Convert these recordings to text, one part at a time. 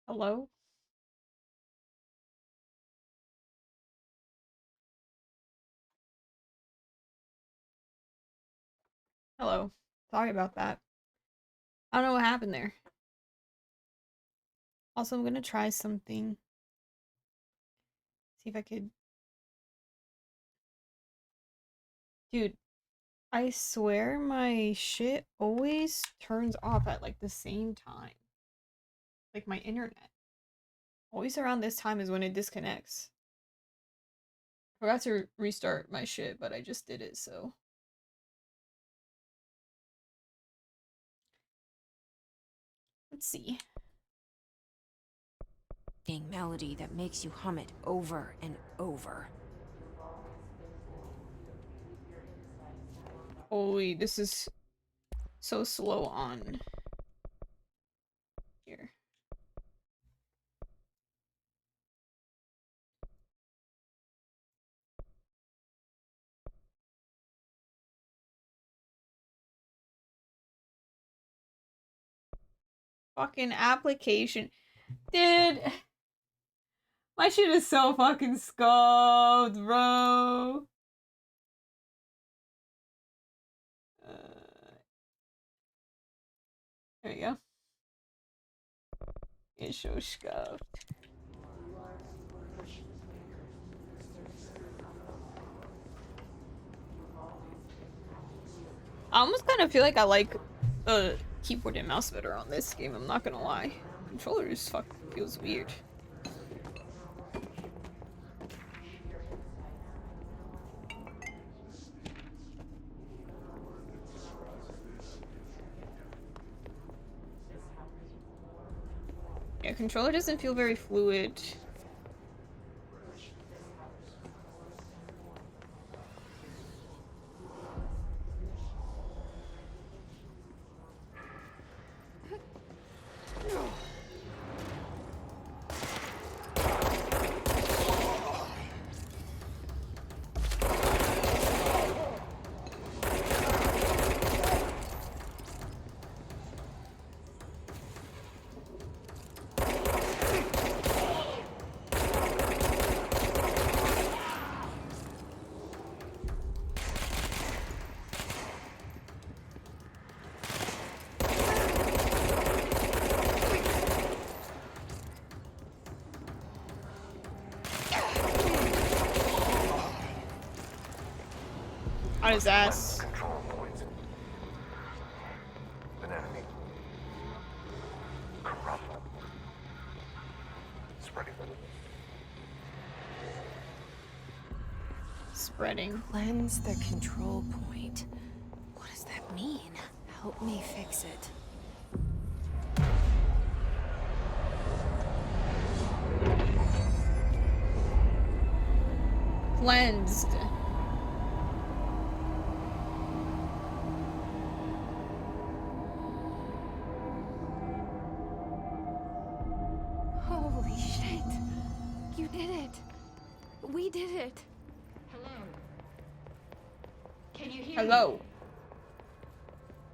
Hello? Hello. Sorry about that. I don't know what happened there. Also, I'm gonna try something. See if I could. Dude, I swear my shit always turns off at like the same time. Like my internet. Always around this time is when it disconnects. Forgot to restart my shit, but I just did it, so. Let's see. Melody that makes you hum it over and over. Holy, this is so slow on here. Fucking application. Dude, my shit is so fucking scuffed, bro. There we go. It's so scuffed. I almost kind of feel like I like the keyboard and mouse better on this game, I'm not gonna lie. Controller just feels weird. Yeah, controller doesn't feel very fluid. On his ass. Control points. An enemy. Corrupt. Spreading. Spreading. Cleanse the control point. What does that mean? Help me fix it. Cleansed. Holy shit! You did it! We did it! Hello? Can you hear Hello. me?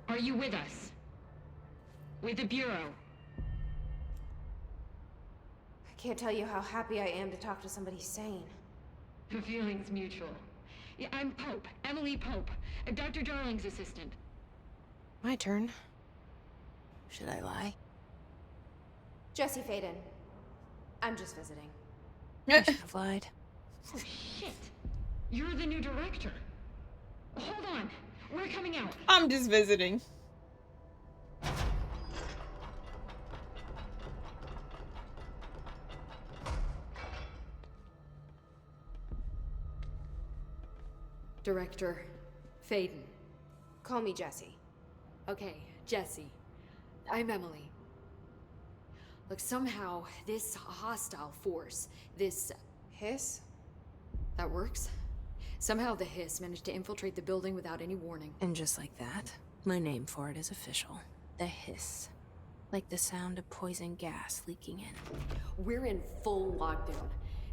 Are you with us? With the Bureau? I can't tell you how happy I am to talk to somebody sane. The feeling's mutual. Yeah, I'm Pope, Emily Pope, Dr. Darling's assistant. My turn. Should I lie? Jesse Faden. I'm just visiting. I should have lied. Oh, shit. You're the new director. Hold on. We're coming out. I'm just visiting. Director Faden. Call me Jesse. Okay, Jesse. I'm Emily. Look, somehow this hostile force, this Hiss? that works? Somehow the Hiss managed to infiltrate the building without any warning. And just like that, my name for it is official. The hiss. Like the sound of poison gas leaking in. We're in full lockdown.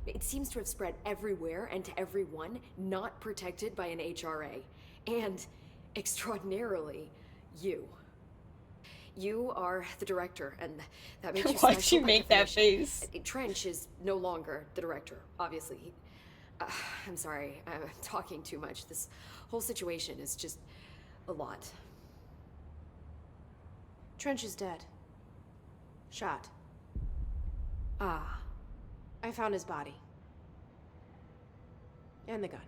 It seems to have spread everywhere and to everyone not protected by an HRA. And, extraordinarily, you. You are the director, and that makes you Why'd special you by make that definition. face? Trench is no longer the director, obviously. I'm sorry, I'm talking too much. This whole situation is just a lot. Trench is dead. Shot. Ah. I found his body. And the gun.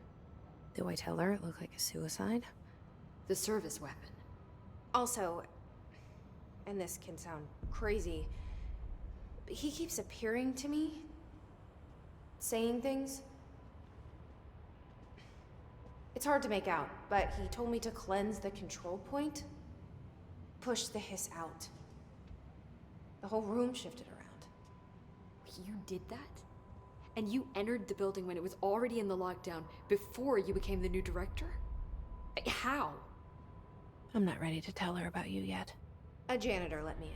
Do I tell her it looked like a suicide? The service weapon. Also, and this can sound crazy, but he keeps appearing to me, saying things. It's hard to make out, but he told me to cleanse the control point, push the hiss out. The whole room shifted around. You did that? And you entered the building when it was already in the lockdown before you became the new director? How? I'm not ready to tell her about you yet. A janitor let me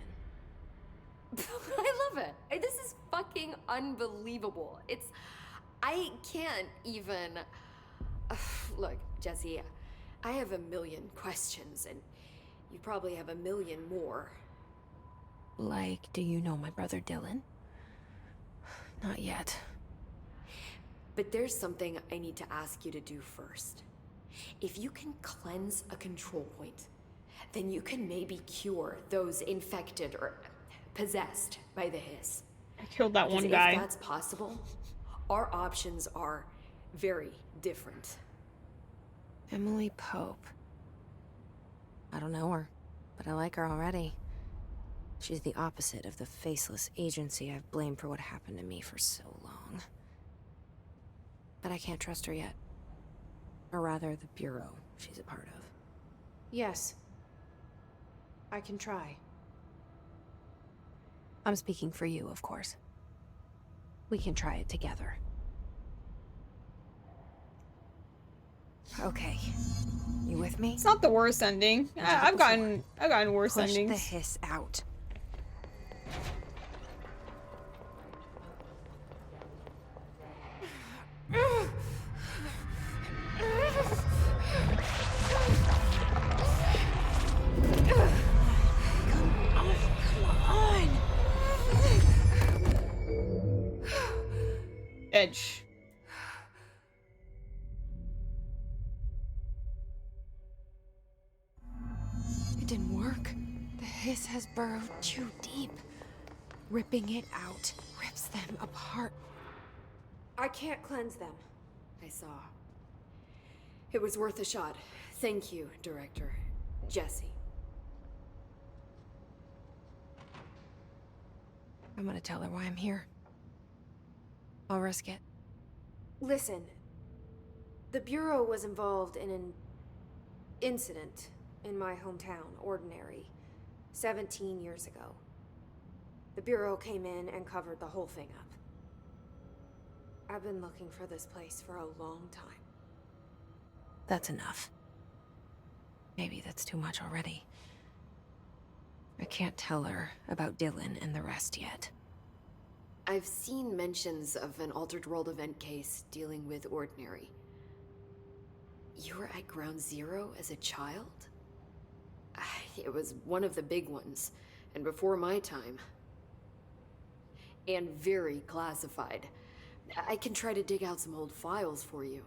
in. I love it. This is fucking unbelievable. I can't even... Look, Jesse, I have a million questions, and you probably have a million more. Like, do you know my brother Dylan? Not yet. But there's something I need to ask you to do first. If you can cleanse a control point, then you can maybe cure those infected or possessed by the hiss. I killed that Because one guy. if that's possible, our options are very different. Emily Pope. I don't know her, but I like her already. She's the opposite of the faceless agency I've blamed for what happened to me for so long. But I can't trust her yet. Or rather, the Bureau she's a part of. Yes. I can try. I'm speaking for you, of course. We can try it together. Okay. You with me? It's not the worst ending. I've gotten worse Push endings. the hiss out. Edge. It didn't work. The hiss has burrowed too deep. Ripping it out rips them apart. I can't cleanse them. I saw. It was worth a shot. Thank you, Director. Jesse. I'm gonna tell her why I'm here. I'll risk it. Listen. The Bureau was involved in an incident in my hometown, Ordinary, 17 years ago. The Bureau came in and covered the whole thing up. I've been looking for this place for a long time. That's enough. Maybe that's too much already. I can't tell her about Dylan and the rest yet. I've seen mentions of an Altered World event case dealing with Ordinary. You were at Ground Zero as a child? It was one of the big ones, and before my time. And very classified. I can try to dig out some old files for you.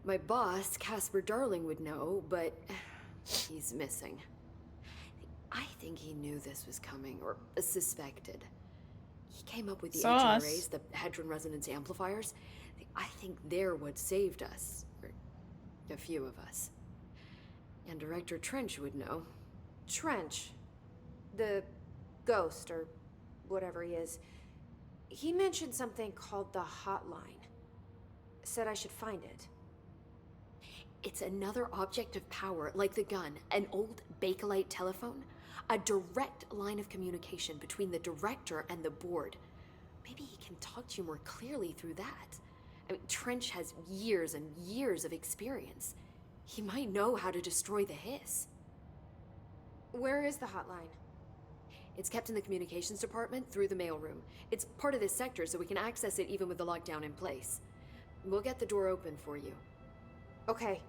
My boss, Casper Darling, would know, but he's missing. I think he knew this was coming, or suspected. He came up with the Sauce. HRAs, the Hadron Resonance Amplifiers. I think they're what saved us. Or a few of us. And Director Trench would know. Trench, the ghost, or whatever he is, he mentioned something called the Hotline. Said I should find it. It's another object of power, like the gun, an old Bakelite telephone. A direct line of communication between the director and the board. Maybe he can talk to you more clearly through that. I mean, Trench has years and years of experience. He might know how to destroy the hiss. Where is the hotline? It's kept in the communications department through the mailroom. It's part of this sector, so we can access it even with the lockdown in place. We'll get the door open for you. Okay,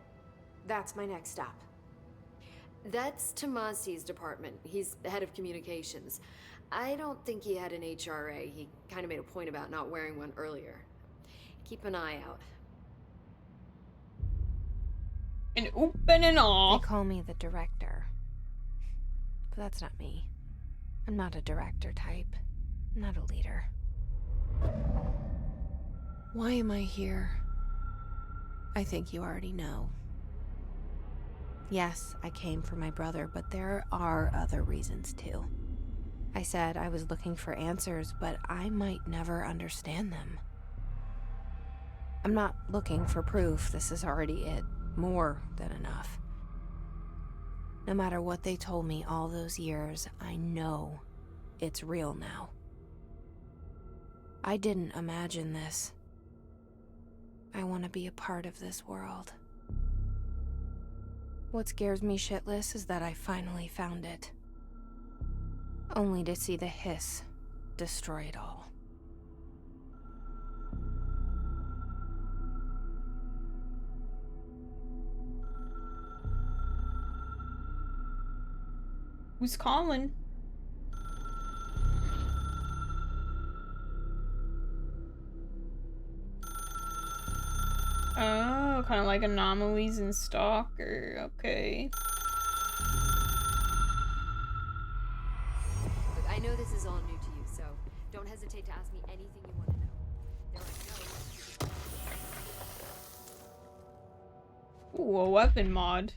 that's my next stop. That's Tomasi's department. He's the head of communications. I don't think he had an HRA. He kind of made a point about not wearing one earlier. Keep an eye out. And open and They all. call me the director. But that's not me. I'm not a director type. I'm not a leader. Why am I here? I think you already know. Yes, I came for my brother, but there are other reasons too. I said I was looking for answers, but I might never understand them. I'm not looking for proof. This is already it. More than enough. No matter what they told me all those years, I know it's real now. I didn't imagine this. I want to be a part of this world. What scares me shitless is that I finally found it. Only to see the hiss destroy it all. Who's calling? Oh, kind of like anomalies in Stalker. Okay. Look, I know this is all new to you, so don't hesitate to ask me anything you want to know. There are no... Ooh, a weapon mod.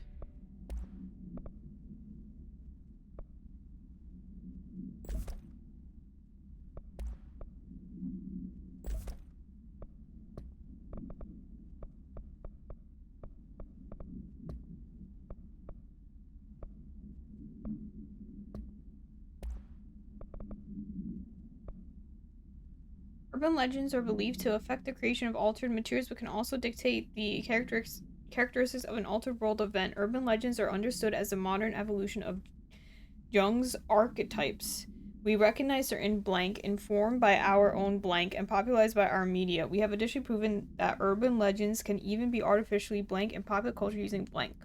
Urban legends are believed to affect the creation of altered materials, but can also dictate the characteristics of an altered world event. Urban legends are understood as a modern evolution of Jung's archetypes. We recognize certain blank, informed by our own blank, and popularized by our media. We have additionally proven that urban legends can even be artificially blank in popular culture using blank.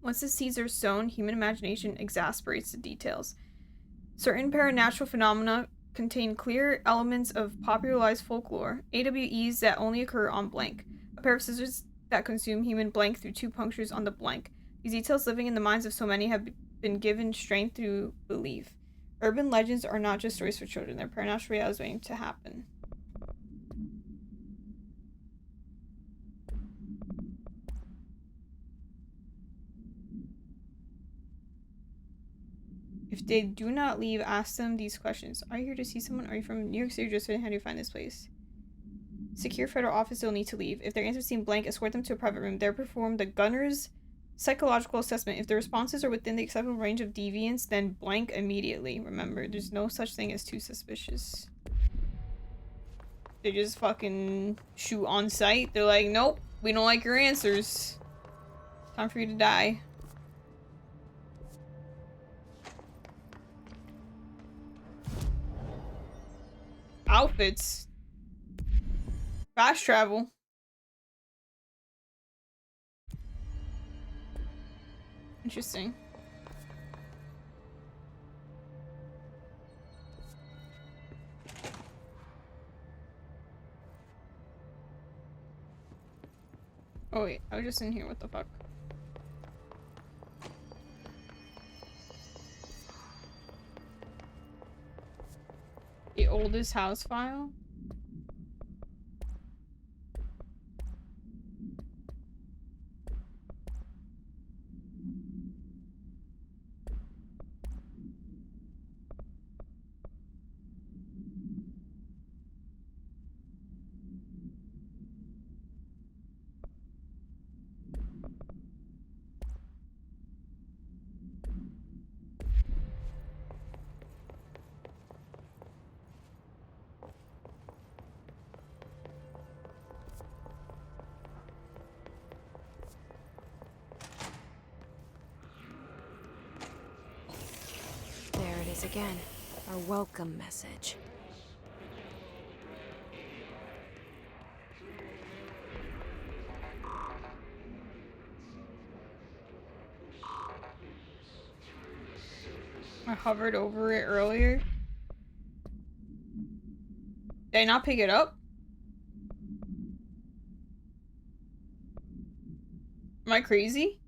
Once the seeds are sown, human imagination exasperates the details. Certain paranatural phenomena contain clear elements of popularized folklore, AWEs that only occur on blank, a pair of scissors that consume human blank through two punctures on the blank. These details living in the minds of so many have been given strength through belief. Urban legends are not just stories for children, they're paranatural realities waiting to happen. If they do not leave, ask them these questions. Are you here to see someone? Are you from New York City or just how do you find this place? Secure federal office, they'll need to leave. If their answers seem blank, escort them to a private room. There perform the gunner's psychological assessment. If the responses are within the acceptable range of deviance, then blank immediately. Remember, there's no such thing as too suspicious. They just fucking shoot on sight. They're like, nope, we don't like your answers. Time for you to die. Outfits. Fast travel. Interesting. Oh wait, I was just in here, what the fuck? The oldest house file? There it is again. Our welcome message. I hovered over it earlier. Did I not pick it up? Am I crazy?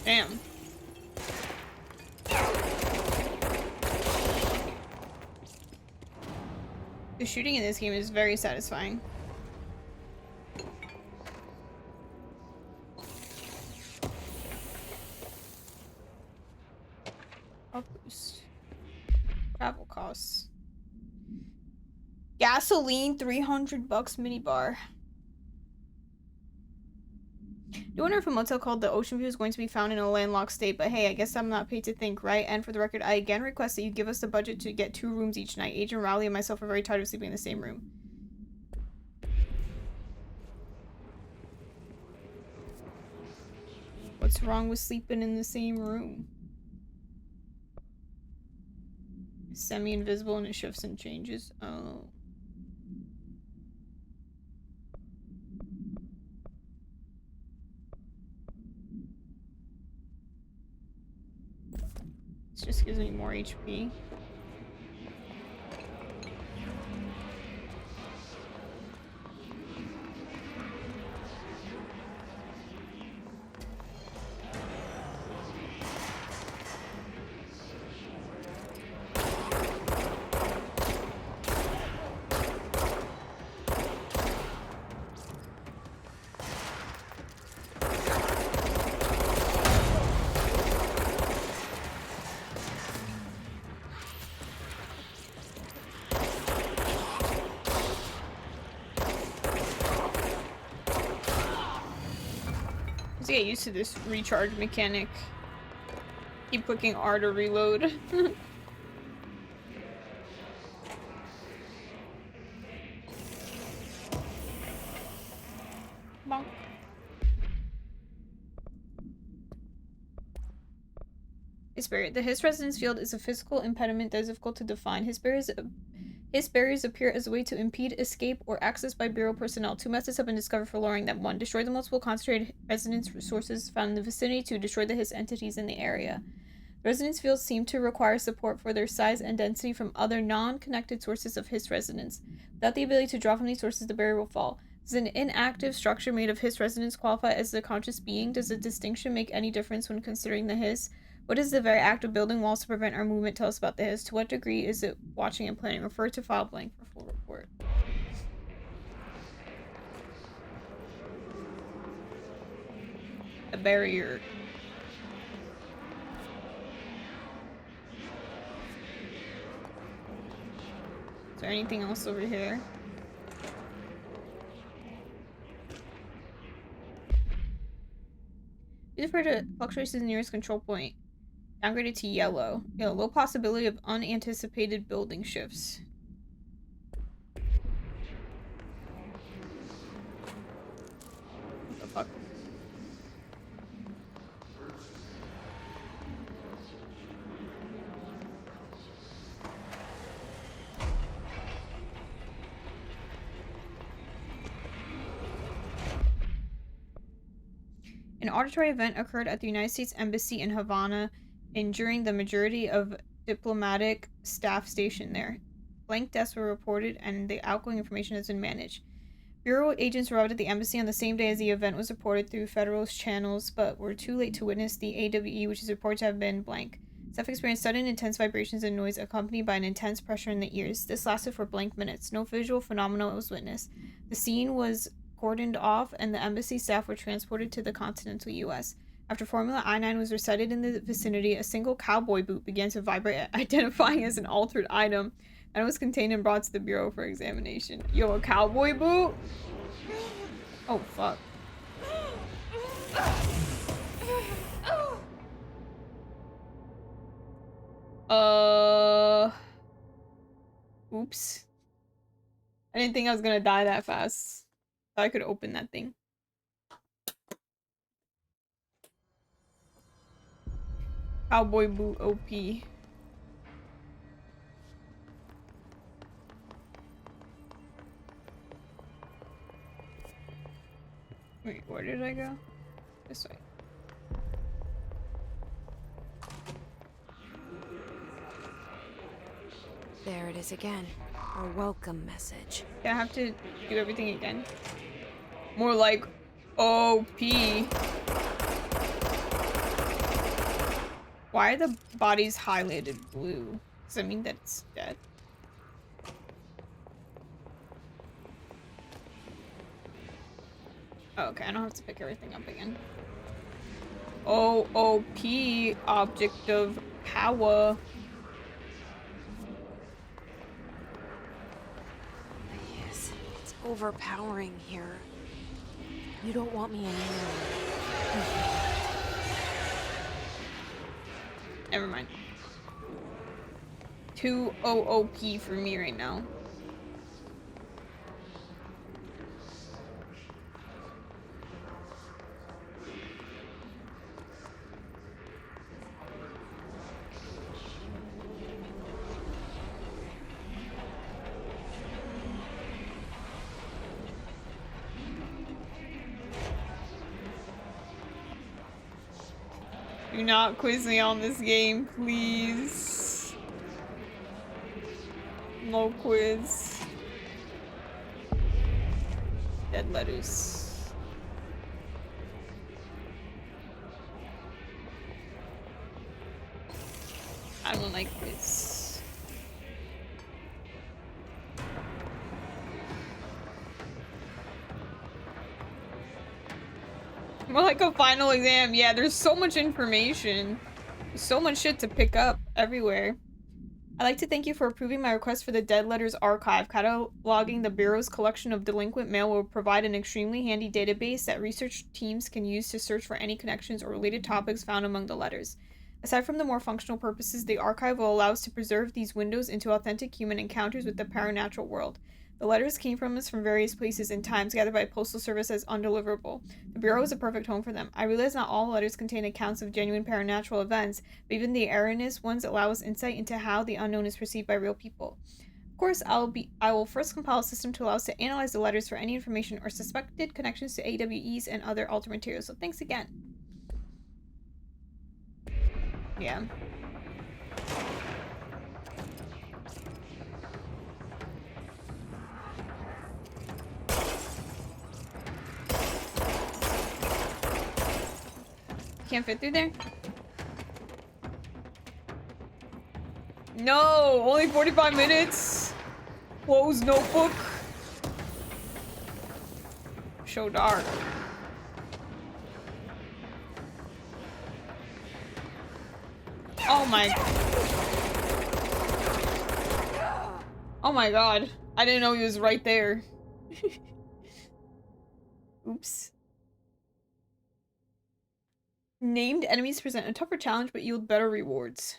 Damn. The shooting in this game is very satisfying. I'll boost. Travel costs. Gasoline, $300 minibar. You wonder if a motel called the Ocean View is going to be found in a landlocked state, but hey, I guess I'm not paid to think, right? And for the record, I again request that you give us the budget to get 2 rooms each night. Agent Rowley and myself are very tired of sleeping in the same room. What's wrong with sleeping in the same room? Semi-invisible and it shifts and changes. Oh. This just gives me more HP. Get used to this recharge mechanic. Keep clicking R to reload. Bonk. His barrier. The His residence field is a physical impediment that is difficult to define. His barriers appear as a way to impede escape or access by Bureau personnel. 2 methods have been discovered for lowering them. 1. Destroy the multiple concentrated resonance resources found in the vicinity. 2. Destroy the His entities in the area. Resonance fields seem to require support for their size and density from other non-connected sources of His resonance. Without the ability to draw from these sources, the barrier will fall. Does an inactive structure made of His resonance qualify as a conscious being? Does the distinction make any difference when considering the His? What does the very act of building walls to prevent our movement tell us about the His? To what degree is it watching and planning? Refer to file blank for full report. A barrier. Is there anything else over here? Be referred to fluctuations in the nearest control point. Downgraded to yellow. Low possibility of unanticipated building shifts. What the fuck? An auditory event occurred at the United States Embassy in Havana, injuring the majority of diplomatic staff stationed there. Blank deaths were reported, and the outgoing information has been managed. Bureau agents arrived at the embassy on the same day as the event was reported through federal channels, but were too late to witness the AWE, which is reported to have been blank. Staff experienced sudden intense vibrations and noise accompanied by an intense pressure in the ears. This lasted for blank minutes. No visual phenomenon was witnessed. The scene was cordoned off, and the embassy staff were transported to the continental U.S. After Formula I-9 was recited in the vicinity, a single cowboy boot began to vibrate, identifying as an altered item, and it was contained and brought to the Bureau for examination. Yo, a cowboy boot? Oh, fuck. Oops. I didn't think I was gonna die that fast. Thought I could open that thing. Cowboy boot OP. Wait, where did I go? This way. There it is again. A welcome message. Yeah, I have to do everything again. More like OP. Why are the bodies highlighted blue? Does that mean that it's dead? Oh, okay, I don't have to pick everything up again. OOP, object of power. Yes, it's overpowering here. You don't want me anymore. Never mind. Too OOP for me right now. Do not quiz me on this game, please. No quiz. Dead letters. I don't like quiz. More like a final exam. Yeah, there's so much information. There's so much shit to pick up everywhere. I'd like to thank you for approving my request for the Dead Letters Archive. Cataloging the Bureau's collection of delinquent mail will provide an extremely handy database that research teams can use to search for any connections or related topics found among the letters. Aside from the more functional purposes, the archive will allow us to preserve these windows into authentic human encounters with the paranatural world. The letters came from us from various places and times, gathered by Postal Service as undeliverable. The Bureau is a perfect home for them. I realize not all letters contain accounts of genuine paranatural events, but even the erroneous ones allow us insight into how the unknown is perceived by real people. Of course, I will first compile a system to allow us to analyze the letters for any information or suspected connections to AWEs and other alter materials, so thanks again. Yeah. Can't fit through there? No! Only 45 minutes? Closed notebook? So dark. Oh my... Oh my god. I didn't know he was right there. Oops. Named enemies present a tougher challenge but yield better rewards.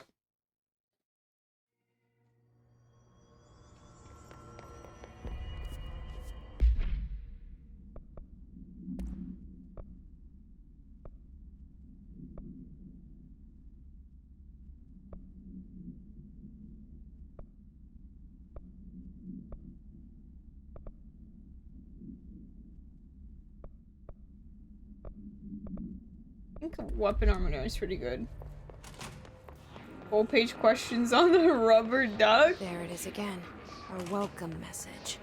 I think weapon armor is pretty good. Full page questions on the rubber duck. There it is again. A welcome message.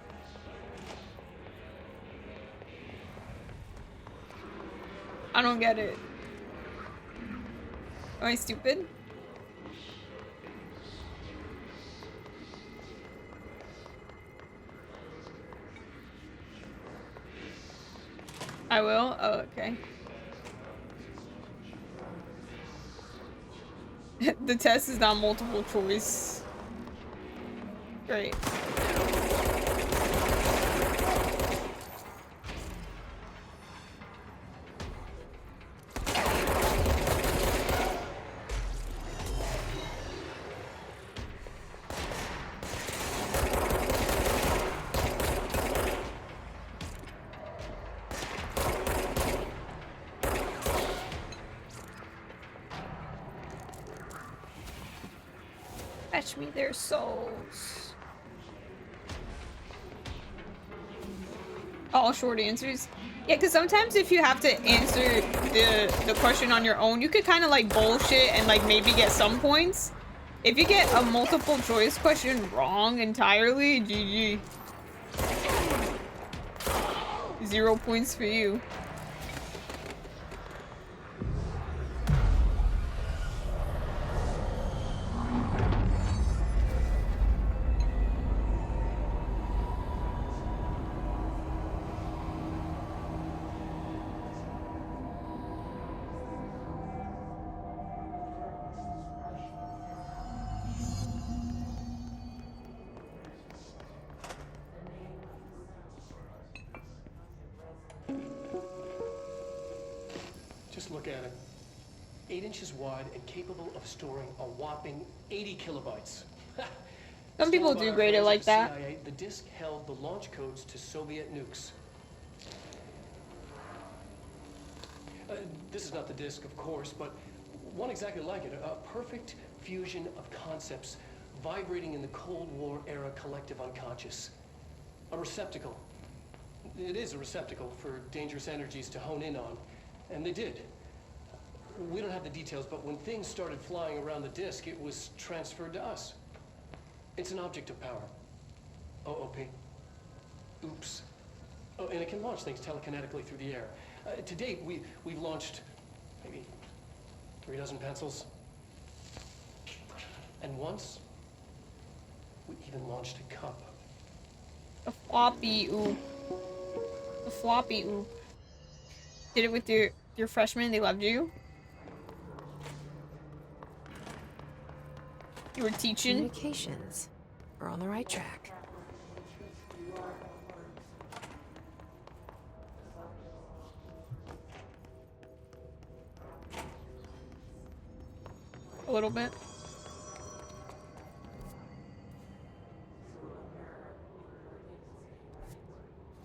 I don't get it. Am I stupid? I will? Oh, okay. The test is not multiple choice. Great. Fetch me their souls. All short answers. Yeah, because sometimes if you have to answer the question on your own, you could kind of like bullshit and like maybe get some points. If you get a multiple choice question wrong entirely, GG. 0 points for you. Just look at it. 8 inches wide and capable of storing a whopping 80 kilobytes. Some people Stolen do by our grade it friends like at that. the CIA, the disk held the launch codes to Soviet nukes. This is not the disk, of course, but one exactly like it. A perfect fusion of concepts vibrating in the Cold War era collective unconscious. A receptacle. It is a receptacle for dangerous energies to hone in on. And they did. We don't have the details, but when things started flying around the disk, it was transferred to us. It's an object of power. OOP. Oops. Oh, and it can launch things telekinetically through the air. To date, we've launched maybe 3 dozen pencils. And once, we even launched a cup. The floppy, ooh. The floppy, ooh. Did it with your freshmen, they loved you? You were teaching? Communications. We're on the right track. A little bit.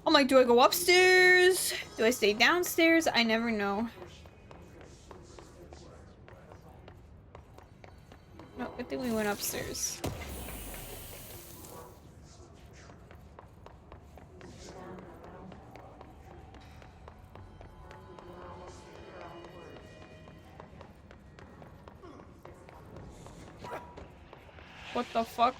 I'm like, do I go upstairs? Do I stay downstairs? I never know. No, I think we went upstairs. What the fuck?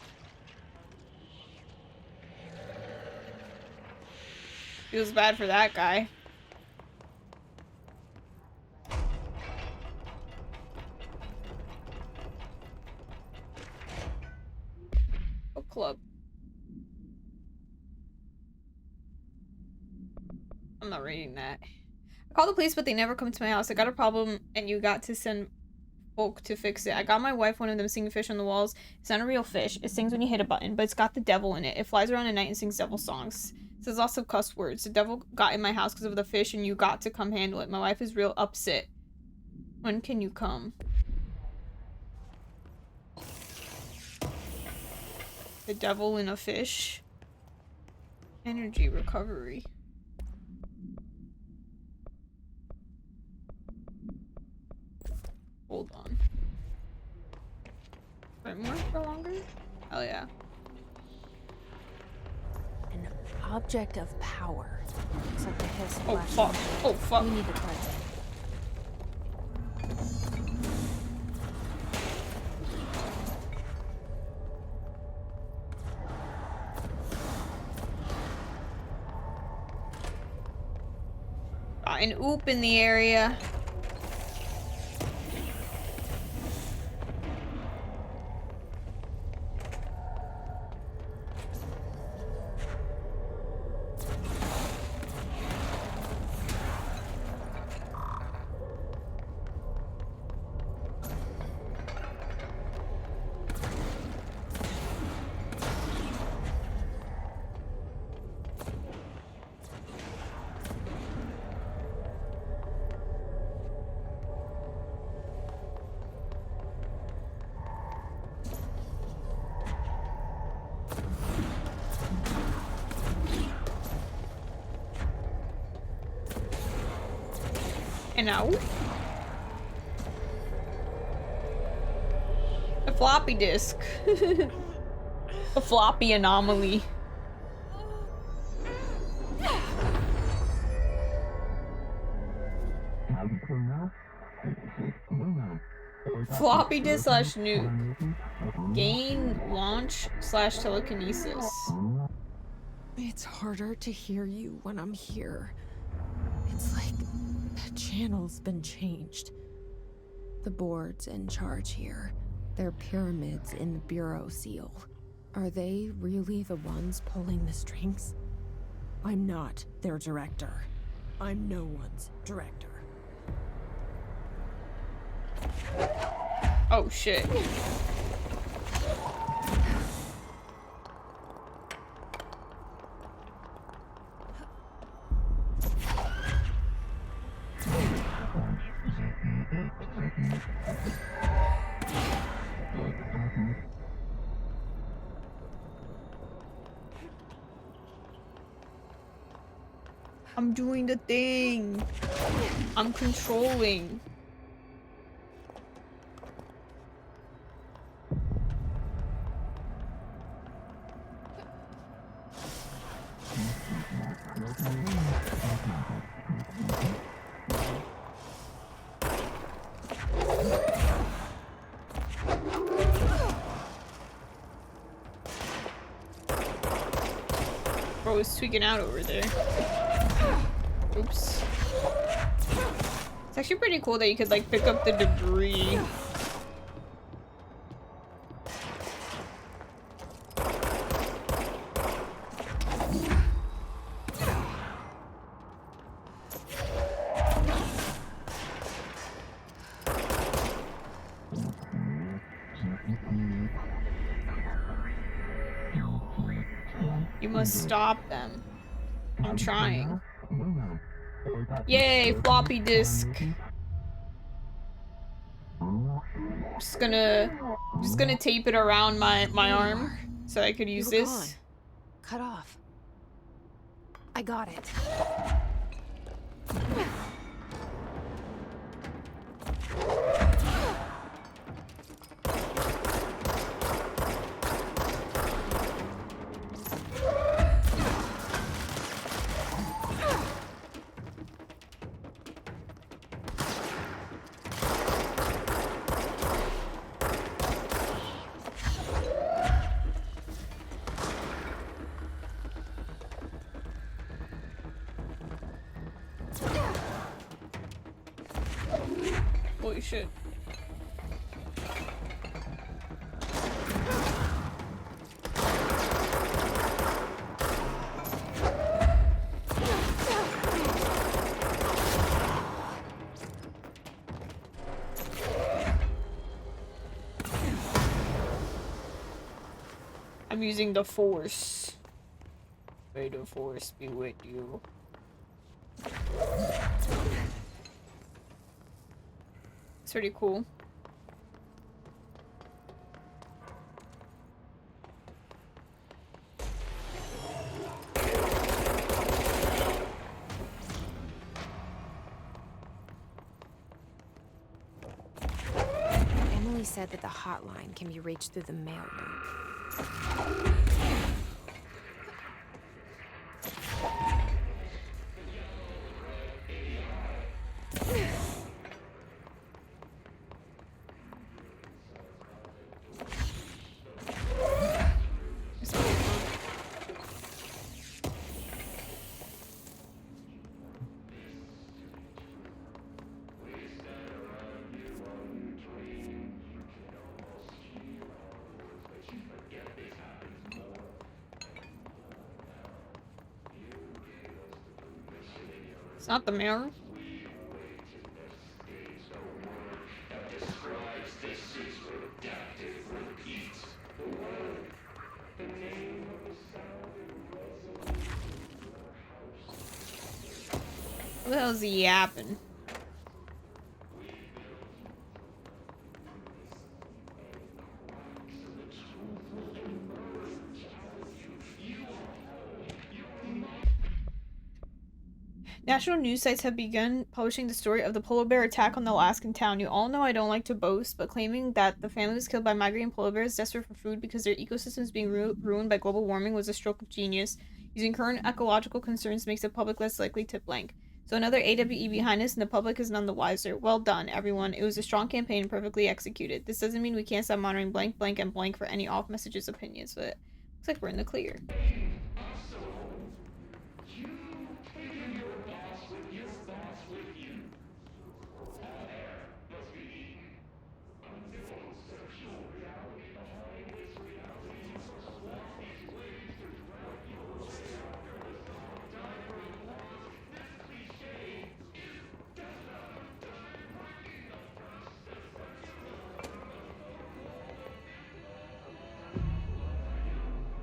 Feels bad for that guy. Book club. I'm not reading that. I called the police, but they never come to my house. I got a problem, and you got to send folk to fix it. I got my wife one of them singing fish on the walls. It's not a real fish. It sings when you hit a button, but it's got the devil in it. It flies around at night and sings devil songs. It says lots of cuss words. The devil got in my house because of the fish, and you got to come handle it. My wife is real upset. When can you come? The devil in a fish. Energy recovery. Hold on. More for longer? Hell yeah. An object of power. Except the hiss Oh flash. fuck. Oh fuck. We need to cleanse it. Got an oop in the area. And out. A floppy disk. A floppy anomaly. Floppy disk slash nuke. Gain launch slash telekinesis. It's harder to hear you when I'm here. It's like the channel's been changed. The board's in charge here. They're pyramids in the Bureau seal. Are they really the ones pulling the strings? I'm not their director. I'm no one's director. Oh shit. I'm doing the thing. I'm controlling. Bro is tweaking out over there. Oops. It's actually pretty cool that you could like pick up the debris. You must stop them. I'm trying. Yay, floppy disk. Just gonna tape it around my arm so I could use this. Gone. Cut off. I got it. Holy shit. I'm using the force. May the force be with you. It's pretty cool. Emily said that the hotline can be reached through the mail loop. It's not the mirror. What the hell is he yapping? National news sites have begun publishing the story of the polar bear attack on the Alaskan town. You all know I don't like to boast, but claiming that the family was killed by migrating polar bears desperate for food because their ecosystem is being ruined by global warming was a stroke of genius. Using current ecological concerns makes the public less likely to blank. So another AWE behind us, and the public is none the wiser. Well done, everyone. It was a strong campaign, perfectly executed. This doesn't mean we can't stop monitoring blank, blank, and blank for any off messages, opinions, but looks like we're in the clear.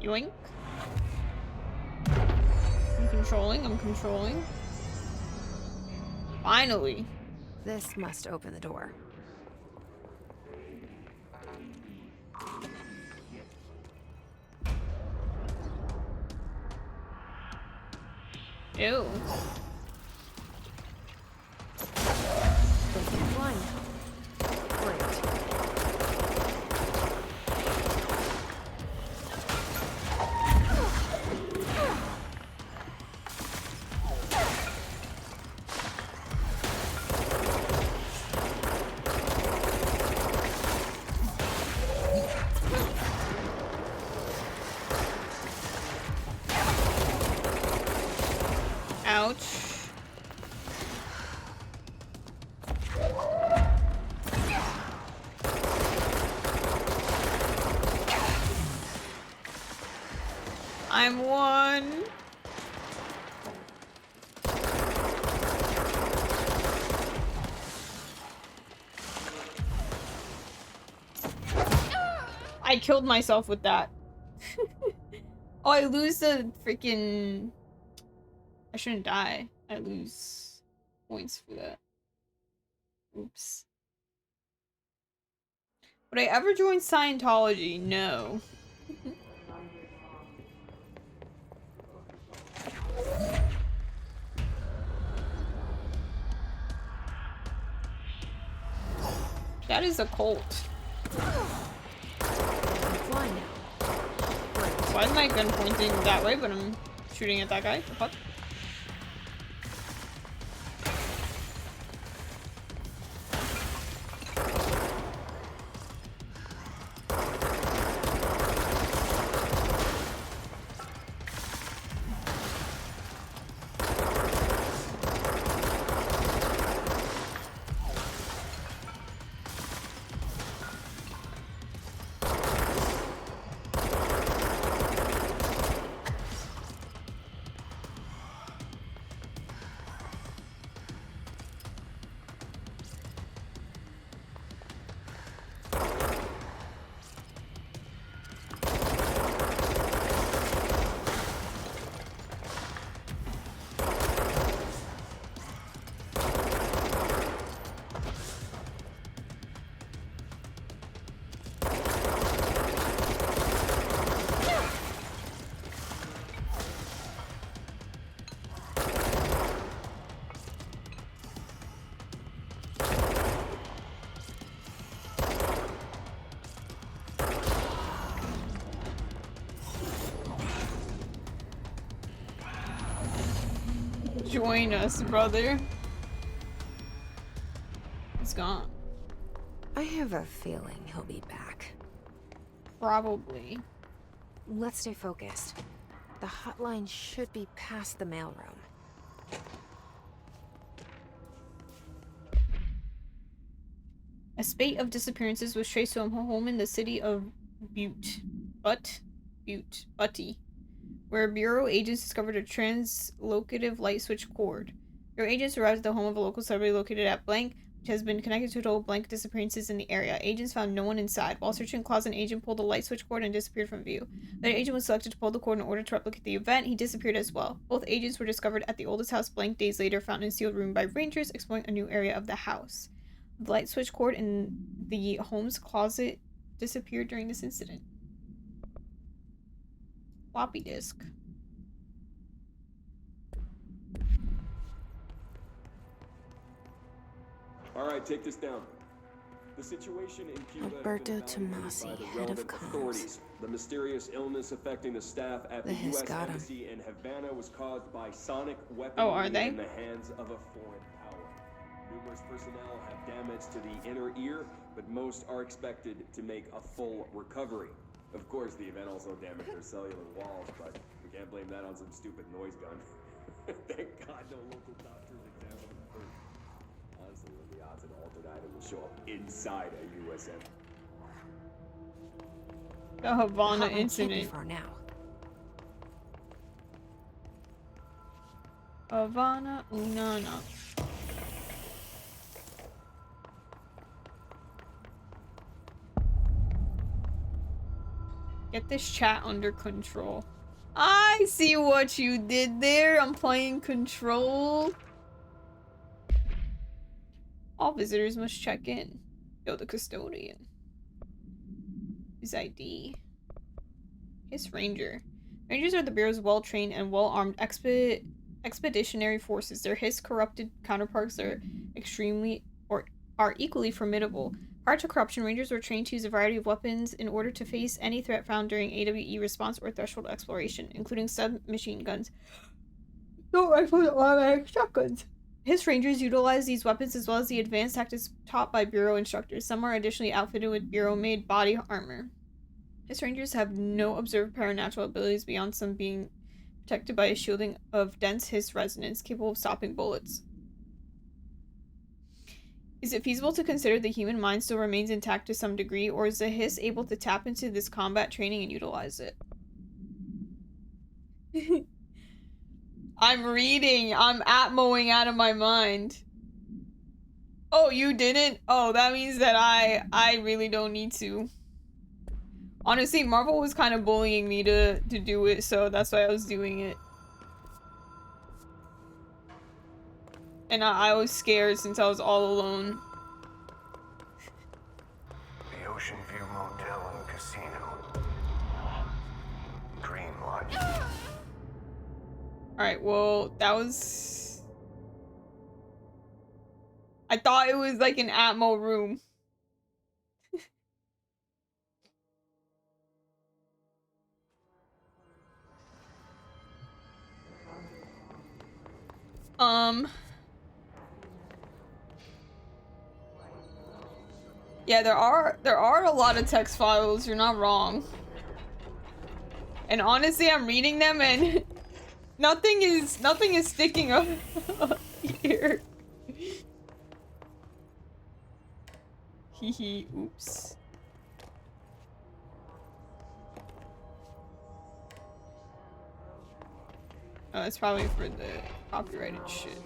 Yoink. I'm controlling. Finally. This must open the door. Ew. Don't blind. Great. Ouch. I'm one. I killed myself with that. Oh, I lose the freaking... I shouldn't die. I lose points for that. Oops. Would I ever join Scientology? No. That is a cult. Blind now. Why is my gun pointing that way, but I'm shooting at that guy? The fuck? Join us, brother. It's gone. I have a feeling he'll be back. Probably. Let's stay focused. The hotline should be past the mailroom. A spate of disappearances was traced to a home in the city of Butte, where Bureau agents discovered a translocative light switch cord. Bureau agents arrived at the home of a local celebrity located at blank, which has been connected to total blank disappearances in the area. Agents found no one inside. While searching the closet, an agent pulled the light switch cord and disappeared from view. The agent was selected to pull the cord in order to replicate the event. He disappeared as well. Both agents were discovered at the oldest house blank days later, found in a sealed room by rangers exploring a new area of the house. The light switch cord in the home's closet disappeared during this incident. Floppy disk. All right, take this down. The situation in Cuba Alberto has been evaluated Tomasi, by the head of relevant comms. authorities. The mysterious illness affecting the staff at The the Hiss U.S. got 'em. Embassy in Havana was caused by sonic Oh, are weaponry they? in the hands of a foreign power. Numerous personnel have damage to the inner ear, but most are expected to make a full recovery. Of course, the event also damaged their cellular walls, but we can't blame that on some stupid noise gun. Thank God no local doctors examined them first. Honestly, what are the odds an altered item will show up inside a USM? The Havana Hotline can't be incident. far now. Havana, Unana. Get this chat under control. I see what you did there. I'm playing control. All visitors must check in. Yo, the custodian. His ID. His ranger. Rangers are the Bureau's well-trained and well-armed expeditionary forces. Their Hiss corrupted counterparts are equally formidable. Prior to corruption, Rangers were trained to use a variety of weapons in order to face any threat found during AWE response or threshold exploration, including submachine guns, assault rifles, and automatic shotguns. His Rangers utilize these weapons as well as the advanced tactics taught by Bureau instructors. Some are additionally outfitted with Bureau-made body armor. His Rangers have no observed paranatural abilities beyond some being protected by a shielding of dense Hiss resonance capable of stopping bullets. Is it feasible to consider the human mind still remains intact to some degree, or is the Hiss able to tap into this combat training and utilize it? I'm reading. I'm atmoing out of my mind. Oh, you didn't? Oh, that means that I really don't need to. Honestly, Marvel was kind of bullying me to do it, so that's why I was doing it. And I was scared since I was all alone. The Ocean View Motel and Casino. Dream Lodge. Alright, well, that was... I thought it was like an Atmo room. Yeah, there are a lot of text files, you're not wrong. And honestly, I'm reading them and nothing is sticking up here. Hehe, oops. Oh, that's probably for the copyrighted shit.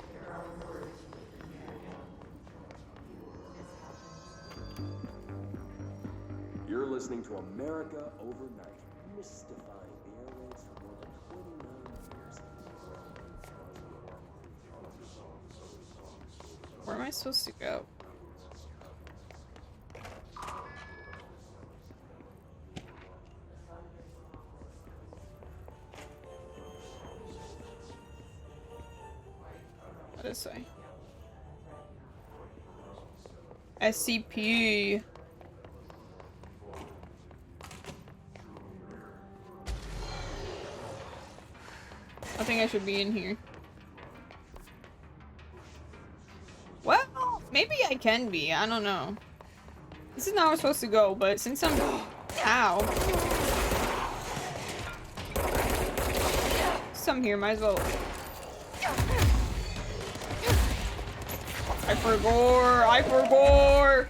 You're listening to America Overnight, mystifying the airwaves for more than 29 years. Where am I supposed to go? This way. SCP. I think I should be in here. Well, maybe I can be. I don't know. This is not where I'm supposed to go, but since I'm... Ow. Since I'm here, might as well... I forgot! I forgot!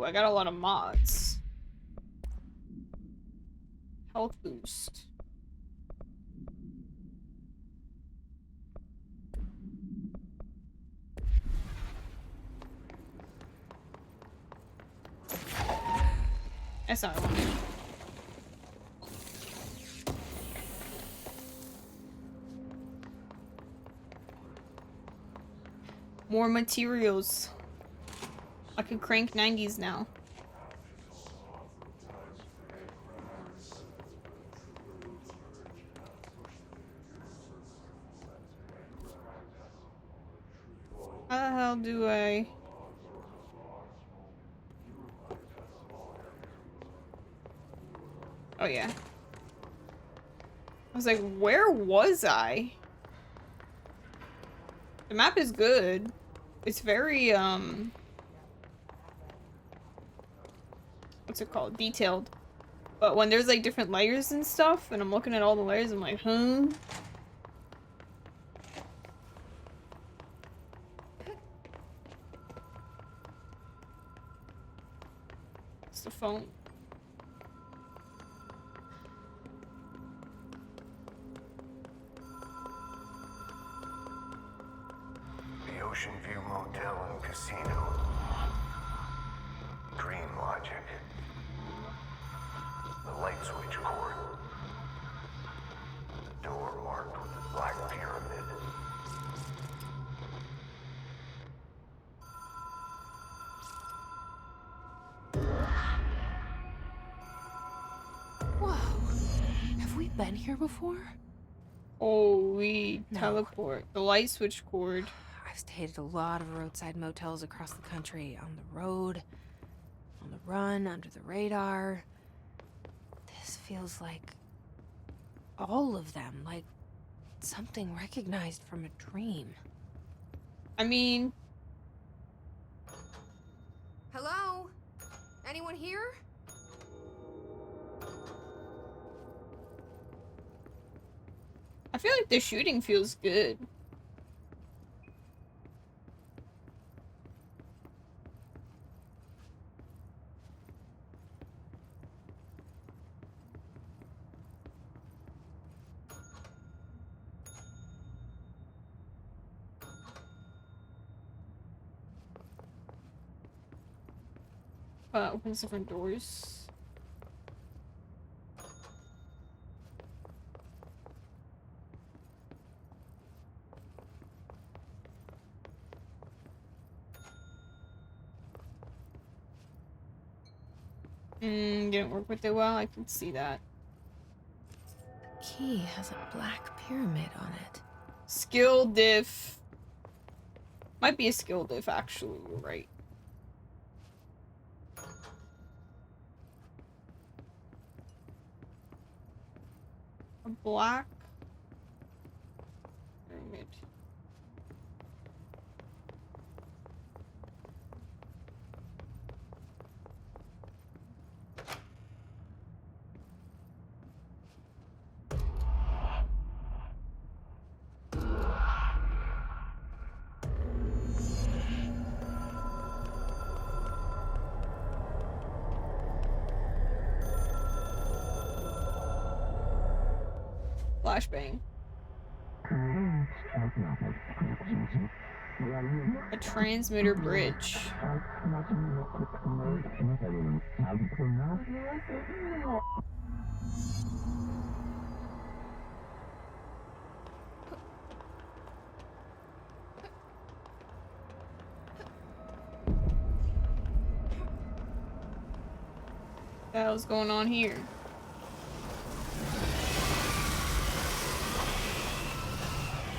I got a lot of mods. Health boost. That's not what I wanted. More materials. I can crank 90s now. How the hell do I... Oh yeah. I was like, where was I? The map is good. It's very, what's it called? Detailed. But when there's like different layers and stuff, and I'm looking at all the layers, I'm like, huh? It's the phone. The Ocean View Motel and Casino. Green logic. The light switch cord. The door marked with the black pyramid. Whoa. Have we been here before? Holy No. teleport. The light switch cord. I've stayed at a lot of roadside motels across the country. On the road, on the run, under the radar. This feels like all of them. Like something recognized from a dream. I mean, Hello? Anyone here? I feel like the shooting feels good. Opens different doors. Didn't work with it well, I can see that. The key has a black pyramid on it. Skill diff. Might be a skill diff, actually, you're right. A black pyramid. Flashbang. A transmitter bridge. What the hell's going on here?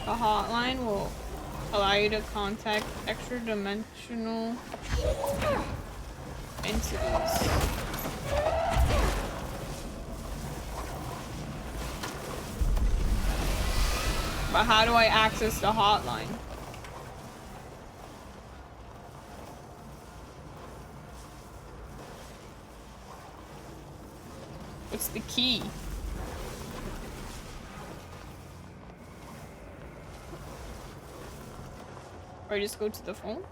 A hotline will allow you to contact extra-dimensional entities. But how do I access the hotline? What's the key? Or I just go to the phone?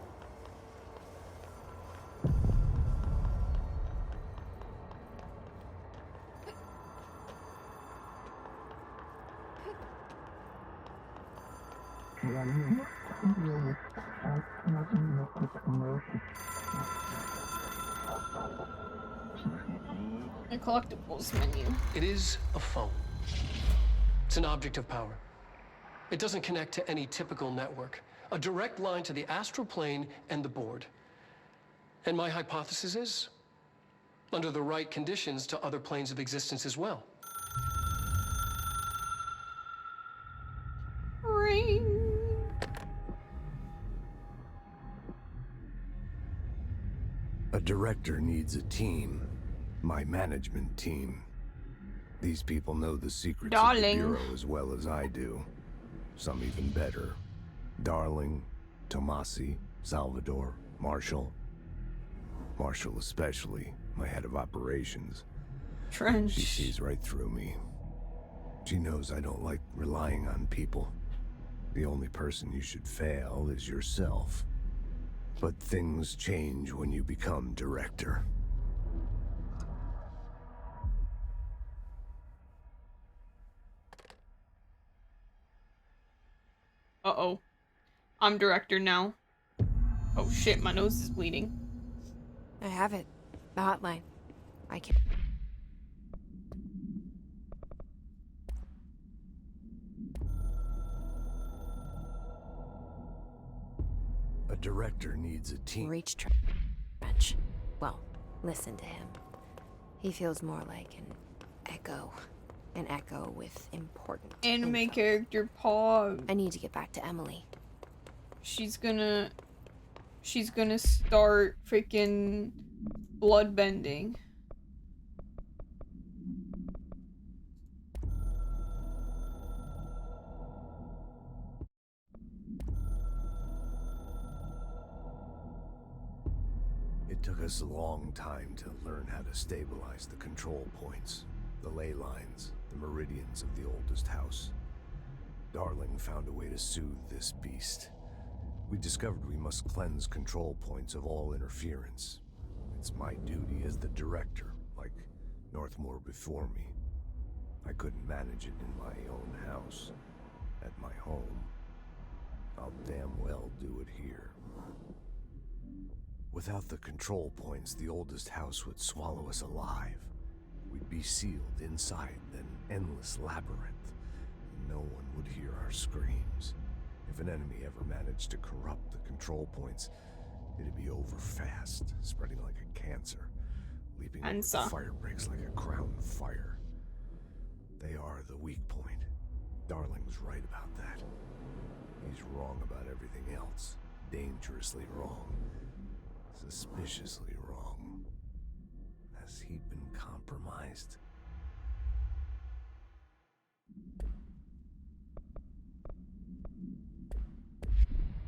A collectibles menu. It is a phone. It's an object of power. It doesn't connect to any typical network. A direct line to the astral plane and the board. And my hypothesis is, under the right conditions, to other planes of existence as well. Ring. A director needs a team. My management team. These people know the secrets of the Darling. Bureau as well as I do. Some even better. Darling, Tomasi, Salvador, Marshall. Marshall especially, my head of operations. Trench. She sees right through me. She knows I don't like relying on people. The only person you should fail is yourself. But things change when you become director. Uh-oh. I'm director now. Oh shit, my nose is bleeding. I have it. The hotline. I can. A director needs a team. Reach Trench. Well, listen to him. He feels more like an echo. An echo with important Anime info. character Pog. I need to get back to Emily. She's gonna start freaking bloodbending. It took us a long time to learn how to stabilize the control points, the ley lines, the meridians of the oldest house. Darling found a way to soothe this beast. We discovered we must cleanse control points of all interference. It's my duty as the director, like Northmore before me. I couldn't manage it in my own house, at my home. I'll damn well do it here. Without the control points, the oldest house would swallow us alive. We'd be sealed inside an endless labyrinth. No one would hear our screams. If an enemy ever managed to corrupt the control points, it'd be over fast, spreading like a cancer, leaping over Cancer. the fire breaks like a crown fire. They are the weak point. Darling's right about that. He's wrong about everything else. Dangerously wrong. Suspiciously wrong. Has he been compromised?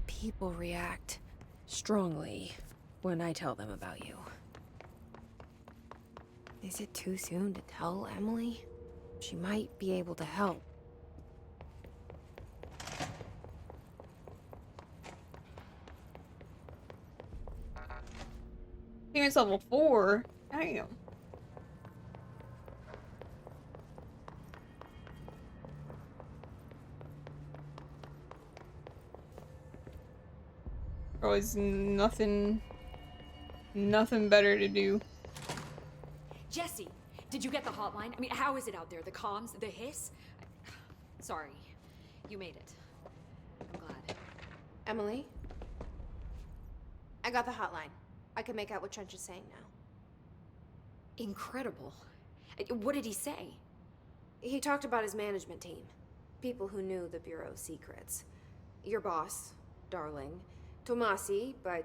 People react strongly when I tell them about you. Is it too soon to tell Emily? She might be able to help. Clearance level 4? Damn. Always nothing better to do. Jesse, did you get the hotline? I mean, how is it out there? The comms, the hiss? Sorry, you made it. I'm glad. Emily? I got the hotline. I can make out what Trench is saying now. Incredible. What did he say? He talked about his management team. People who knew the Bureau's secrets. Your boss, Darling. Tomasi, but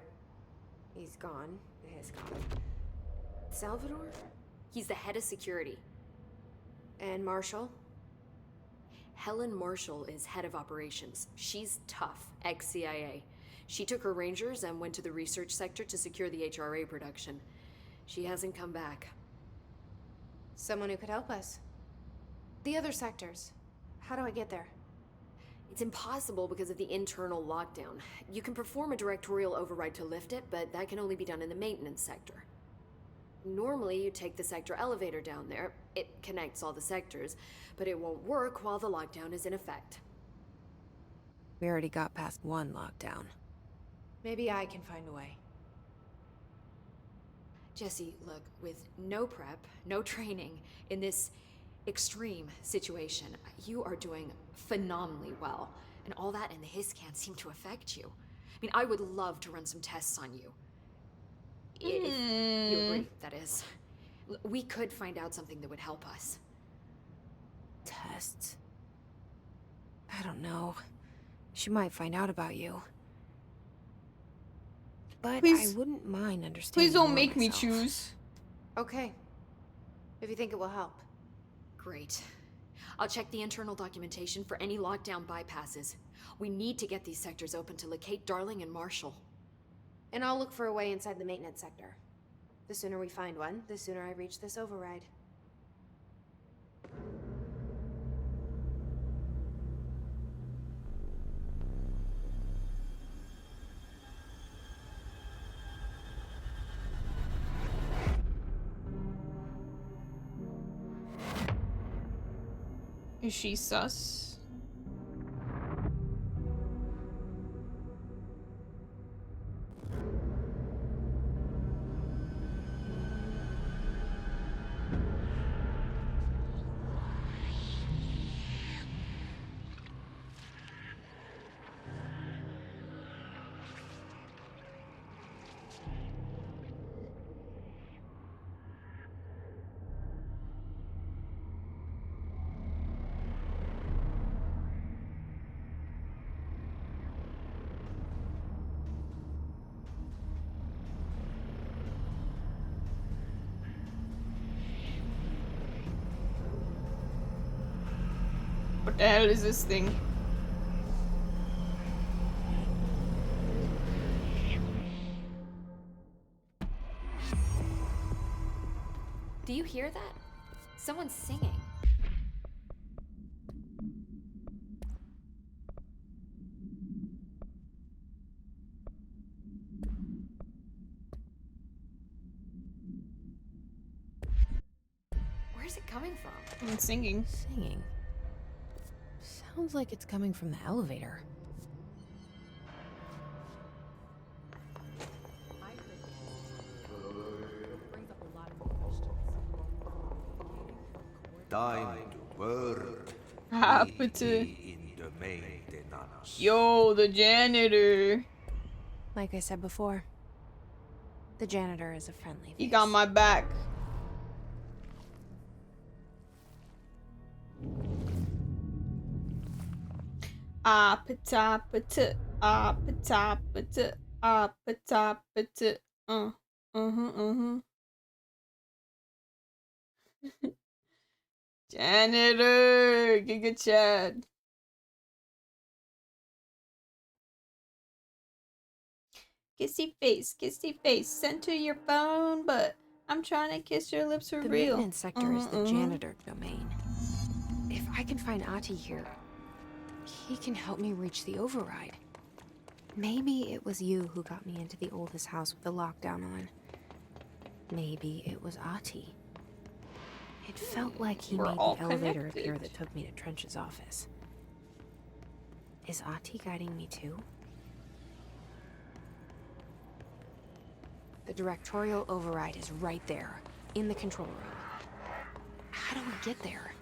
he's gone. Has gone. Salvador? He's the head of security. And Marshall? Helen Marshall is head of operations. She's tough, ex-CIA. She took her rangers and went to the research sector to secure the HRA production. She hasn't come back. Someone who could help us. The other sectors. How do I get there? It's impossible because of the internal lockdown. You can perform a directorial override to lift it, but that can only be done in the maintenance sector. Normally, you take the sector elevator down there. It connects all the sectors, but it won't work while the lockdown is in effect. We already got past one lockdown. Maybe I can find a way. Jesse, look, with no prep, no training, in this extreme situation, you are doing phenomenally well. And all that and the hiss can't seem to affect you. I mean, I would love to run some tests on you. If you agree, that is. We could find out something that would help us. Tests? I don't know. She might find out about you. But Please, I wouldn't mind understanding please don't more make me myself. choose. Okay. If you think it will help. Great. I'll check the internal documentation for any lockdown bypasses. We need to get these sectors open to locate Darling and Marshall. And I'll look for a way inside the maintenance sector. The sooner we find one, the sooner I reach this override. Is she sus? What the hell is this thing? Do you hear that? Someone's singing. Where's it coming from? I'm singing. Singing. Sounds like it's coming from the elevator. Time to work. Happy In the maintenance. Yo, the janitor. Like I said before, the janitor is a friendly He face. got my back. Appetapata, appetapata, appetapata. Janitor, Giga Chad. Kissy face, center your phone, but I'm trying to kiss your lips for The real. maintenance sector is the janitor domain. If I can find Ahti here, he can help me reach the override. Maybe it was you who got me into the oldest house with the lockdown on. Maybe it was Ahti. It felt like he We're made all the elevator connected. appear that took me to Trench's office. Is Ahti guiding me too? The directorial override is right there, in the control room. How do we get there?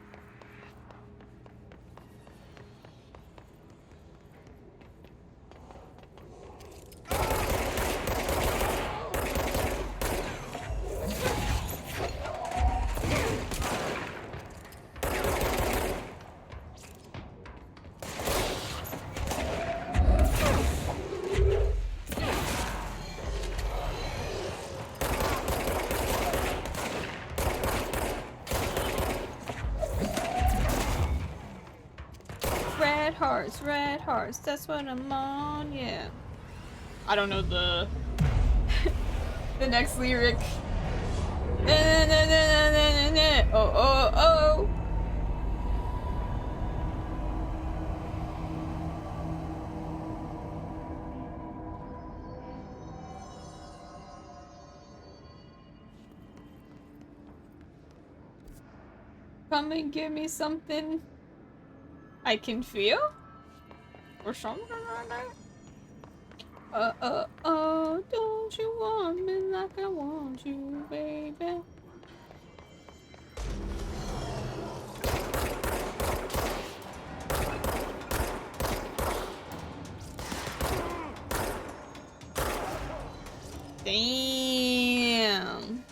Red hearts, that's what I'm on, yeah. I don't know the the next lyric. Na, na, na, na, na, na, na. Oh, oh, oh. Come and give me something I can feel? Or something like that. Don't you want me like I want you, baby? Damn.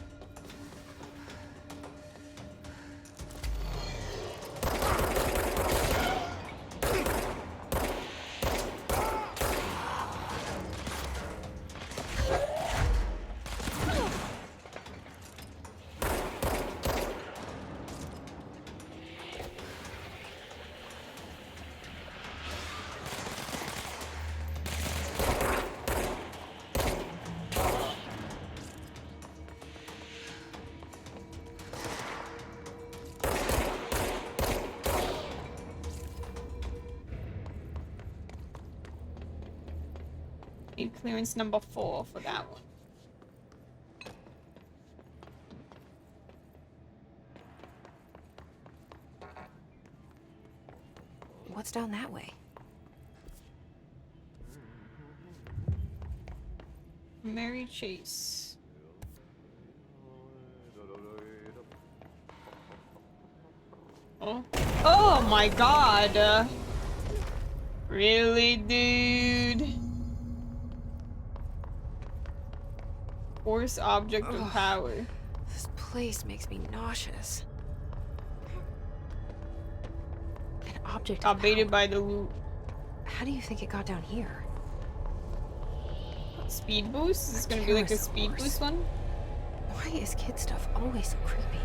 Need clearance number 4 for that one. What's down that way? Mary Chase. Oh. Oh my god. Really, dude? Force object of power. This place makes me nauseous. An object Got of baited power. by the loot. How do you think it got down here? Speed boost? Is this gonna be like a speed boost one? Why is kid stuff always so creepy?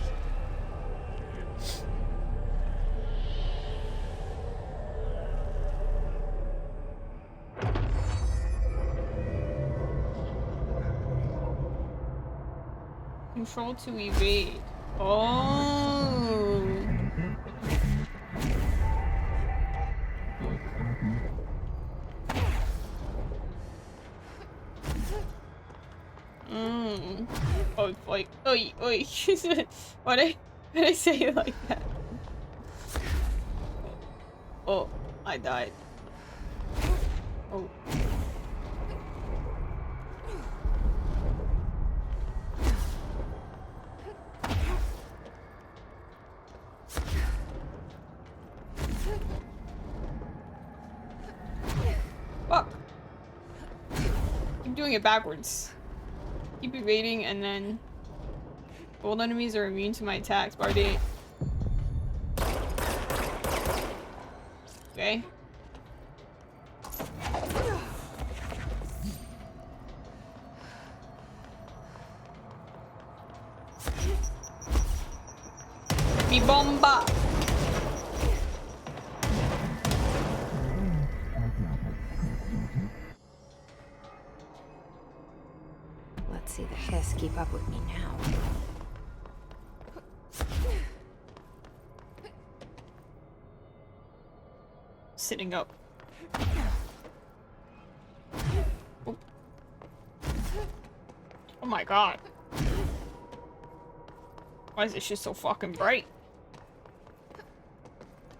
Control to evade. Oh. Oh, like, oi, oi. Why did I say it like that? Oh, I died. Oh. Fuck. Keep doing it backwards. Keep evading and then gold enemies are immune to my attacks, Bardi. Okay. Mi bomba! Let's see the hiss keep up with me now. Sitting up. Oh. Oh my god. Why is this shit so fucking bright?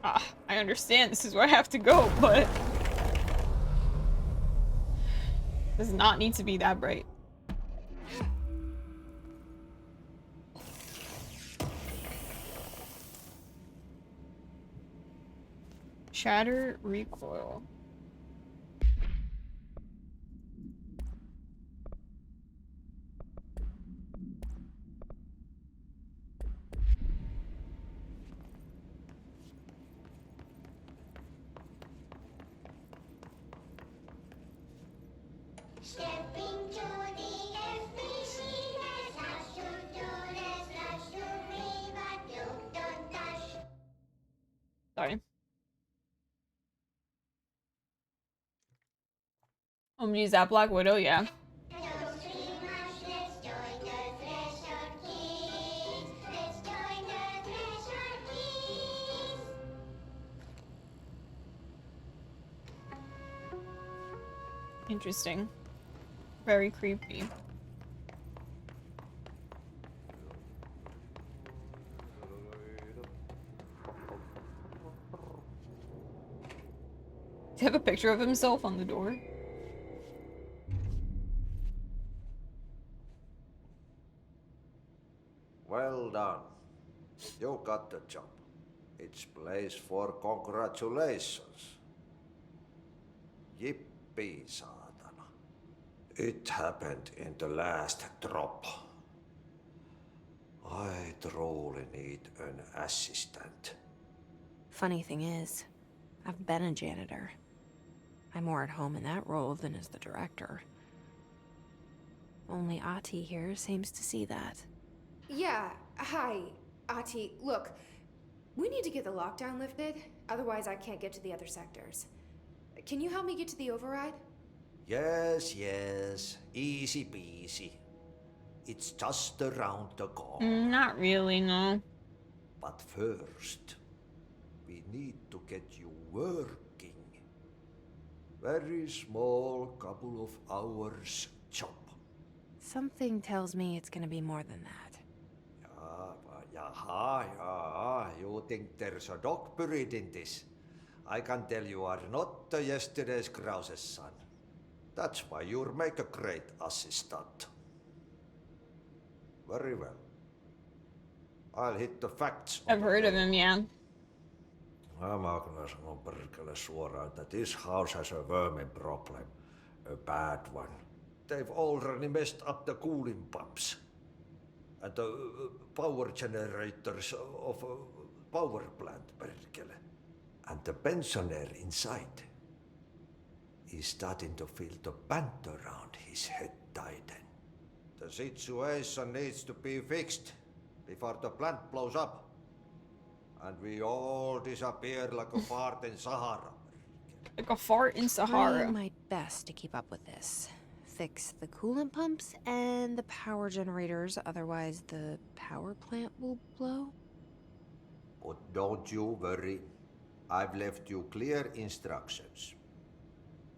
Ah, I understand this is where I have to go, but does not need to be that bright. Shatter recoil. Sorry. I'm gonna use that Black Widow, yeah. Interesting. Very creepy. Do you have a picture of himself on the door. Well done. You got the job. It's place for congratulations. Yippee, saatana. It happened in the last drop. I truly need an assistant. Funny thing is, I've been a janitor. I'm more at home in that role than as the director. Only Ati here seems to see that. Yeah, hi, Ati. Look, we need to get the lockdown lifted, otherwise I can't get to the other sectors. Can you help me get to the override? Yes, yes. Easy peasy. It's just around the corner. Not really, no. But first, we need to get you working. Very small, couple of hours job. Something tells me it's gonna be more than that. Yeah. You think there's a dog buried in this? I can tell you are not the yesterday's Krause's son. That's why you'll make a great assistant. Very well. I'll hit the facts. I've heard of him, yeah. Mä kyllä sanon perkele suoraan, että this house has a vermin problem. A bad one. They've already messed up the cooling pumps. And the power generators of a power plant, perkele. And the pensioner inside is starting to feel the band around his head tighten. The situation needs to be fixed before the plant blows up. And we all disappear like a fart in Sahara. Like a fart in Sahara. Trying my best to keep up with this. Fix the coolant pumps and the power generators, otherwise the power plant will blow. But don't you worry. I've left you clear instructions.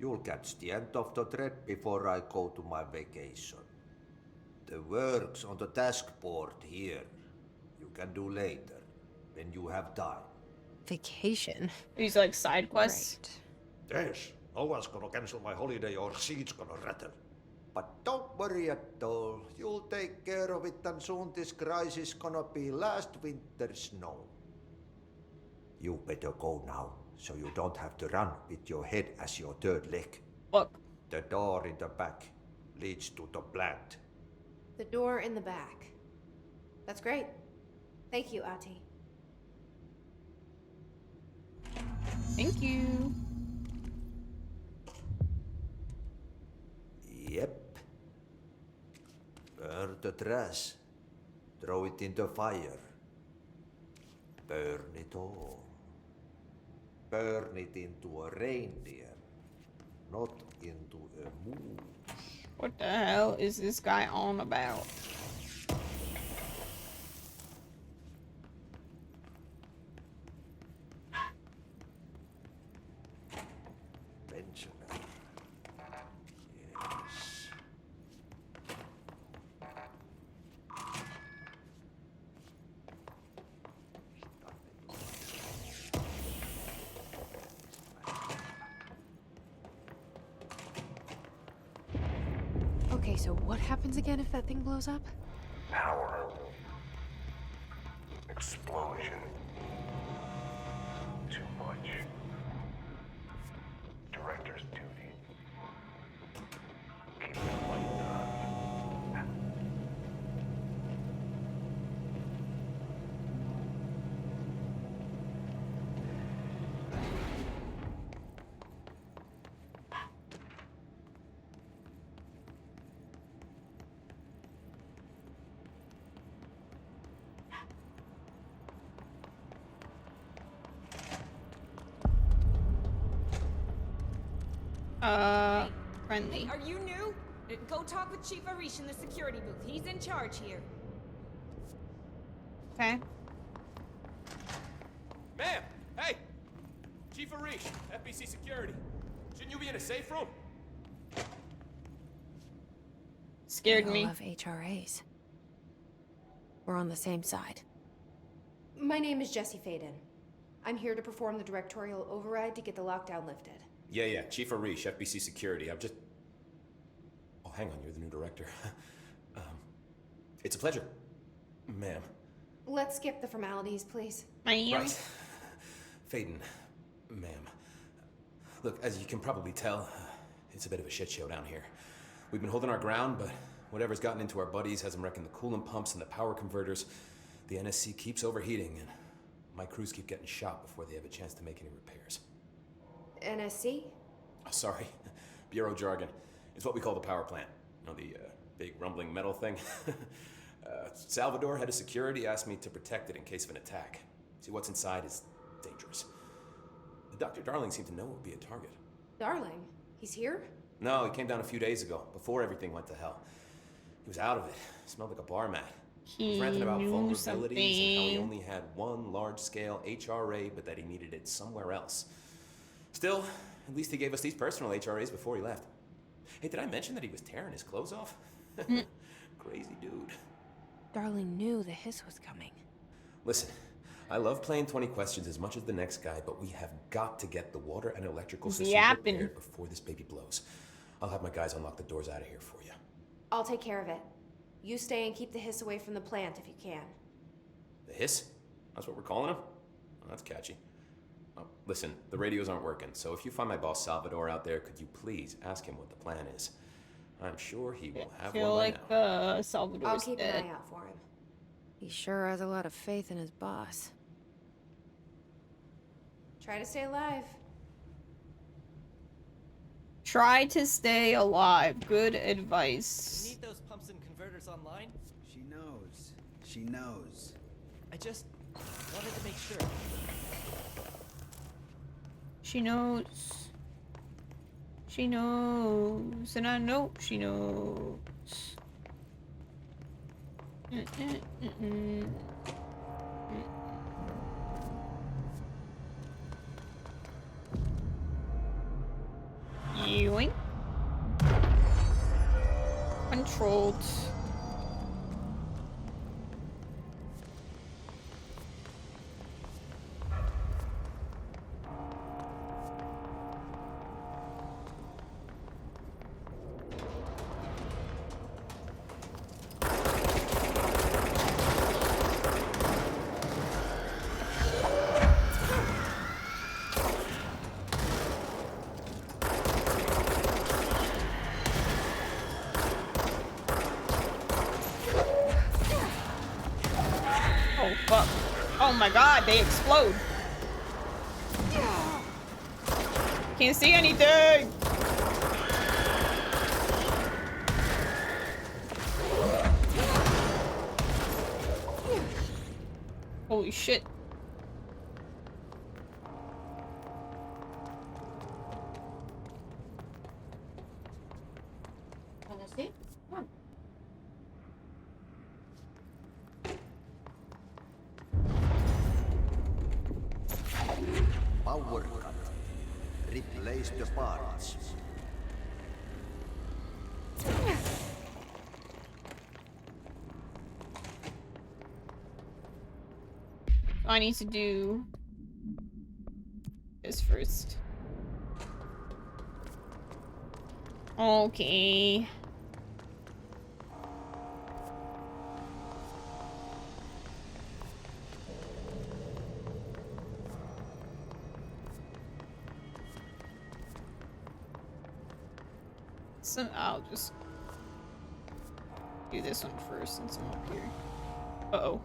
You'll catch the end of the thread before I go to my vacation. The work's on the task board here. You can do later, when you have time. Vacation? These like side quests. Right. Yes, no one's gonna cancel my holiday or seat's gonna rattle. But don't worry at all. You'll take care of it and soon this crisis gonna be last winter's snow. You better go now, so you don't have to run with your head as your third leg. Look. The door in the back leads to the plant. The door in the back. That's great. Thank you, Ati. Thank you. Yep. Burn the trash. Throw it in the fire. Burn it all. Burn it into a reindeer, not into a moose. What the hell is this guy on about? Pensioner. Yes. Okay, so what happens again if that thing blows up? Power. Explosion. Too much. Director's duty. Keep the light on. Friendly. Hey, are you new? Go talk with Chief Arish in the security booth. He's in charge here. Okay. Ma'am! Hey! Chief Arish, FBC Security. Shouldn't you be in a safe room? Scared We me. all have HRAs. We're on the same side. My name is Jessie Faden. I'm here to perform the directorial override to get the lockdown lifted. Yeah, Chief Arish, FBC Security. I'm just... Oh, hang on, you're the new director. um, it's a pleasure, ma'am. Let's skip the formalities, please. Right. Faden, ma'am. Look, as you can probably tell, it's a bit of a shit show down here. We've been holding our ground, but whatever's gotten into our buddies has them wrecking the coolant pumps and the power converters. The NSC keeps overheating, and my crews keep getting shot before they have a chance to make any repairs. NSC? Oh, sorry. Bureau jargon. It's what we call the power plant. You know, the big rumbling metal thing? Salvador, head of security, asked me to protect it in case of an attack. See, what's inside is dangerous. Dr. Darling seemed to know it would be a target. Darling? He's here? No, he came down a few days ago, before everything went to hell. He was out of it. Smelled like a bar mat. He was ranting about vulnerabilities and how he only had one large-scale HRA, but that he needed it somewhere else. Still, at least he gave us these personal HRAs before he left. Hey, did I mention that he was tearing his clothes off? Crazy dude. Darling knew the hiss was coming. Listen, I love playing 20 questions as much as the next guy, but we have got to get the water and electrical system repaired before this baby blows. I'll have my guys unlock the doors out of here for you. I'll take care of it. You stay and keep the hiss away from the plant if you can. The hiss? That's what we're calling him? Oh, that's catchy. Oh, listen, the radios aren't working, so if you find my boss Salvador out there, could you please ask him what the plan is? I'm sure he will have one by now. Salvador's I'll keep an eye out for him. He sure has a lot of faith in his boss. Try to stay alive. Try to stay alive. Good advice. You need those pumps and converters online? She knows. She knows. I just wanted to make sure. She knows. She knows. And I know she knows. Yoink. Controlled. Oh, fuck. Oh my god, they explode. Can't see anything. Holy shit. Wanna see? Come on. Power cut. Replace the parts. I need to do this first. Okay. So I'll just do this one first since I'm up here. Uh-oh.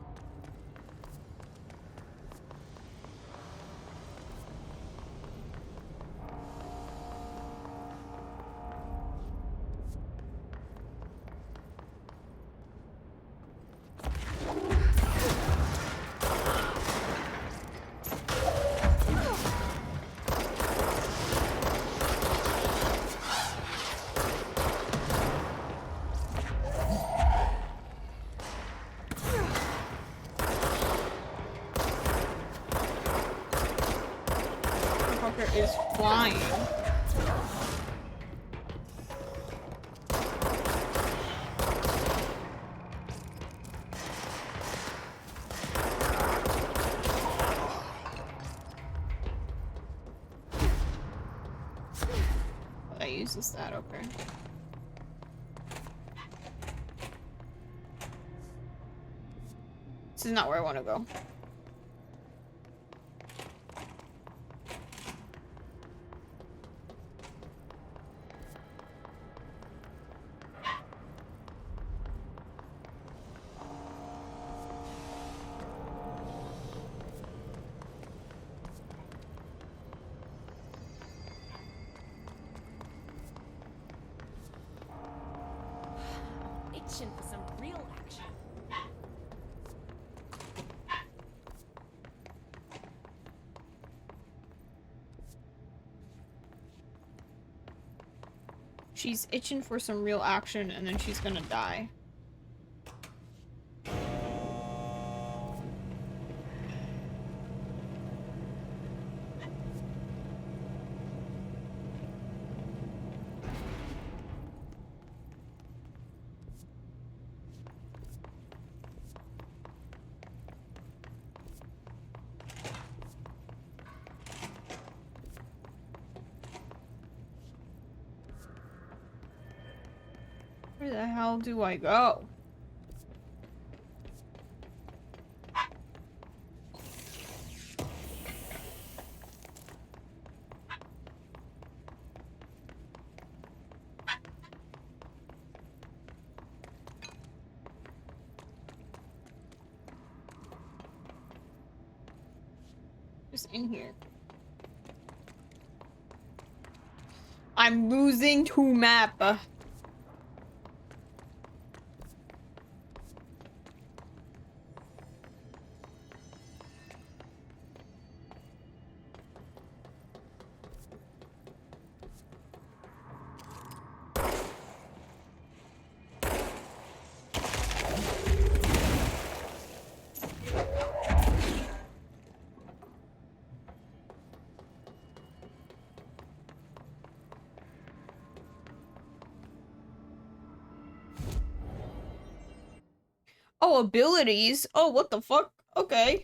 uses that, okay. This is not where I want to go. Itching for some real action. She's itching for some real action and then she's gonna die. Where the hell do I go? Just in here. I'm losing to map. Oh, abilities? Oh, what the fuck? Okay.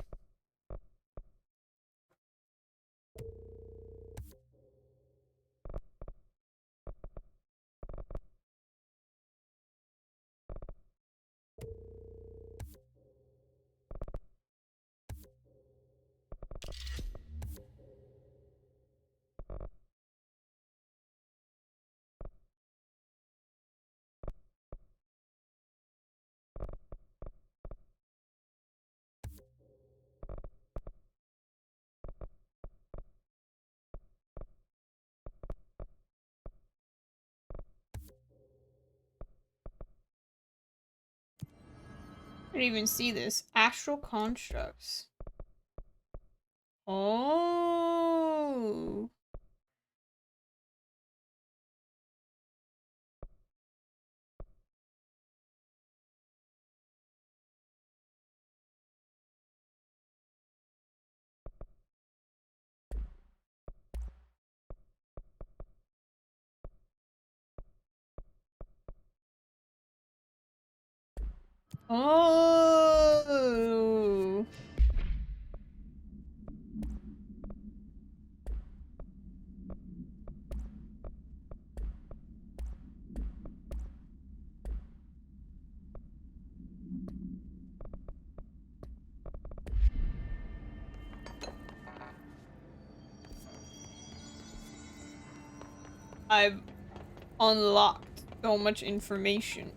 I didn't even see this. Astral constructs. Oh. Oh. I've unlocked so much information.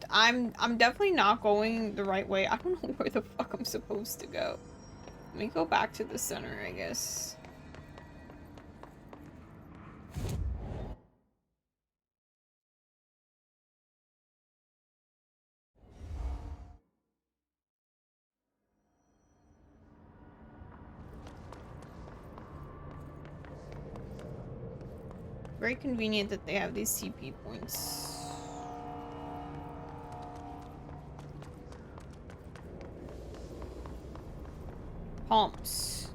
I'm definitely not going the right way. I don't know where the fuck I'm supposed to go. Let me go back to the center, I guess. Very convenient that they have these CP points. Pumps.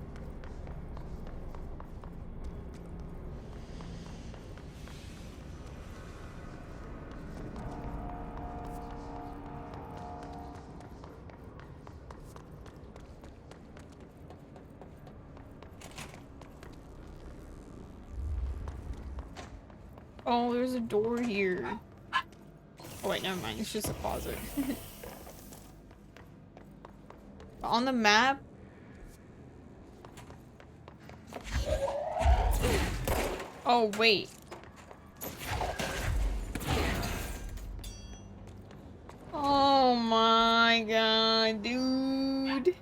Oh, there's a door here. Oh wait, never mind. It's just a closet. On the map. Oh wait. Oh my god, dude.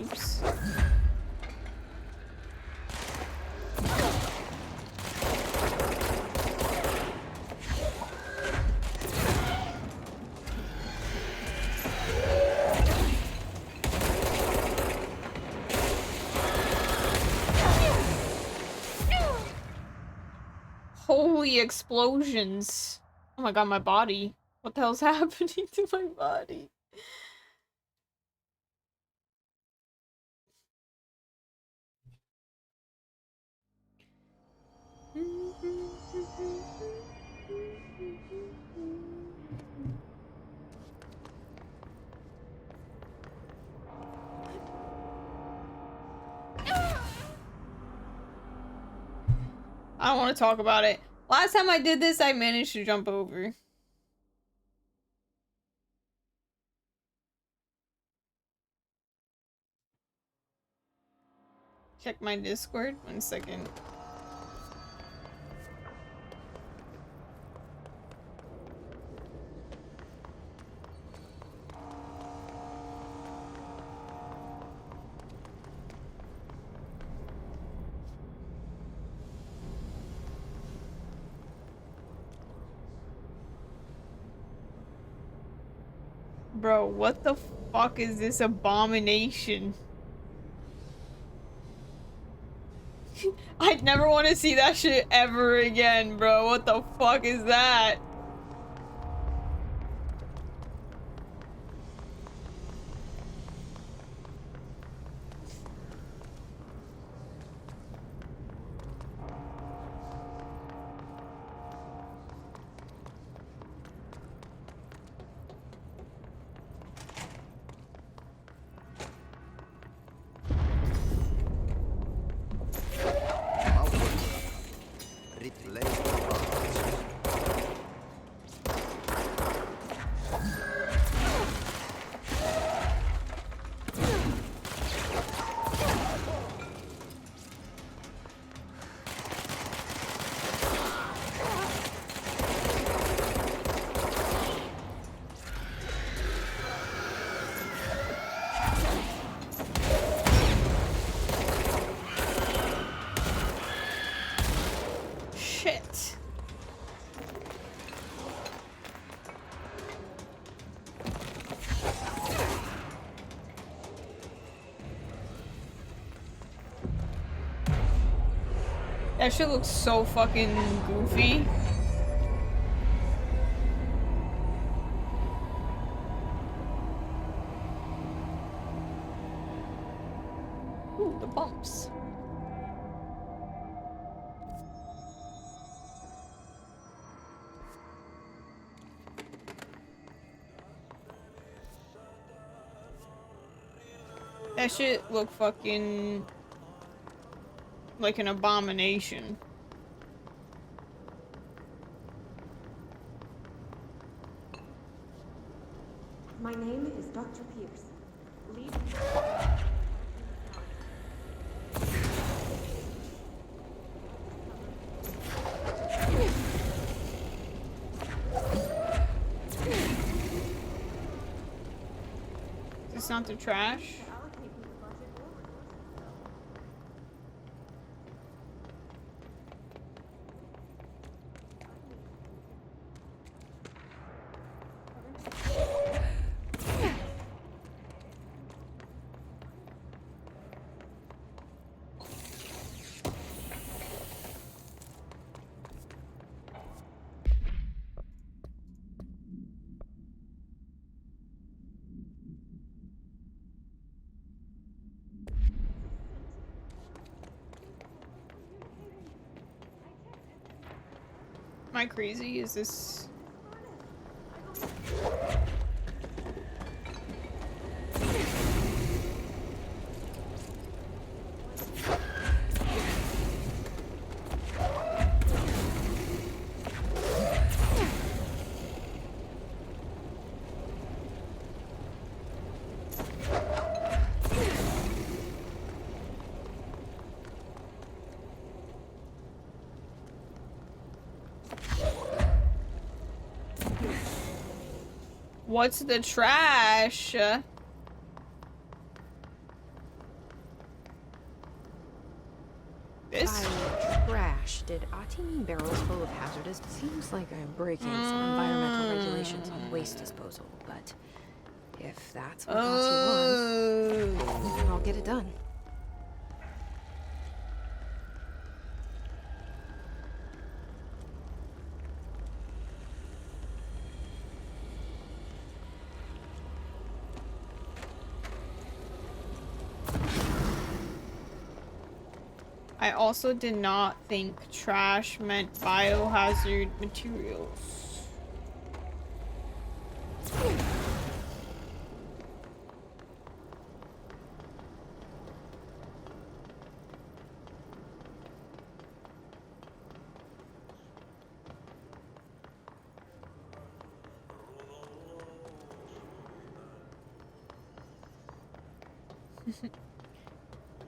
Oops. Holy explosions. Oh my god, my body. What the hell's happening to my body? I don't want to talk about it. Last time I did this, I managed to jump over. Check my Discord. 1 second. Bro, what the fuck is this abomination? I'd never want to see that shit ever again, bro. What the fuck is that? Shit. That shit looks so fucking goofy. Ooh, the bumps. That shit look fucking like an abomination. My name is Dr. Pierce. Lead. Is this not the trash? Am I crazy? Is this... What's the trash? This? By trash, did Ati mean barrels full of hazardous? Seems like I'm breaking some environmental regulations on waste disposal, but if that's what Ati wants, then I'll get it done. I also did not think trash meant biohazard materials.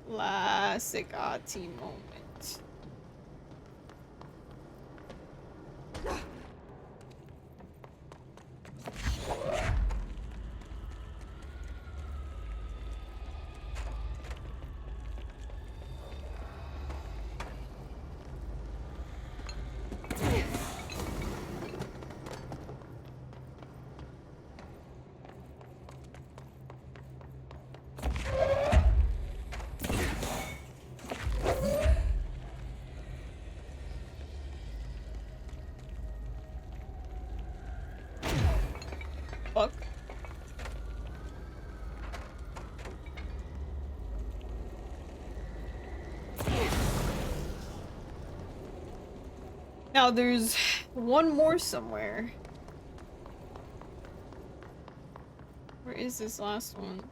Classic Ati moment. Fuck. Now there's one more somewhere. Where is this last one?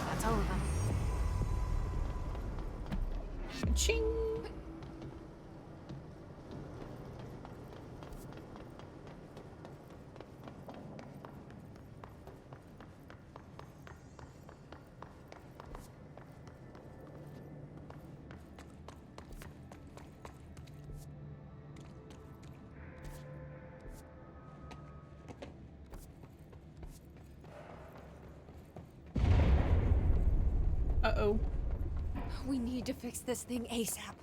That's all of them. Ching. Uh-oh. We need to fix this thing ASAP.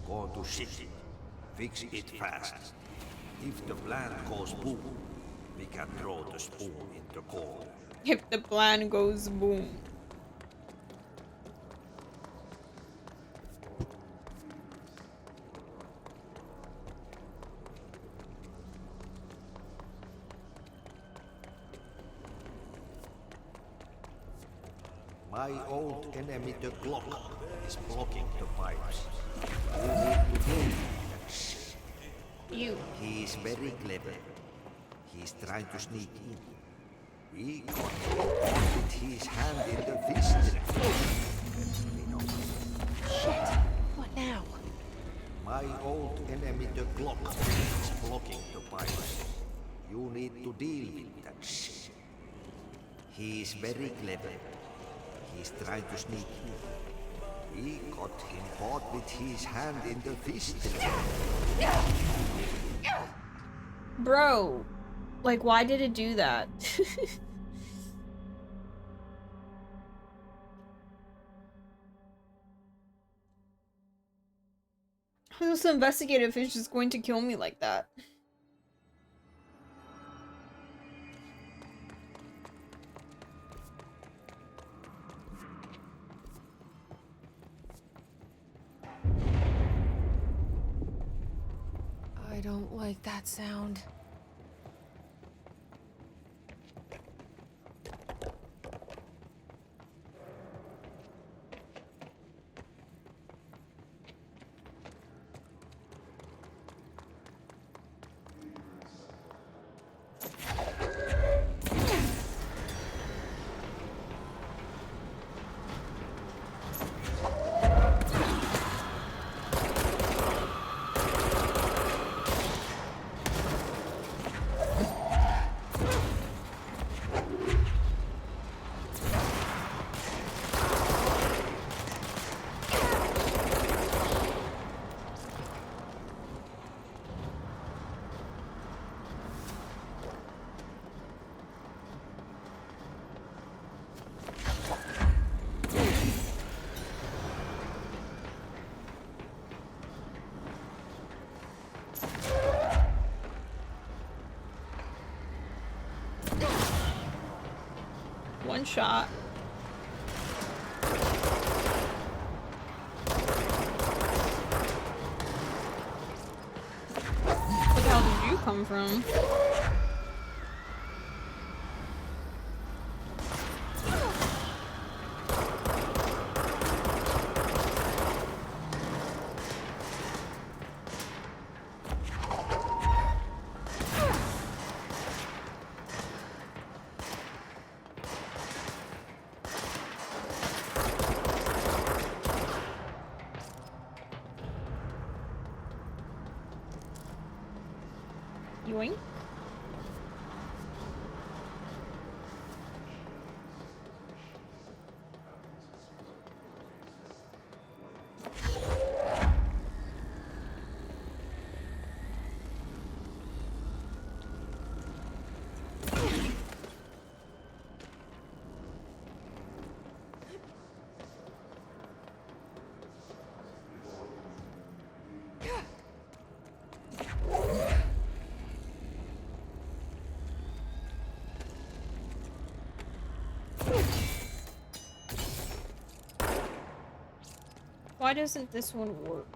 Go to city. Fix it fast. If the plant goes boom, we can throw the spoon in the corner. If the plan goes boom. My old enemy, the clock, is blocking the pipes. You need to deal with that shit. You. He is very clever. He's trying to sneak in. We got him with his hand in the fist. Shit! What now? My old enemy, the clock, is blocking the pipes. You need to deal with that shit. He is very clever. He's trying to sneak in. We got him caught with his hand in the fist. Bro, like, why did it do that? I'm supposed to investigate if it's just going to kill me like that. I don't like that sound. One shot. Where the hell did you come from? Yoink. Why doesn't this one work?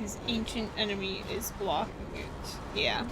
His ancient enemy is blocking it. Yeah.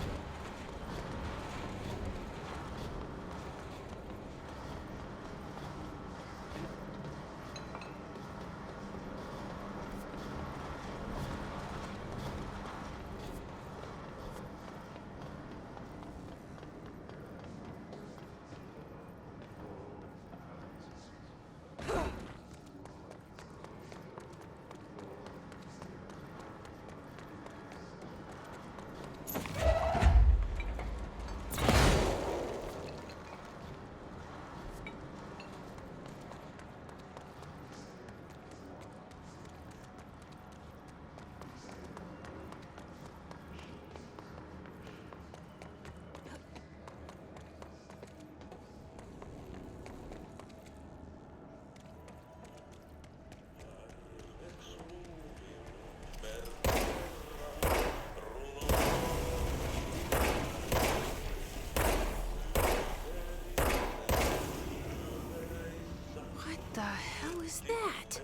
What the hell is that?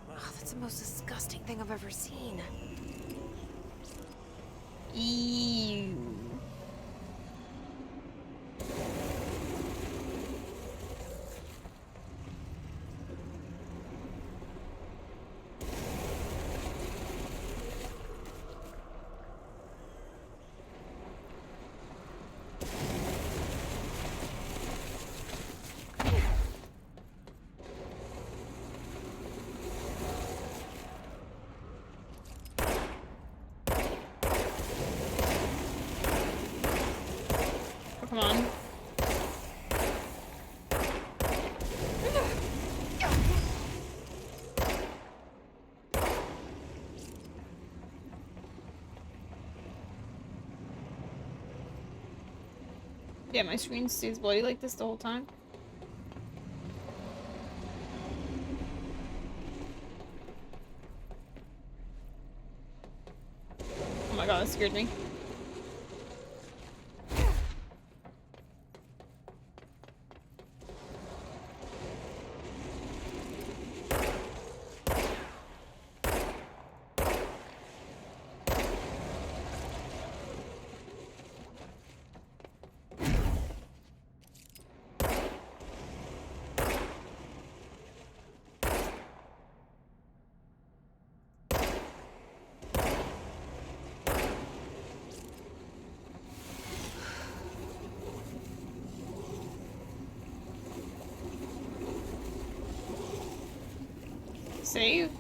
Oh, that's the most disgusting thing I've ever seen. Ew. Yeah, my screen stays bloody like this the whole time. Oh my god, that scared me. Saved.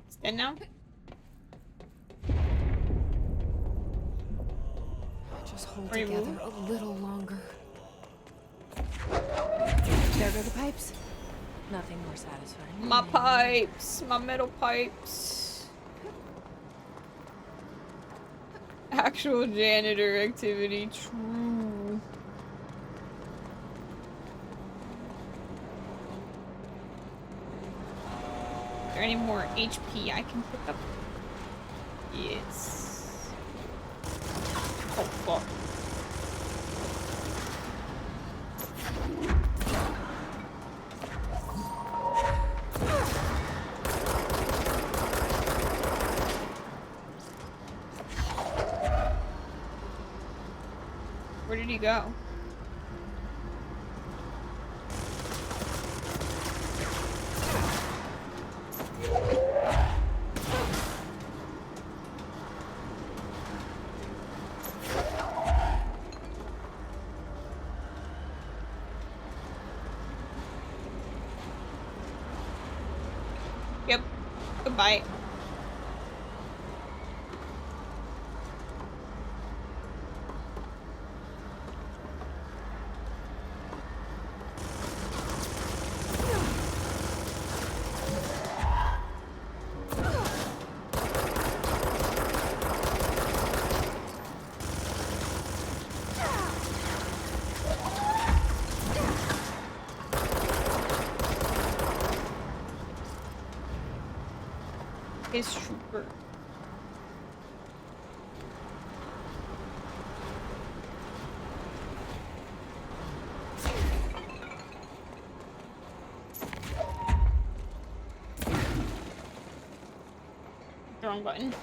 It's dead now? Just hold Are you together moving? a little longer. There go the pipes. Nothing more satisfying. My pipes! My metal pipes! Actual janitor activity, true. Is there any more HP I can pick up? Yes. Oh, fuck. Where did he go? Yep. Goodbye. His trooper. Wrong button.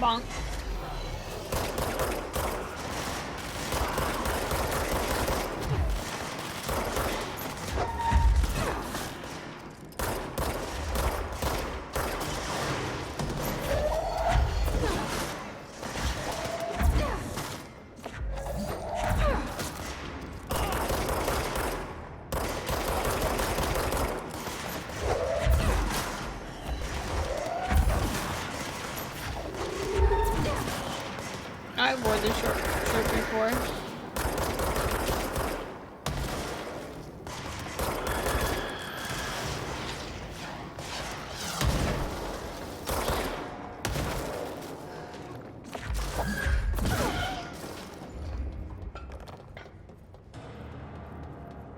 Bonk. I wore this shirt before.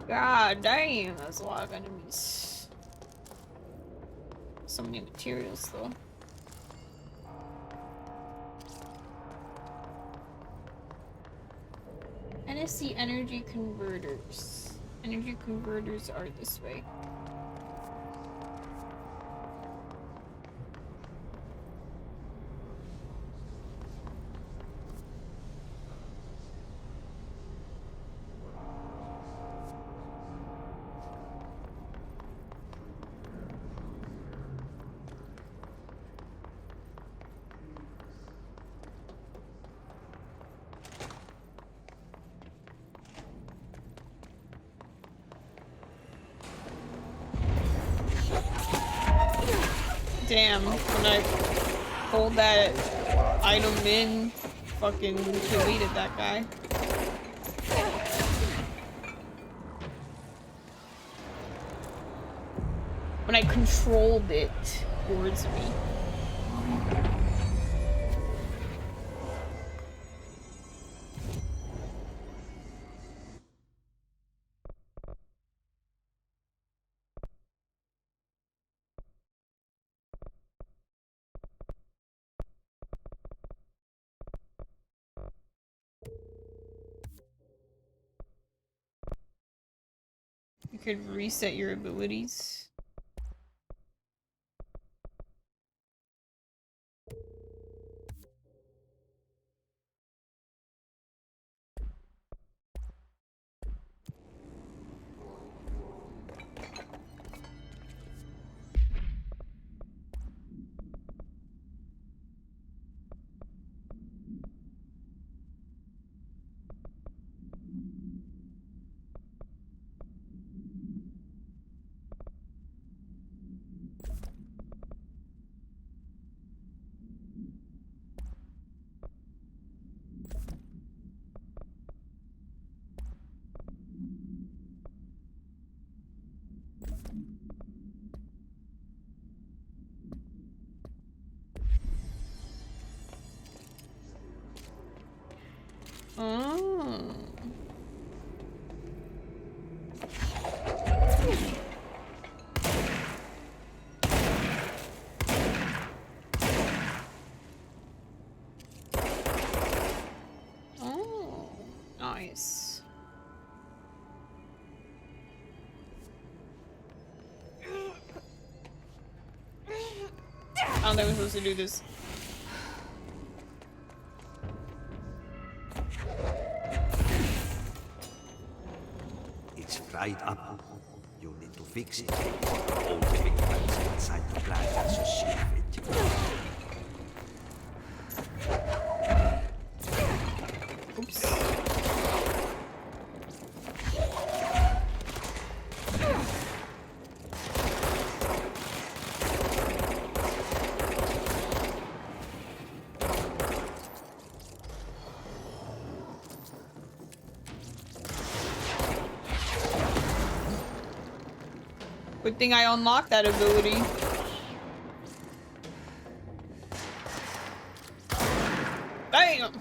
God damn, that's a lot of enemies. So many materials though. NSC energy converters. Energy converters are this way. Damn, when I pulled that item in, fucking deleted that guy. When I controlled it towards me. You could reset your abilities. Oh. Oh, nice. I don't think we're supposed to do this. It's fried up. You need to fix it. All the pigments inside the plant has a shift. Oops. Good thing I unlocked that ability. Damn!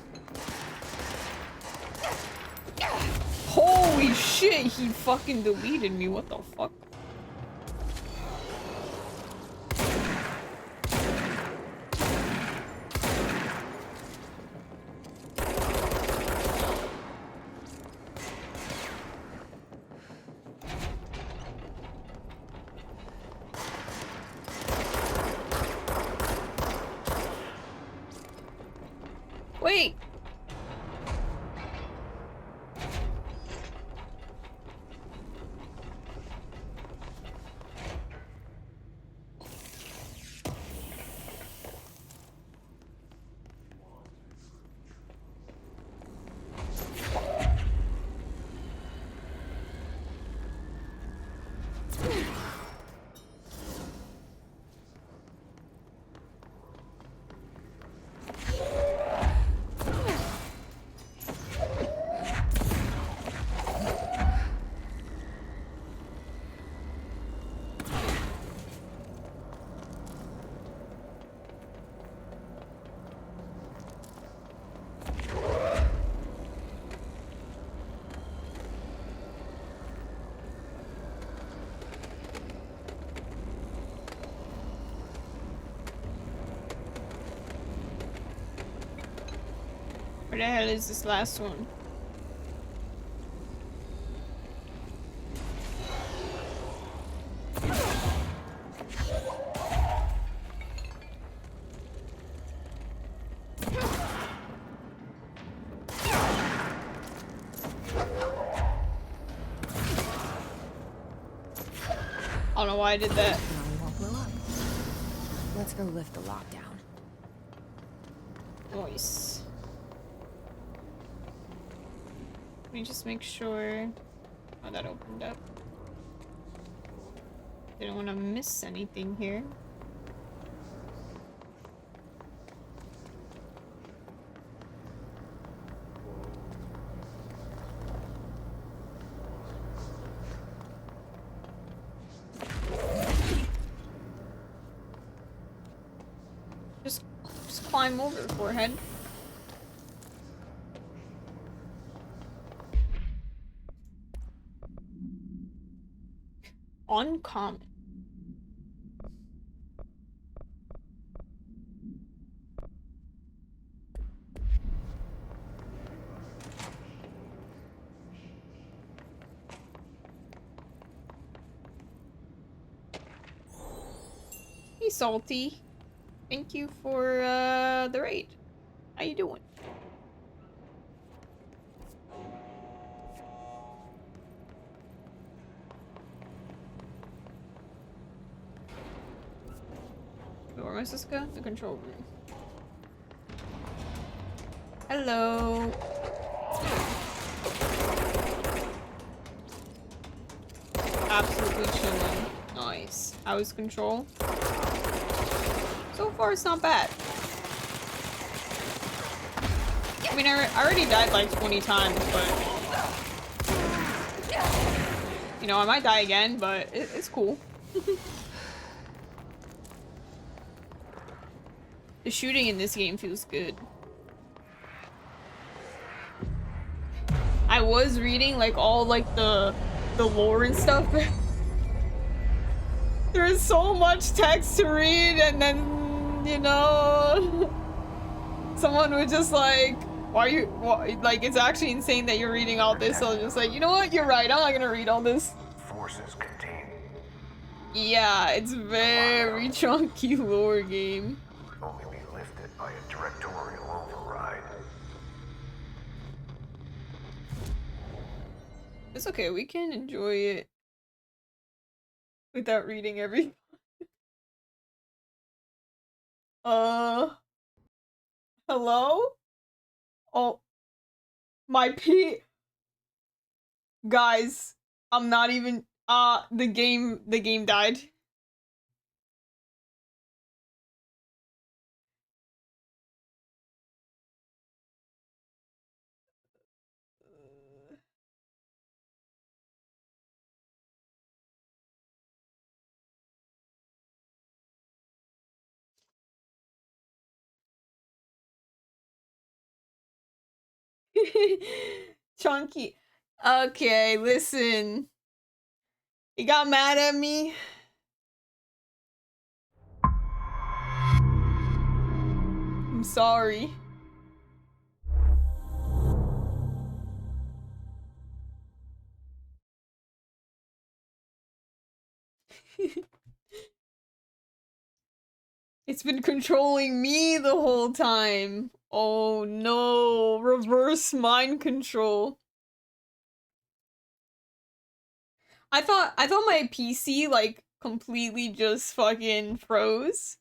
Holy shit, he fucking deleted me, what the fuck? Wait! Where the hell is this last one? I don't know why I did that. Now we won't blow up. Let's go lift the lockdown. Nice. Let me just make sure. Oh, that opened up. Didn't want to miss anything here. Just climb over the forehead. Uncommon. Hey, Salty. Thank you for the raid. How you doing? Where am I supposed to go? The control room. Hello. Absolutely chilling. Nice. How is control? So far, it's not bad. I mean, I already died like 20 times, but... You know, I might die again, but it's cool. The shooting in this game feels good. I was reading like all like the lore and stuff. There's so much text to read, and then, you know, someone would just like, like, it's actually insane that you're reading all this, so I'm just like, you know what, you're right, I'm not gonna read all this. Forces contained. Yeah, it's very chunky lore game. Only be lifted by a directorial override. It's okay, we can enjoy it without reading every... Hello? Oh, my guys, I'm not even, the game died. Chunky. Okay, listen. You got mad at me? I'm sorry. It's been controlling me the whole time. Oh no, reverse mind control. I thought my PC like completely just fucking froze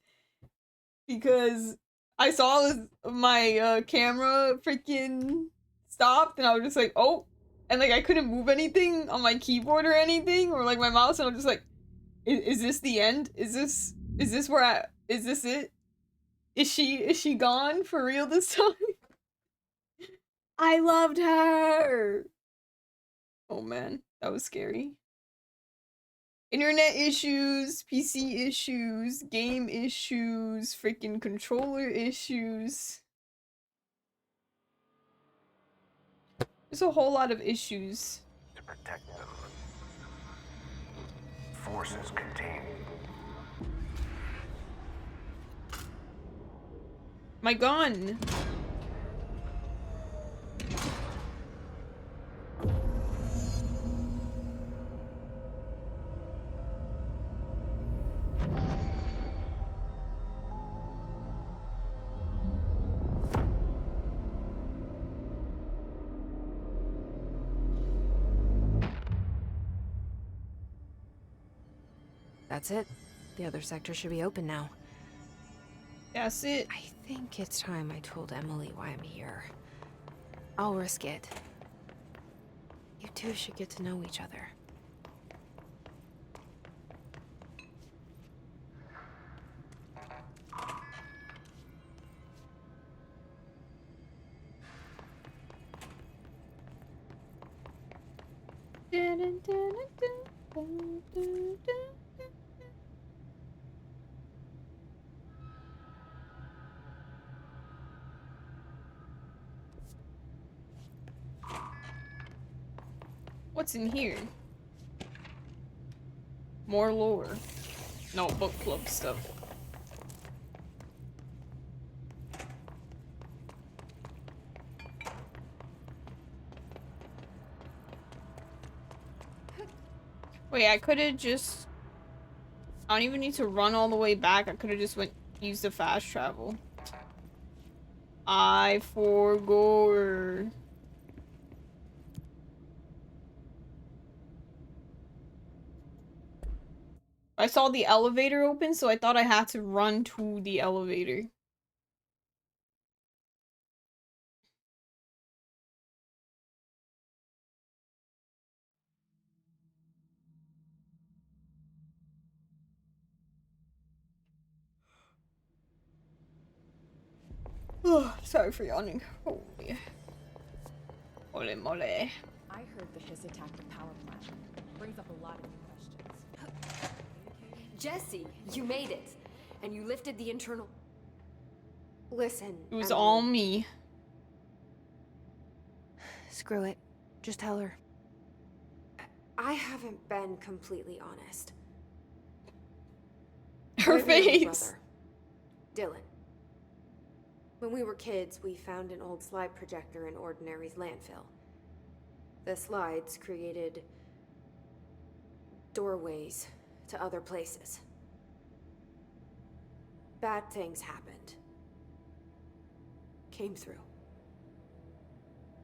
because I saw my camera freaking stopped, and I was just like, oh, and like I couldn't move anything on my keyboard or anything, or like my mouse, and I'm just like, is this the end? Is this is this it? Is she gone for real this time? I loved her. Oh man, that was scary. Internet issues, PC issues, game issues, freaking controller issues. There's a whole lot of issues. To protect them. Forces contained. My gun. That's it. The other sector should be open now. That's it. I think it's time I told Emily why I'm here. I'll risk it. You two should get to know each other. What's in here? More lore. No, book club stuff. Wait, I could've just... I don't even need to run all the way back. I could've just used the fast travel. I forgot. I saw the elevator open, so I thought I had to run to the elevator. Oh, sorry for yawning. Holy. Ole mole. I heard the Hiss attacked the power plant. Brings up a lot of new questions. Jesse, you made it. And you lifted the internal... Listen, It was Emily. all me. Screw it. Just tell her. I haven't been completely honest. Her I have a younger face. brother, Dylan. When we were kids, we found an old slide projector in Ordinary's landfill. The slides created doorways to other places. Bad things happened. Came through.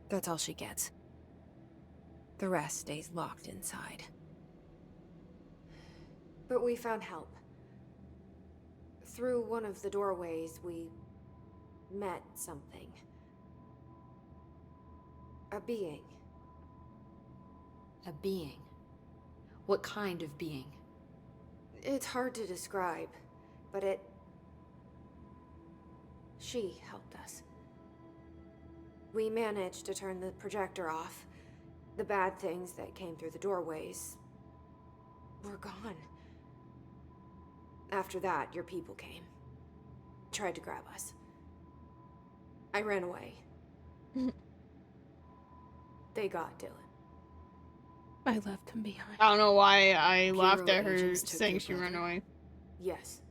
That's all she gets. The rest stays locked inside. But we found help. Through one of the doorways, we met something. A being. A being? What kind of being? It's hard to describe, but she helped us. We managed to turn the projector off. The bad things that came through the doorways were gone. After that, your people came. Tried to grab us. I ran away. They got Dylan. I left him behind. I don't know why I Bureau laughed at her agents took saying your she ran brother? away. Yes.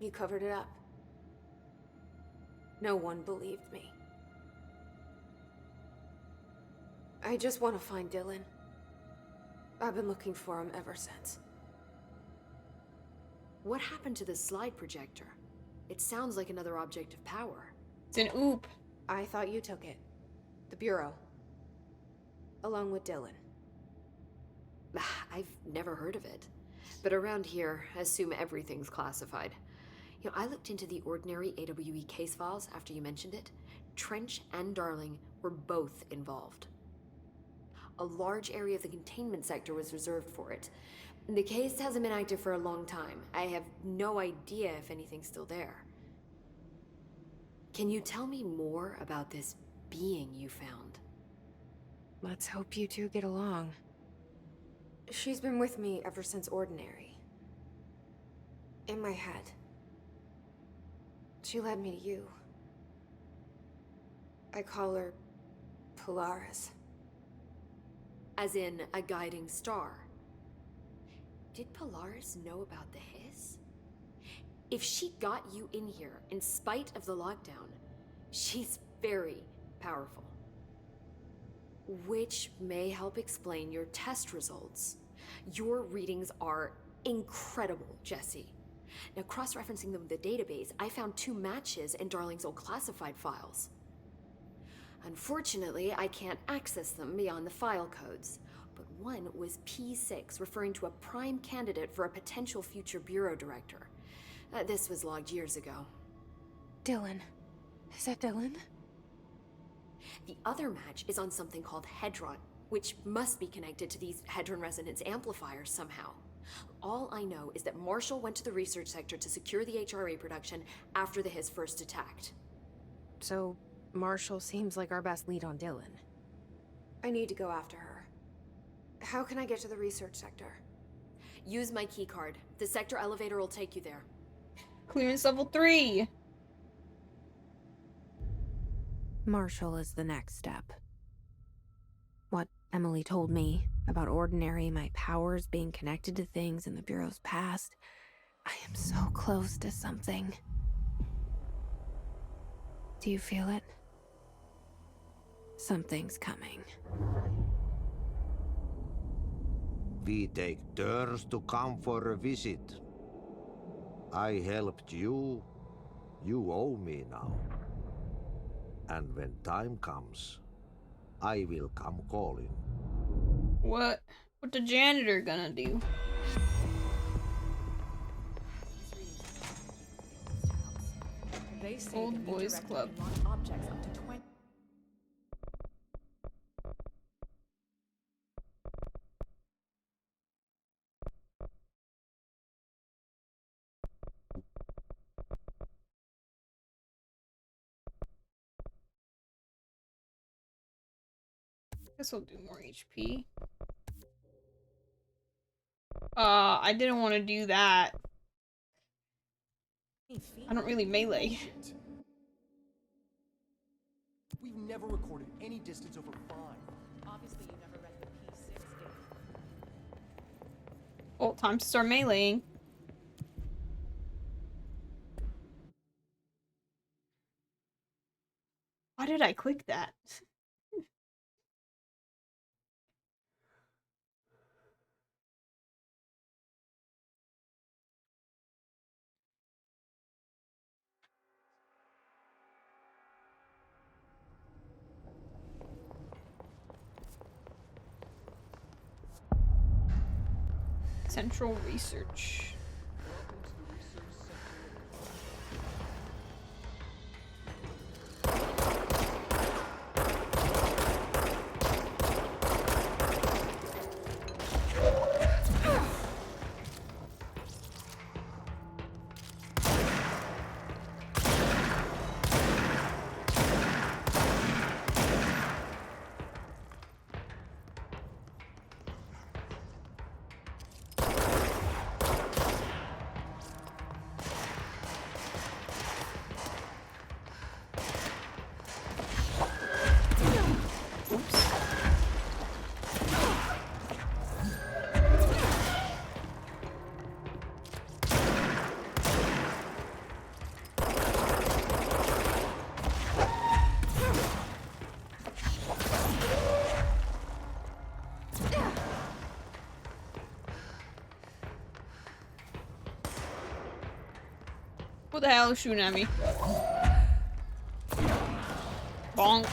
You covered it up. No one believed me. I just want to find Dylan. I've been looking for him ever since. What happened to the slide projector? It sounds like another object of power. It's an oop. I thought you took it. The Bureau. Along with Dylan. I've never heard of it. But around here, I assume everything's classified. You know, I looked into the Ordinary AWE case files after you mentioned it. Trench and Darling were both involved. A large area of the containment sector was reserved for it. The case hasn't been active for a long time. I have no idea if anything's still there. Can you tell me more about this being you found? Let's hope you two get along. She's been with me ever since Ordinary. In my head. She led me to you. I call her Polaris. As in a guiding star. Did Polaris know about the Hiss? If she got you in here in spite of the lockdown, she's very powerful. Which may help explain your test results. Your readings are incredible, Jesse. Now, cross-referencing them with the database, I found 2 matches in Darling's old classified files. Unfortunately, I can't access them beyond the file codes, but one was P6, referring to a prime candidate for a potential future bureau director. This was logged years ago. Dylan. Is that Dylan? The other match is on something called Hedron, which must be connected to these Hedron resonance amplifiers somehow. All I know is that Marshall went to the research sector to secure the HRA production after the Hiss first attacked. So, Marshall seems like our best lead on Dylan. I need to go after her. How can I get to the research sector? Use my keycard. The sector elevator will take you there. Clearance level 3. Marshall is the next step. What Emily told me about Ordinary, my powers being connected to things in the Bureau's past. I am so close to something. Do you feel it? Something's coming. We take turns to come for a visit. I helped you. You owe me now. And when time comes, I will come calling. What the janitor gonna do? They say Old the new Boys director Club. can launch objects up to 20. Guess we'll do more HP. I didn't want to do that. I don't really melee. We've never recorded any distance over 5. Obviously, you never read the P6 data. Oh, time to start meleeing. Why did I click that? Central Research. Who the hell is shooting at me? Bonk.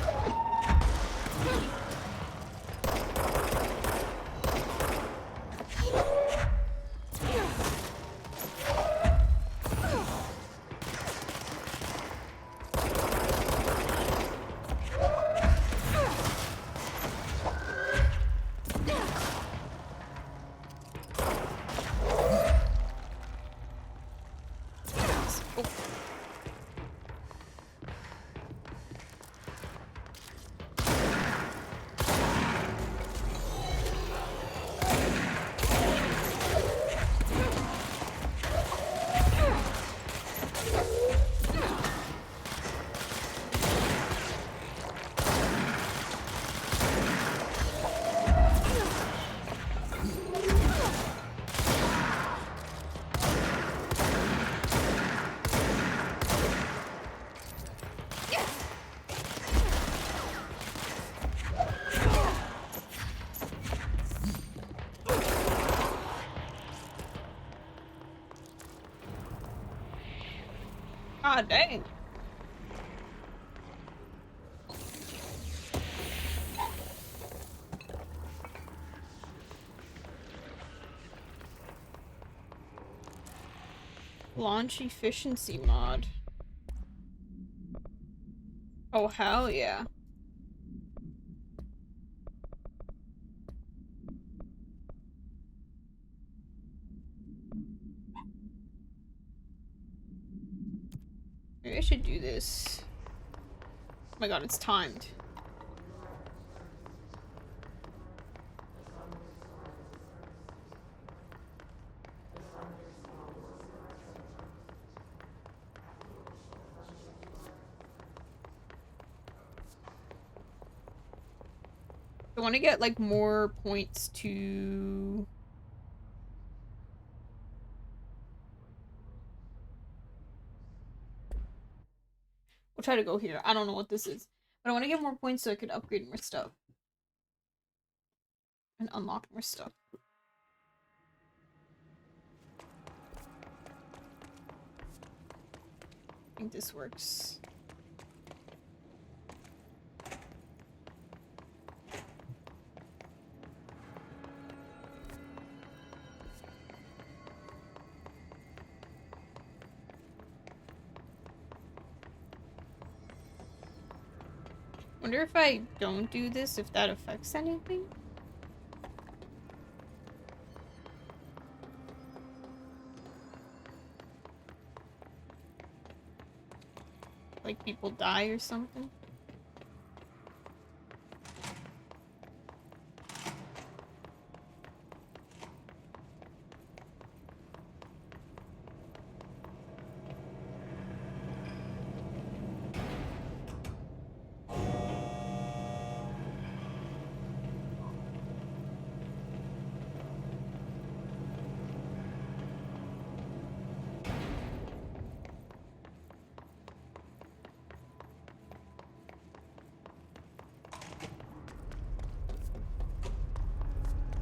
God dang. Launch efficiency mod. Oh, hell yeah. Maybe I should do this. Oh my god, it's timed. I want to get like more points to... We'll try to go here. I don't know what this is. But I want to get more points so I could upgrade more stuff. And unlock more stuff. I think this works. Wonder if I don't do this, if that affects anything? Like people die or something?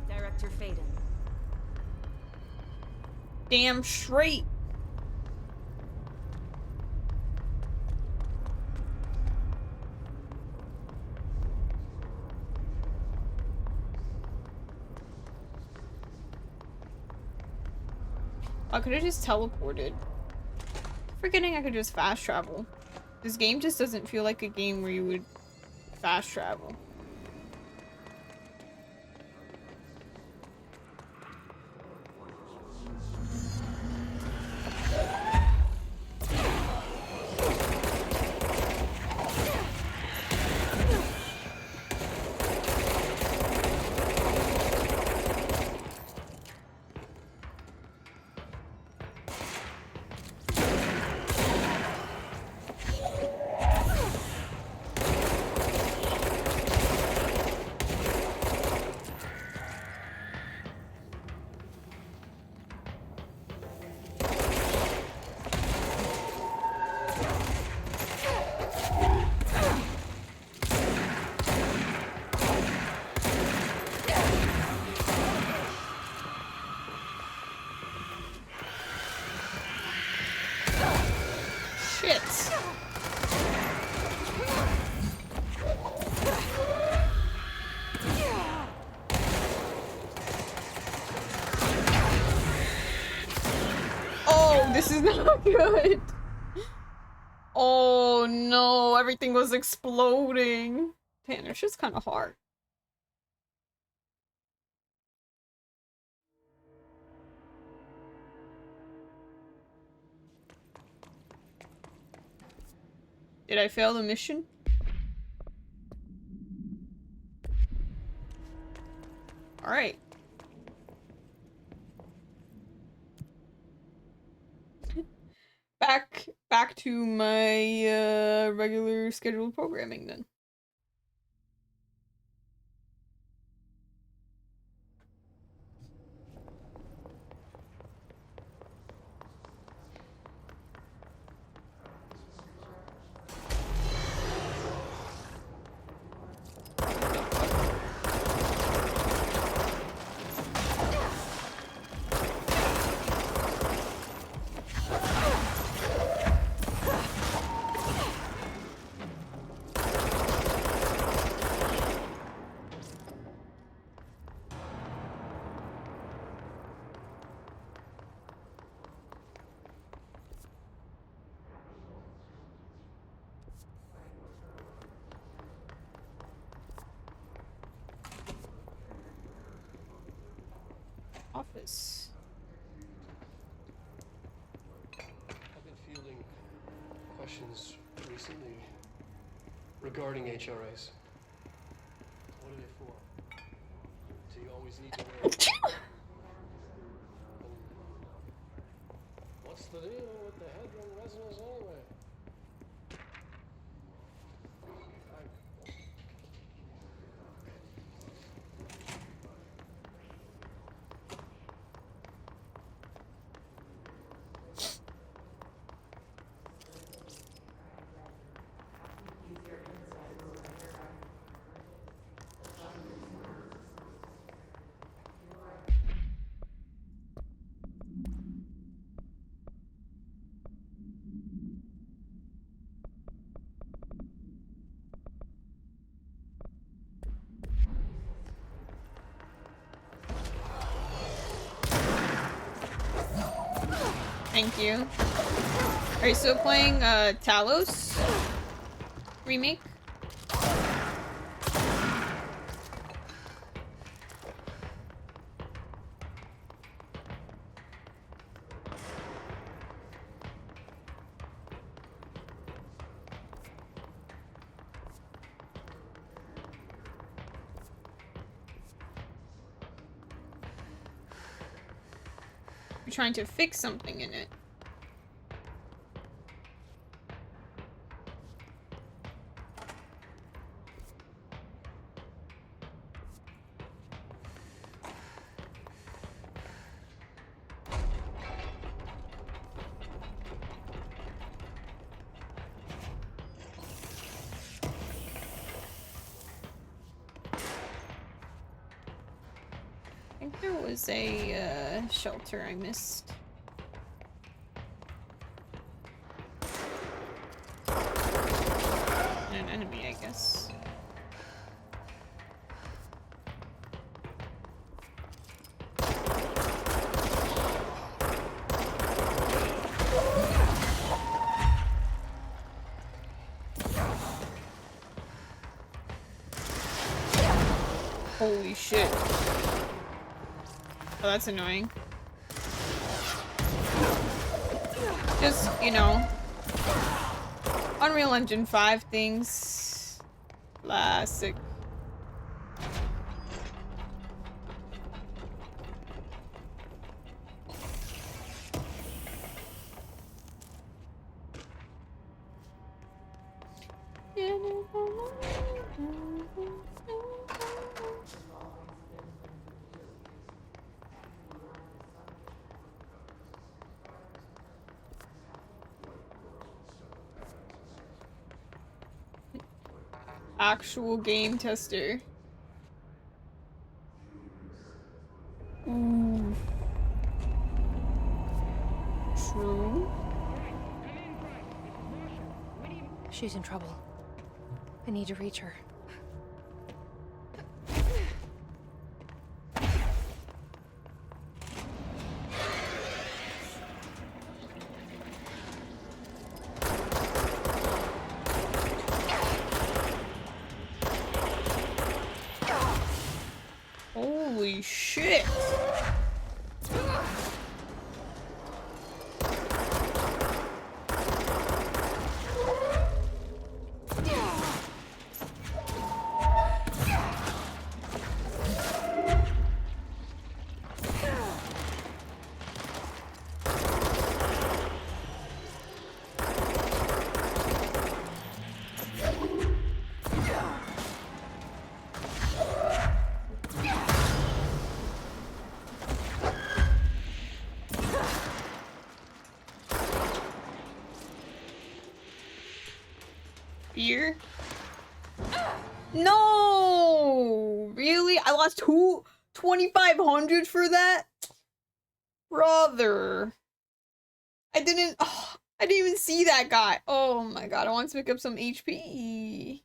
Director Faden. Damn straight. I could have just teleported. Forgetting I could just fast travel. This game just doesn't feel like a game where you would fast travel. This is not good. Oh no, everything was exploding. Damn, it's just kind of hard. Did I fail the mission? All right. Back to my regular scheduled programming then. Office. I've been fielding questions recently regarding HRAs. What are they for? Do you always need to wear what's the deal with the headroom resonance anyway? Thank you. Are you still playing Talos remake? You're trying to fix something in it. I think there was a shelter I missed. And an enemy, I guess. Holy shit. Oh, that's annoying. Just, you know, Unreal Engine 5 things. Classic. Actual game tester. Ooh. True. She's in trouble. I need to reach her. Holy shit. Fear? No! Really? I lost 2,500 for that? Brother. I didn't even see that guy. Oh my god, I want to pick up some HP.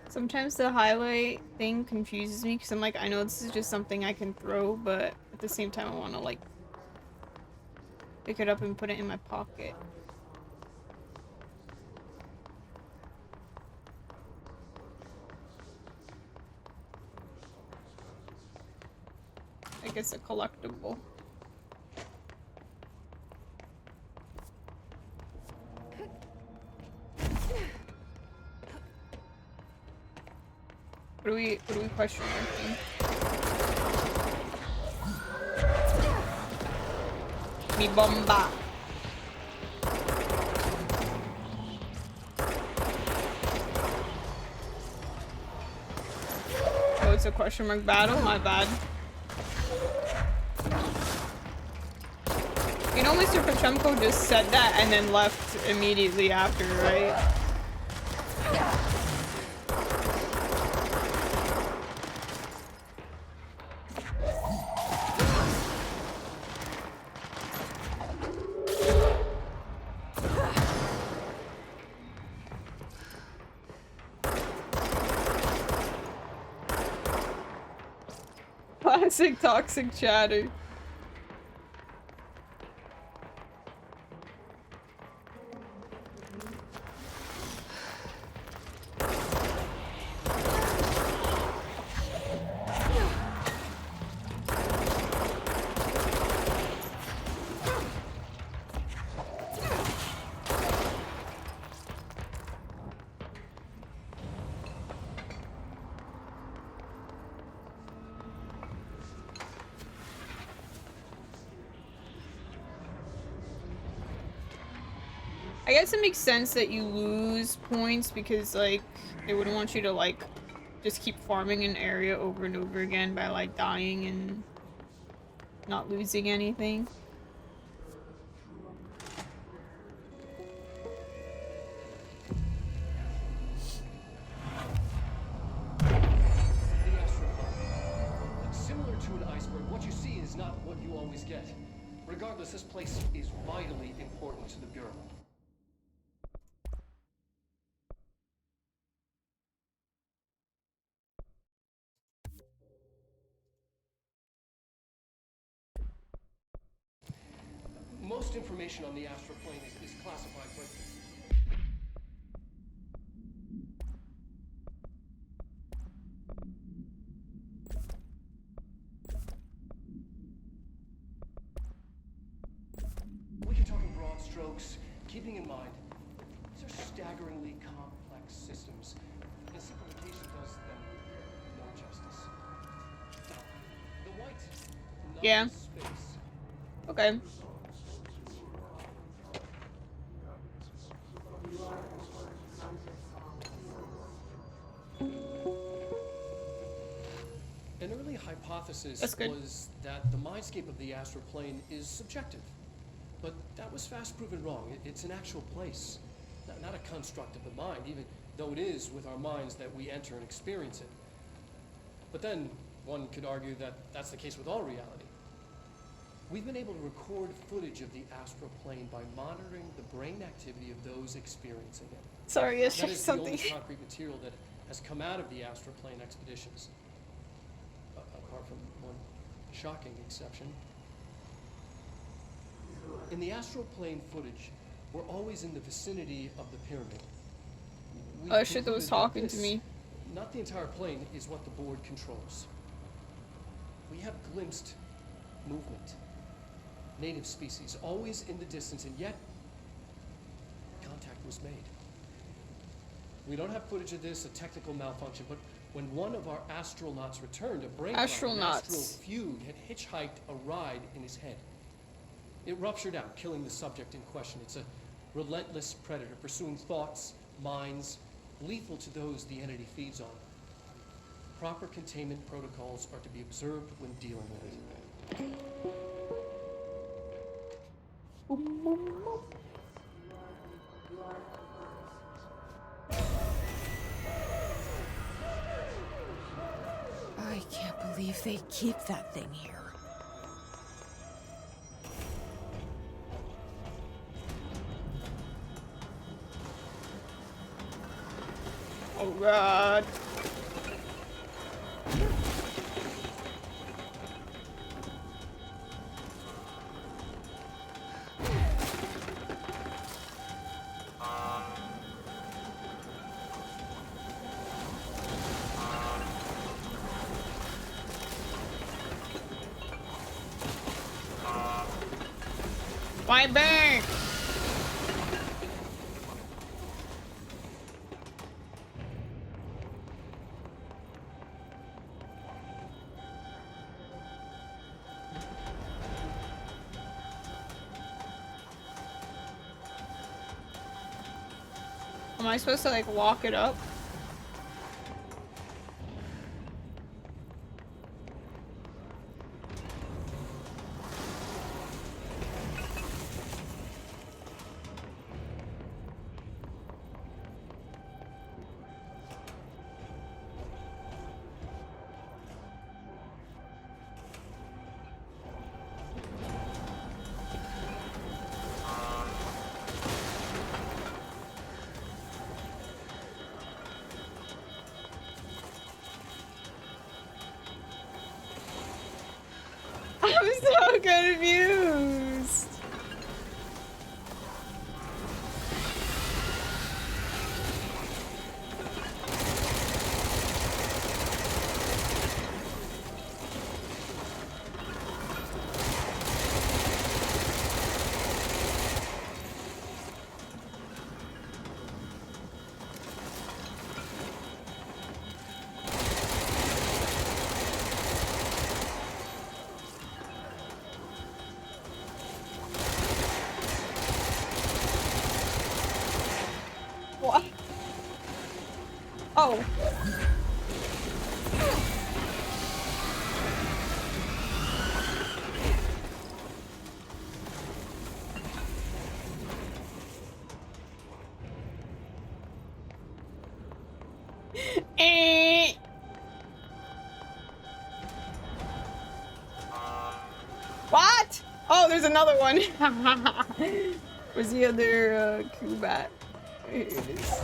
Sometimes the highlight thing confuses me because I'm like, I know this is just something I can throw, but at the same time I want to like pick it up and put it in my pocket. I guess a collectible. What do we question marking? Mi bomba. Oh it's a question mark battle? My bad. You know Mr. Pachenko just said that and then left immediately after, right? Classic toxic chatter. I guess it makes sense that you lose points because, like, they wouldn't want you to, like, just keep farming an area over and over again by, like, dying and not losing anything. Similar to an iceberg, what you see is not what you always get. Regardless, this place is vitally important to the Bureau. Most information on the astral plane is classified, but we can talk in broad strokes, keeping in mind these are staggeringly complex systems, and simplification does them no justice. Now, the white Yeah. space. Okay. An early hypothesis good. was that the mindscape of the astral plane is subjective. But that was fast proven wrong. It's an actual place, not a construct of the mind, even though it is with our minds that we enter and experience it. But then one could argue that that's the case with all reality. We've been able to record footage of the astral plane by monitoring the brain activity of those experiencing it. Sorry, it's That just is something. the only concrete material that has come out of the astral plane expeditions. Apart from one shocking exception. In the astral plane footage, we're always in the vicinity of the pyramid. Oh shit, that was talking to This, me. not the entire plane, is what the board controls. We have glimpsed movement. Native species, always in the distance, and yet contact was made. We don't have footage of this, a technical malfunction, but when one of our astronauts returned, a brain astral fugue had hitchhiked a ride in his head. It ruptured out, killing the subject in question. It's a relentless predator, pursuing thoughts, minds, lethal to those the entity feeds on. Proper containment protocols are to be observed when dealing with it. I can't believe they keep that thing here. Oh god. My bank! Am I supposed to like walk it up? so confused. What? Oh. Eh. What? Oh, there's another one. Where's the other Kubat? Here it is.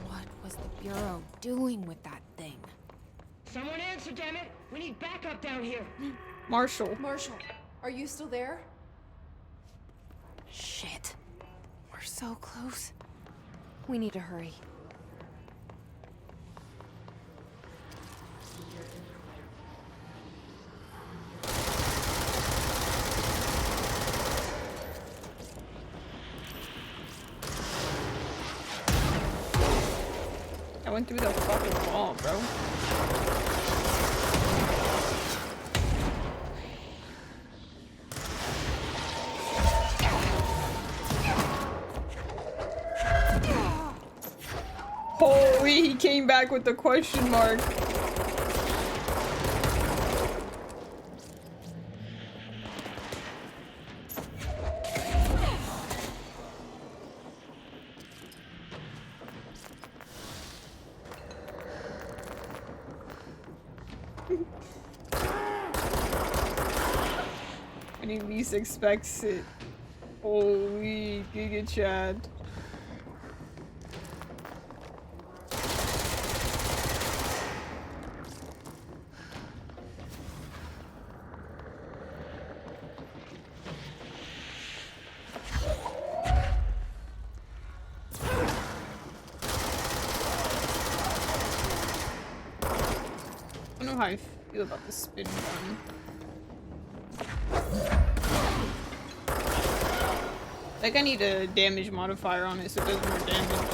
What was the Bureau doing with that thing? Someone answer, damn it! We need backup down here. Marshall. Marshall, are you still there? Shit. We're so close. We need to hurry. I went through the fucking wall, bro. Holy, he came back with the question mark. When he least expects it. Holy Giga Chad. I don't know how I feel about the spin gun. Like, I need a damage modifier on it so it does more damage.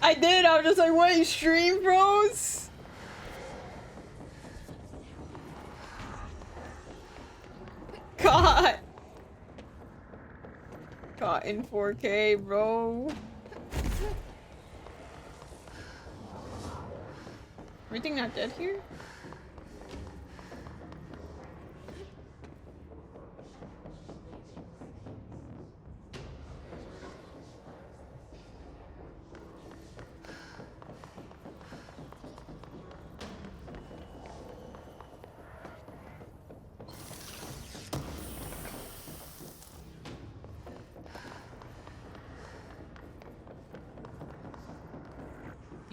I did, I was just like, wait, stream froze? God. Caught in 4K, bro. Everything not dead here?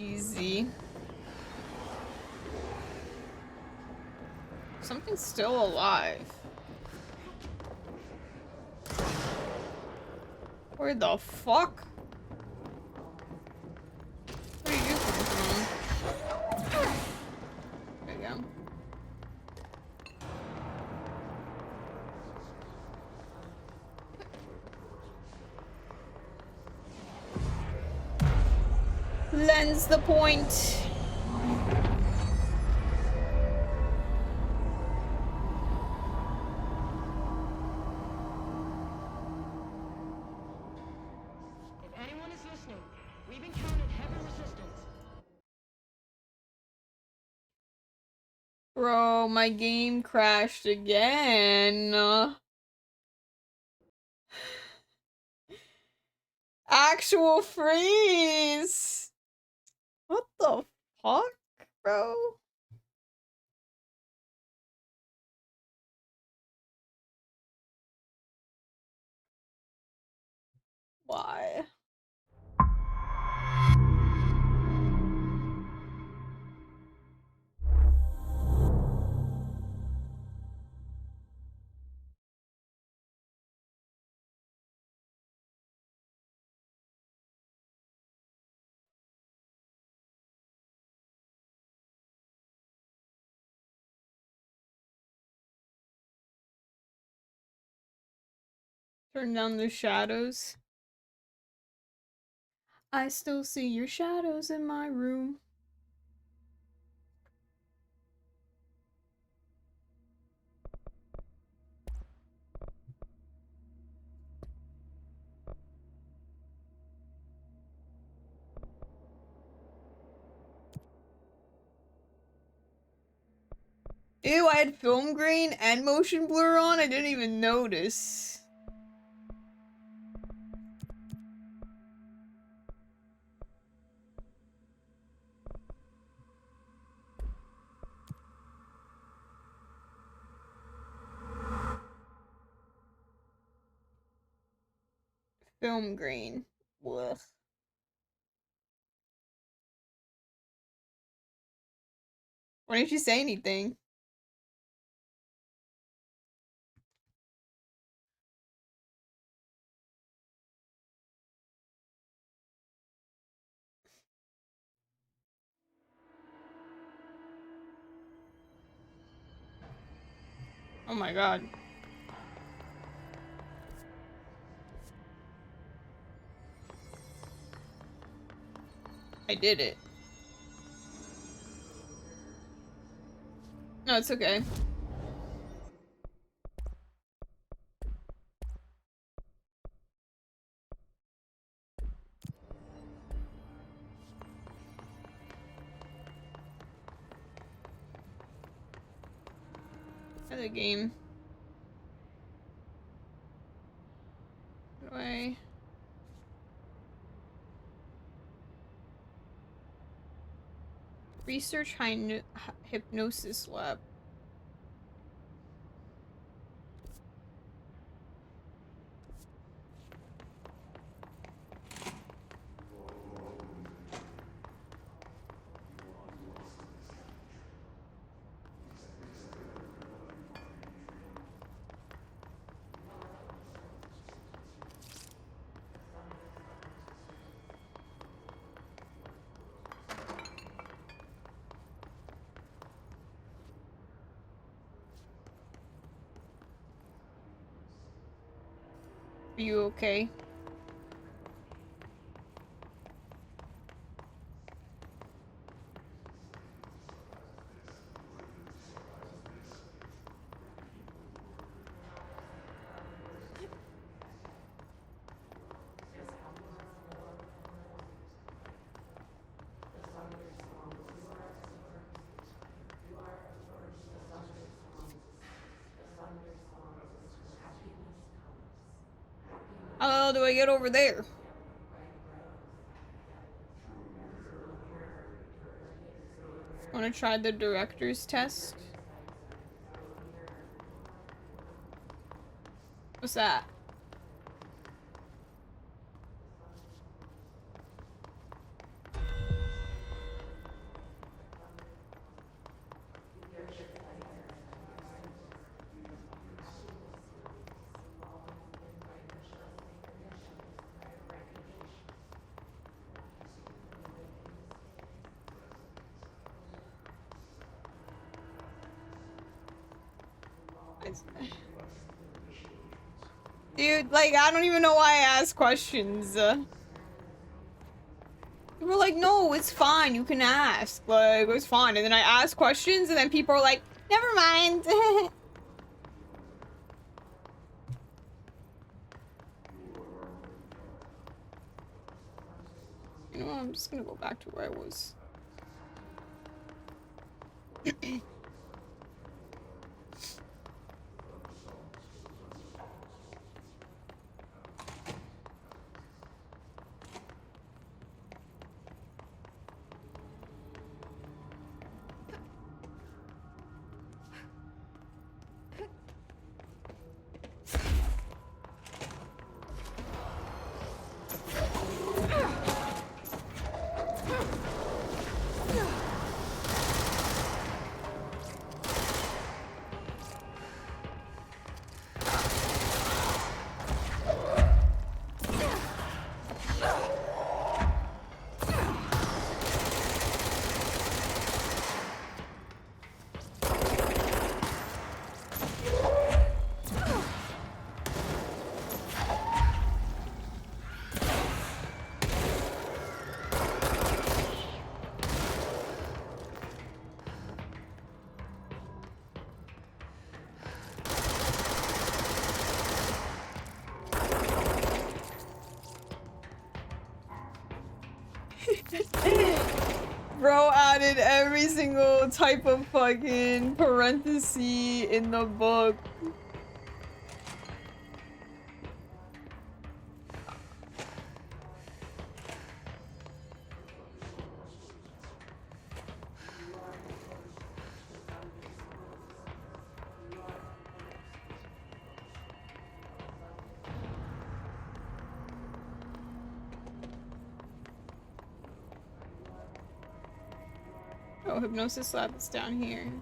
Easy. Something's still alive. Where the fuck? Where did you come from? There you go. Lens the point. If anyone is listening, we've encountered heavy resistance. Bro, my game crashed again. Actual freeze. What the fuck, bro? Why? Turn down the shadows. I still see your shadows in my room. Ew, I had film grain and motion blur on. I didn't even notice. Film grain. Ugh. Why didn't you say anything? Oh my god. I did it. No, it's okay. Other game. How do I... Research hypnosis lab. Are you okay? How do I get over there? Wanna try the director's test? What's that? Dude, like, I don't even know why I ask questions. People are like, no, it's fine, you can ask. Like, it's fine. And then I ask questions, and then people are like, never mind. You know what, I'm just gonna go back to where I was. Bro added every single type of fucking parenthesis in the book. Oh, hypnosis lab is down here.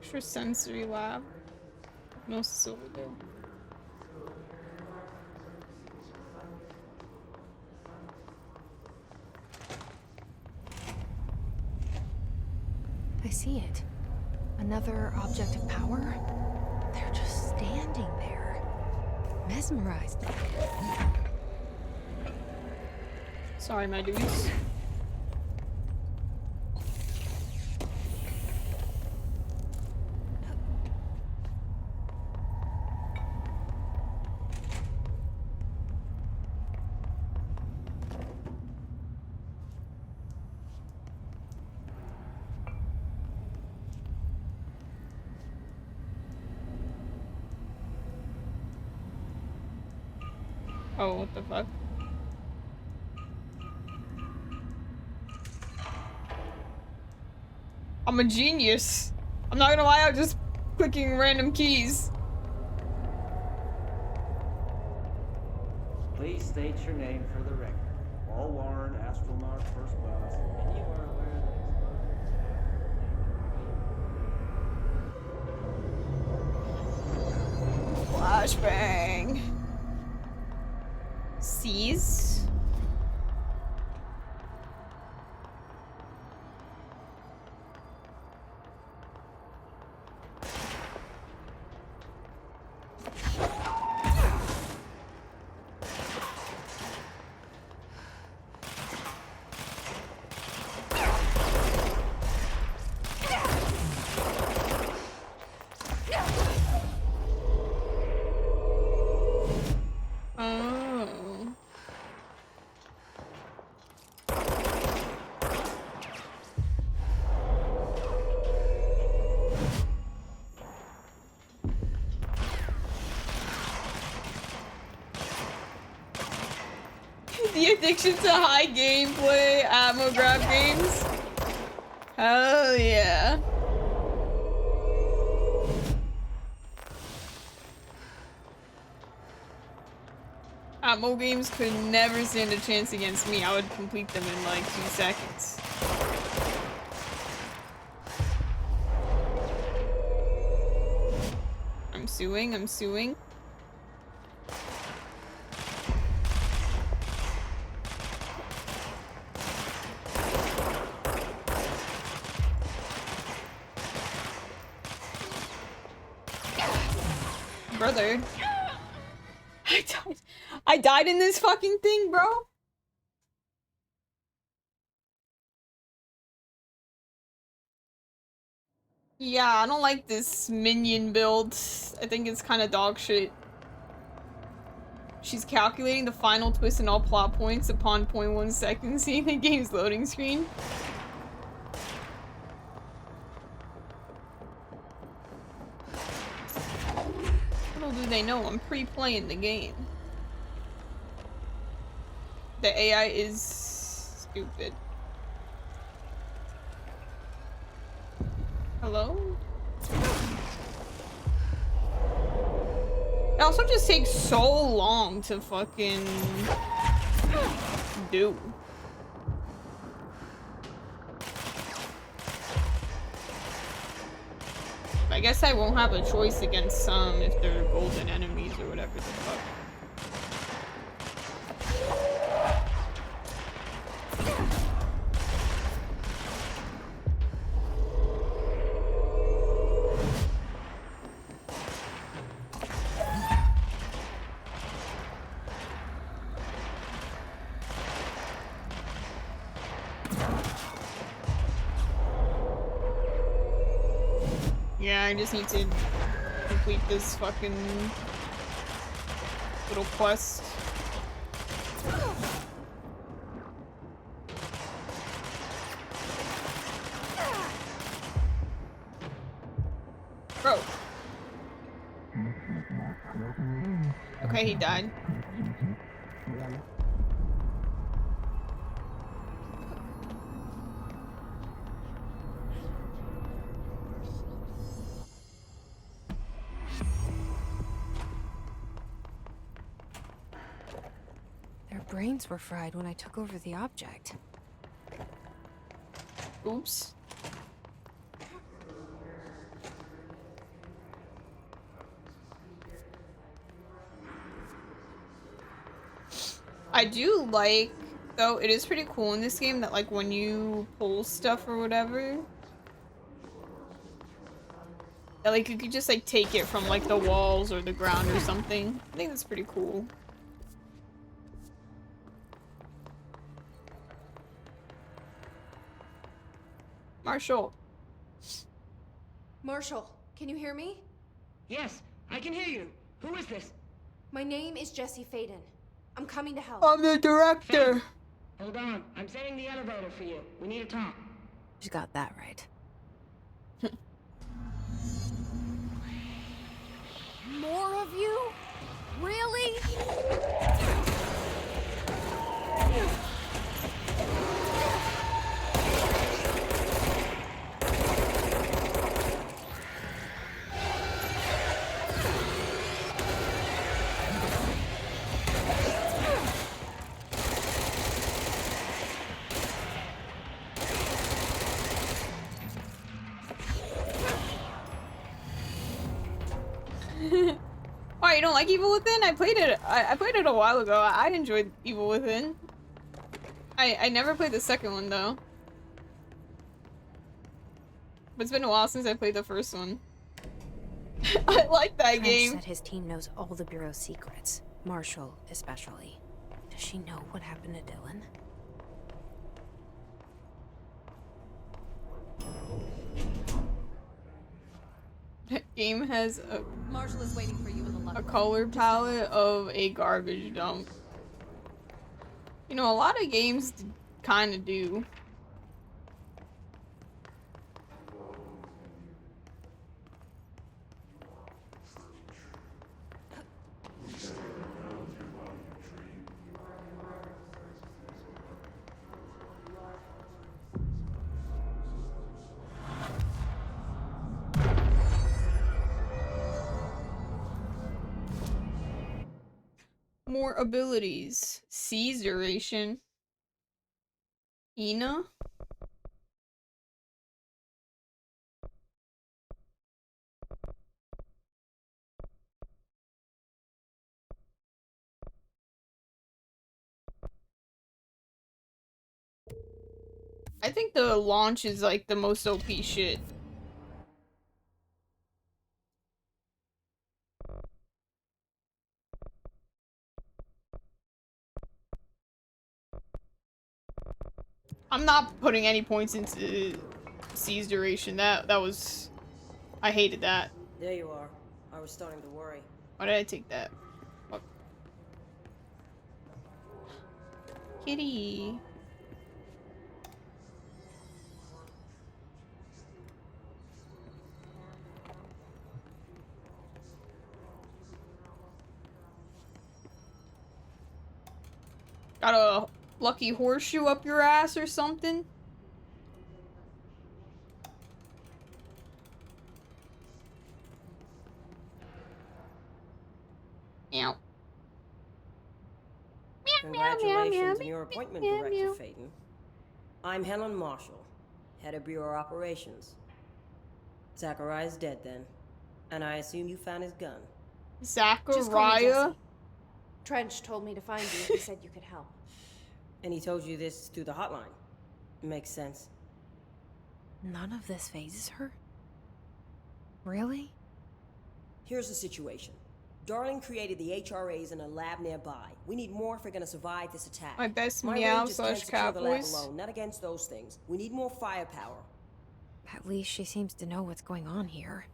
Extra sensory lab. Hypnosis over there. I see it. Another object of power? They're just standing there. Mesmerized. Sorry, my dudes. Oh, what the fuck? I'm a genius. I'm not gonna lie, I'm just clicking random keys. Please state your name for the record. Paul Warren, astronaut first class, and you are aware that Flashbang. Seize. Oh. The addiction to high gameplay ammo grab games. Hell yeah. Ammo games could never stand a chance against me. I would complete them in like 2 seconds. I'm suing. brother. I died. I died in this fucking thing, bro. Yeah, I don't like this minion build. I think it's kind of dog shit. She's calculating the final twist and all plot points upon 0.1 seconds seeing the game's loading screen. Little do they know, I'm pre-playing the game. The AI is stupid. Hello? It also just takes so long to fucking do. I guess I won't have a choice against some if they're golden enemies or whatever the fuck. Yeah, I just need to complete this fucking little quest. Bro. Okay, he died. Their brains were fried when I took over the object. Oops. I do like, though, it is pretty cool in this game that, like, when you pull stuff or whatever, that, like, you could just, like, take it from, like, the walls or the ground or something. I think that's pretty cool. Marshall. Marshall, can you hear me? Yes, I can hear you. Who is this? My name is Jesse Faden. I'm coming to help. I'm the director. Hold on, I'm setting the elevator for you. We need to talk. You got that right. More of you? Really? Oh, you don't like Evil Within? I played it. I played it a while ago. I enjoyed Evil Within. I never played the second one though. But it's been a while since I played the first one. I like that Trench game. said his team knows all the Bureau's secrets. Marshall, especially. Does she know what happened to Dylan? That game has a Marshall is waiting for you in the a color palette of a garbage dump. You know, a lot of games kind of do. More abilities. Seize duration. Ina. I think the launch is like the most OP shit. I'm not putting any points into C's duration. That was... I hated that. There you are. I was starting to worry. Why did I take that? Fuck. Kitty. Got a lucky horseshoe up your ass or something? Meow. Congratulations on your appointment, Director Phaeton. I'm Helen Marshall, head of Bureau Operations. Zachariah's dead then, and I assume you found his gun. Zachariah? Trench told me to find you. He said you could help. And he told you this through the hotline. Makes sense. None of this phases her? Really? Here's the situation. Darling created the HRAs in a lab nearby. We need more if we're gonna survive this attack. My best My meow Rangers slash can't secure cat the lab voice. alone, not against those things. We need more firepower. At least she seems to know what's going on here.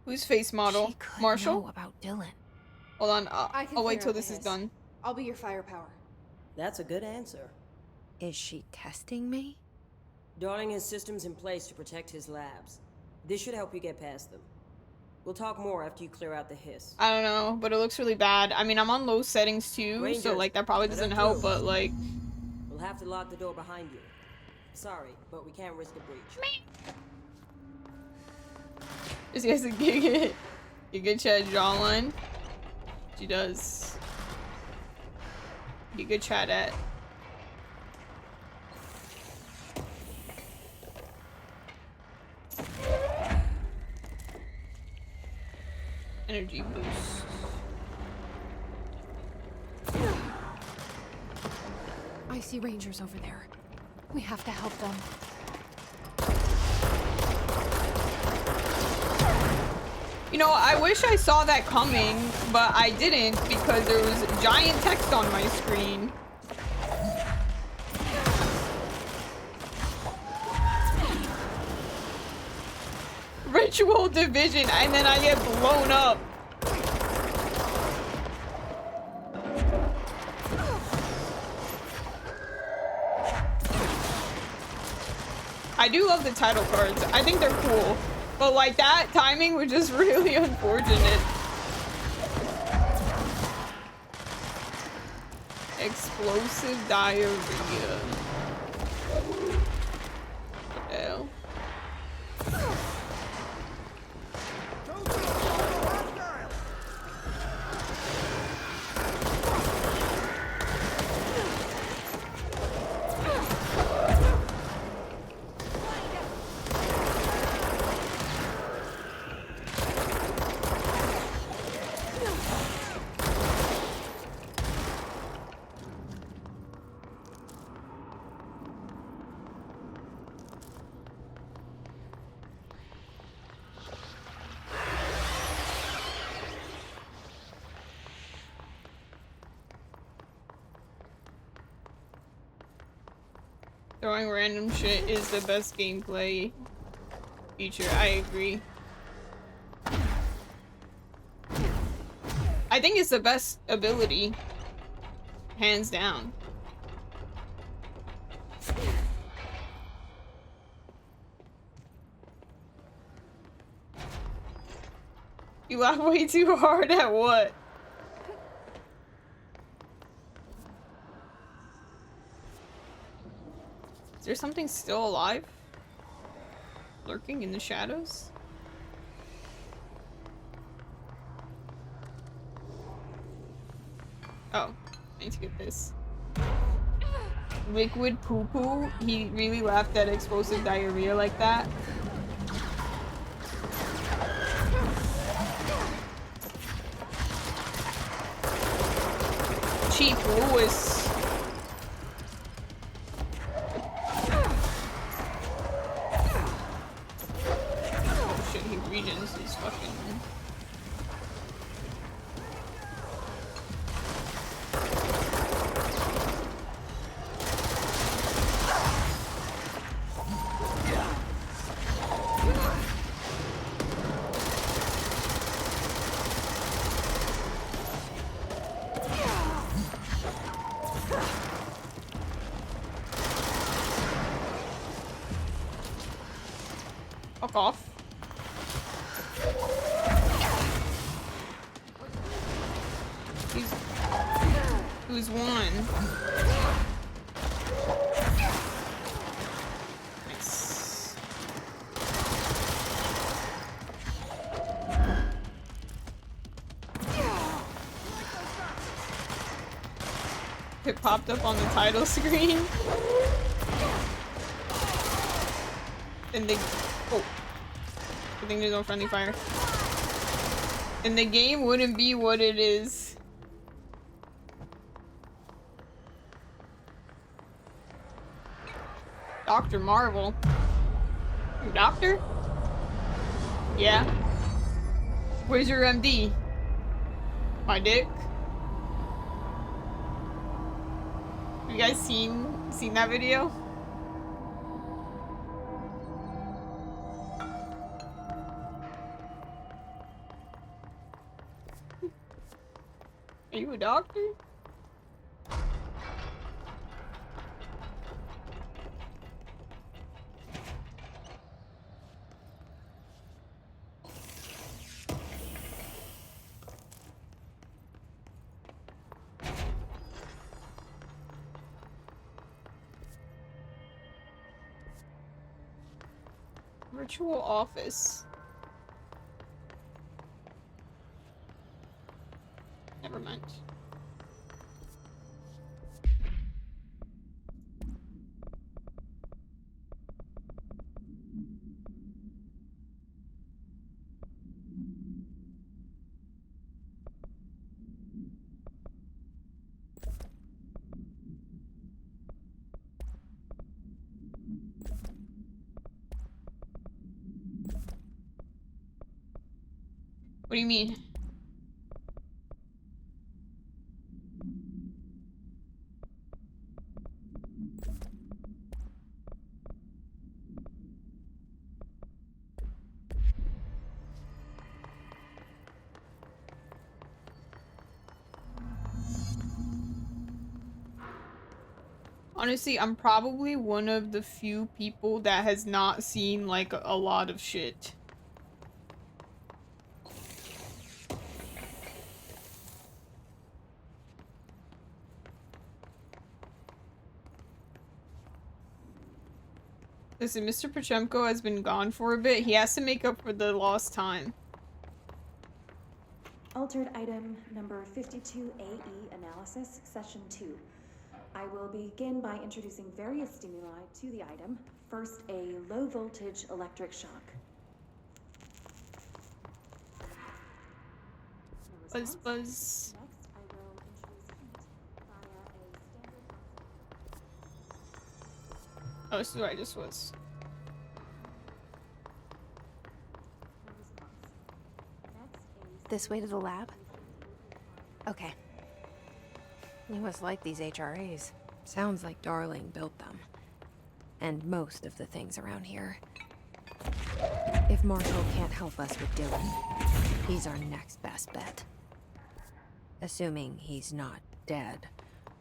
Who's face model? She could Marshall? know about Dylan. Hold on, I'll wait till this is done. I'll be your firepower. That's a good answer. Is she testing me? Darling has systems in place to protect his labs. This should help you get past them. We'll talk more after you clear out the hiss. I don't know, but it looks really bad. I mean, I'm on low settings too, Rangers, so like that probably doesn't help, but like... We'll have to lock the door behind you. Sorry, but we can't risk a breach. This guy's a Giga. Giga Chat jawline. She does. Giga Chat at. Energy boost. I see Rangers over there. We have to help them. You know, I wish I saw that coming, but I didn't because there was giant text on my screen. Ritual division, and then I get blown up. I do love the title cards. I think they're cool. But like that timing was just really unfortunate. Explosive diarrhea. What the hell? Throwing random shit is the best gameplay feature. I agree. I think it's the best ability. Hands down. You laugh way too hard at what? Is there something still alive? Lurking in the shadows? Oh, I need to get this. Liquid poo-poo? He really laughed at explosive diarrhea like that? Cheap Lewis. Oh shit, he regens his fucking... Fuck off. Who's one? Nice. It popped up on the title screen. And they... Oh. I think there's no friendly fire. And the game wouldn't be what it is. Dr. Marvel. Doctor? Yeah. Where's your MD? My dick? You guys seen that video? Are you a doctor? Virtual office. Never mind. What do you mean? Honestly, I'm probably one of the few people that has not seen like a lot of shit. Listen, Mr. Pachemko has been gone for a bit. He has to make up for the lost time. Altered item number 52AE analysis, session 2. I will begin by introducing various stimuli to the item. First, a low voltage electric shock. No Buzz, response. buzz. Next, I will introduce heat via a standard. Oh, this is where I just was. No response. Next, This way to the lab? Okay. You must like these HRAs. Sounds like Darling built them. And most of the things around here. If Marshall can't help us with Dylan, he's our next best bet. Assuming he's not dead.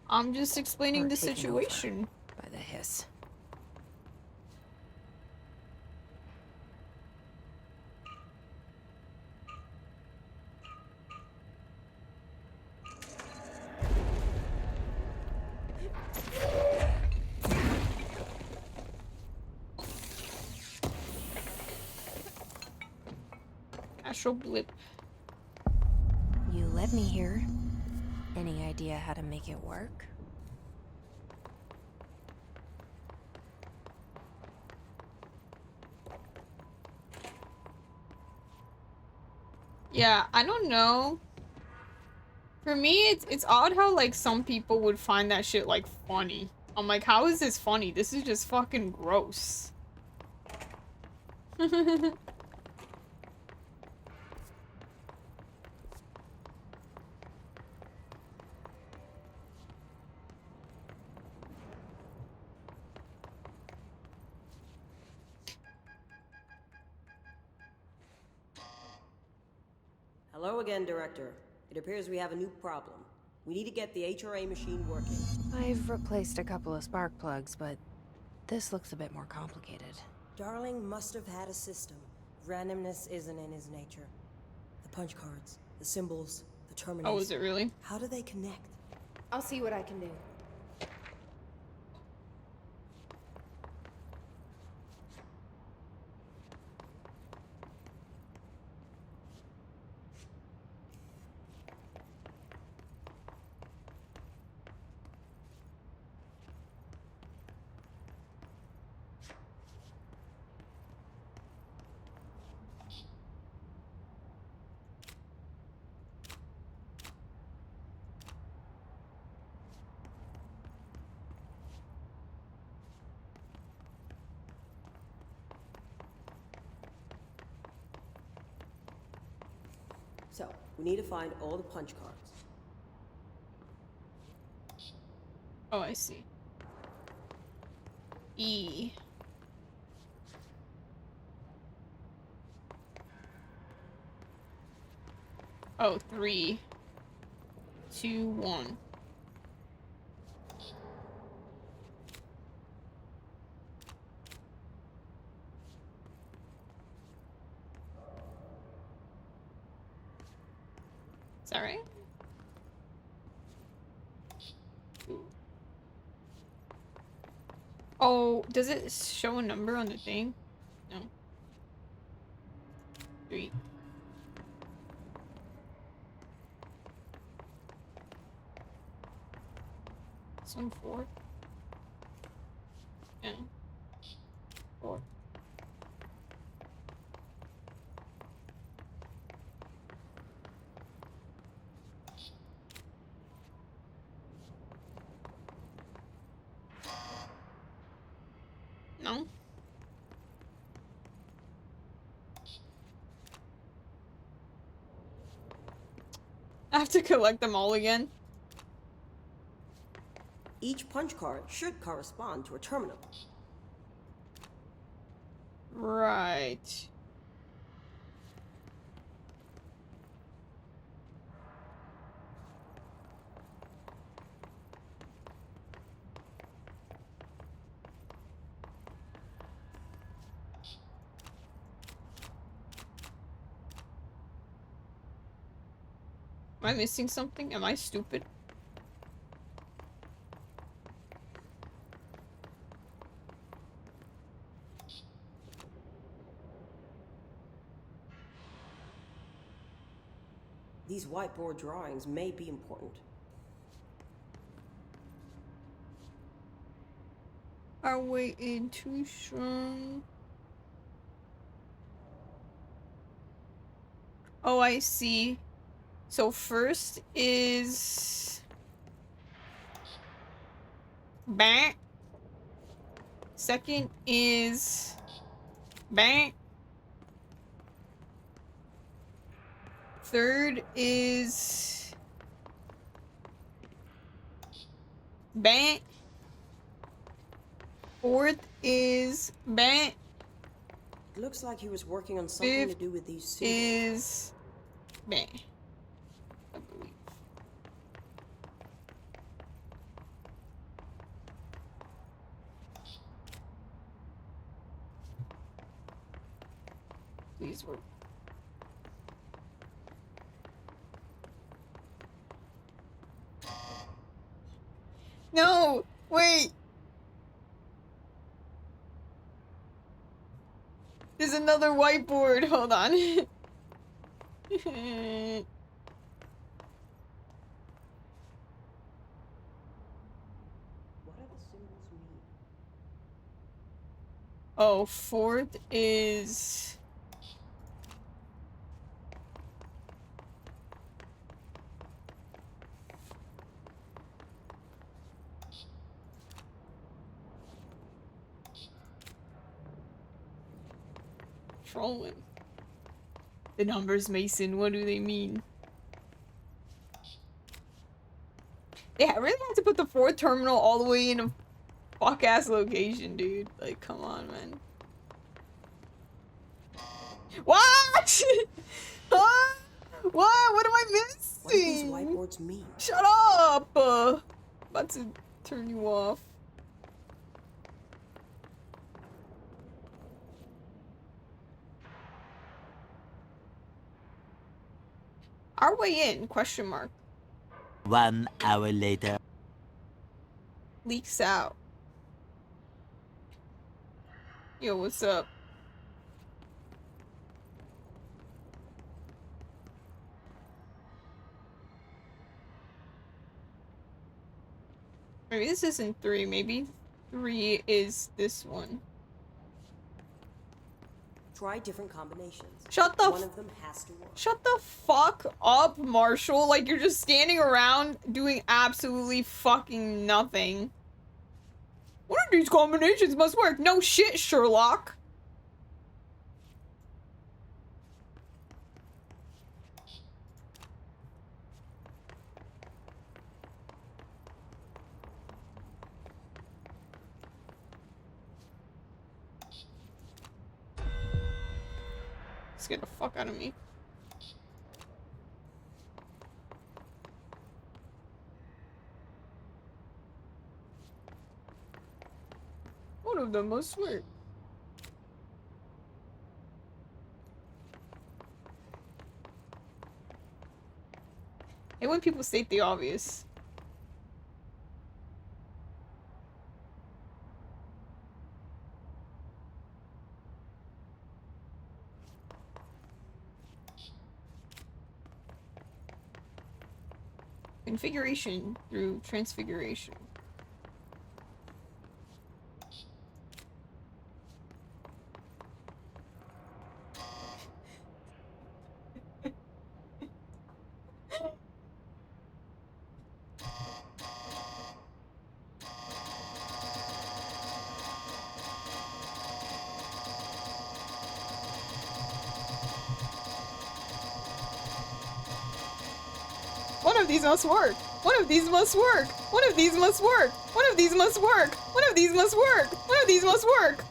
I'm just explaining Or the taken over situation. by the hiss. Astral blip. You led me here. Any idea how to make it work? Yeah, I don't know. For me, it's odd how like some people would find that shit like funny. I'm like, how is this funny? This is just fucking gross. Hello again, Director. It appears we have a new problem. We need to get the HRA machine working. I've replaced a couple of spark plugs, but this looks a bit more complicated. Darling must have had a system. Randomness isn't in his nature. The punch cards, the symbols, the terminals. Oh, is it really? How do they connect? I'll see what I can do. So, we need to find all the punch cards. Oh, I see. E. Oh, 3, 2, 1. Is that right? Oh, does it show a number on the thing? No. 3. This one 4. Yeah. 4. No? I have to collect them all again. Each punch card should correspond to a terminal. Right. Am I missing something? Am I stupid? These whiteboard drawings may be important. Our way in too strong. Oh, I see. So first is back. Second is back. Third is back. Fourth is back. Looks like he was working on something to do with these symbols. Is back. I believe. Please work. No! Wait! There's another whiteboard. Hold on. What do the symbols mean? Oh, fourth is... trolling. The numbers, Mason, what do they mean? Yeah, I really had to put the fourth terminal all the way in a fuck-ass location, dude. Like, come on, man. What? Huh? What? What am I missing? What do these whiteboards mean? Shut up! About to turn you off. Our way in, question mark. 1 hour later. Leaks out. Yo, what's up? Maybe this isn't 3, maybe 3 is this one. Try different combinations. Shut the One of them has to work. Shut the fuck up, Marshall. Like, you're just standing around doing absolutely fucking nothing. One of these combinations must work. No shit, Sherlock. Scared the fuck out of me. One of them must work. Hey, when people state the obvious. Configuration through transfiguration. One of these must work. One of these must work. One of these must work. One of these must work. One of these must work. One of these must work.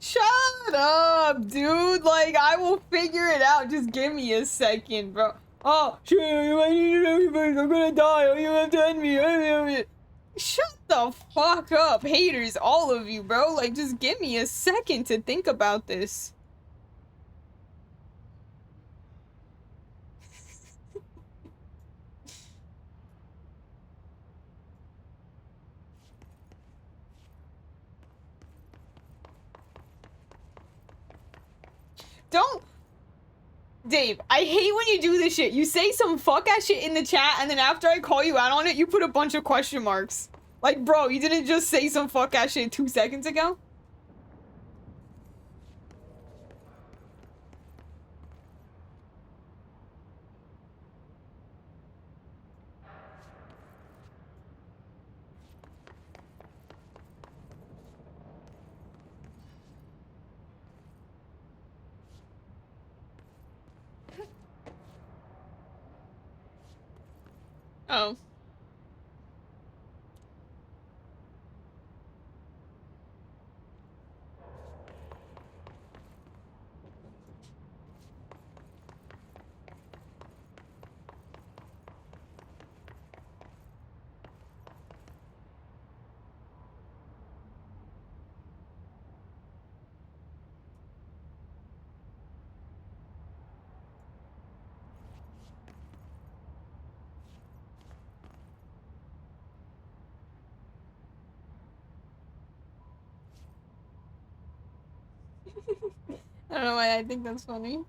Shut up, dude. Like, I will figure it out. Just give me a second, bro. Oh, shit, I need to know you, I'm gonna die. Oh, you have to end me. Shut the fuck up, haters, all of you, bro. Like, just give me a second to think about this. Don't... Dave, I hate when you do this shit. You say some fuck-ass shit in the chat, and then after I call you out on it, you put a bunch of question marks. Like, bro, you didn't just say some fuck-ass shit 2 seconds ago? Oh. I don't know why I think that's funny.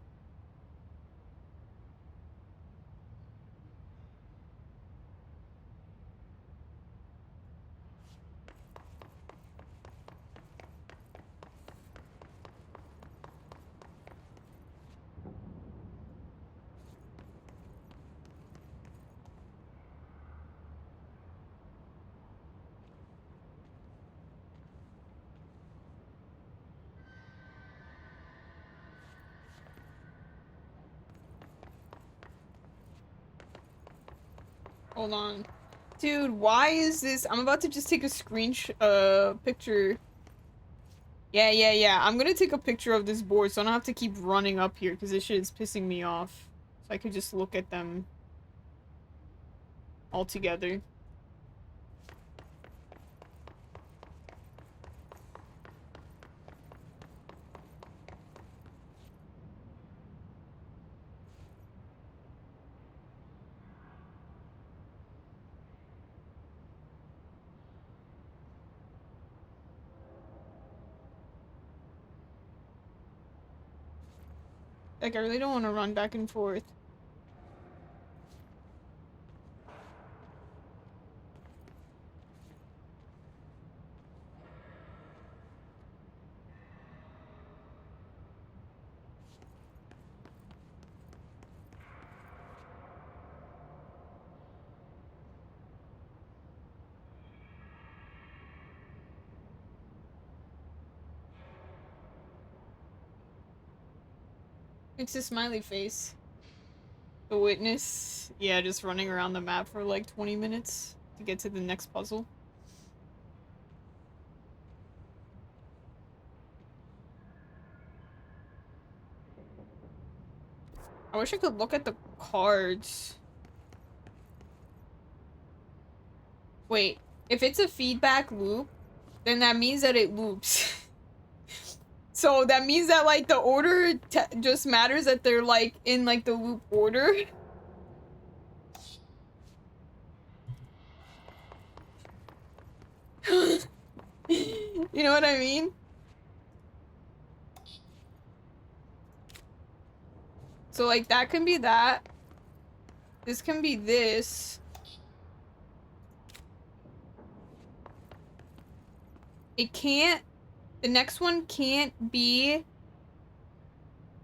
Hold on. Dude, why is this? I'm about to just take a picture. Yeah. I'm gonna take a picture of this board so I don't have to keep running up here because this shit is pissing me off. So I could just look at them all together. Like, I really don't want to run back and forth. It's a smiley face. The witness. Yeah, just running around the map for like 20 minutes to get to the next puzzle. I wish I could look at the cards. Wait, if it's a feedback loop, then that means that it loops. So that means that like the order just matters that they're like in like the loop order. You know what I mean? So like that can be that. This can be this. It can't, the next one can't be,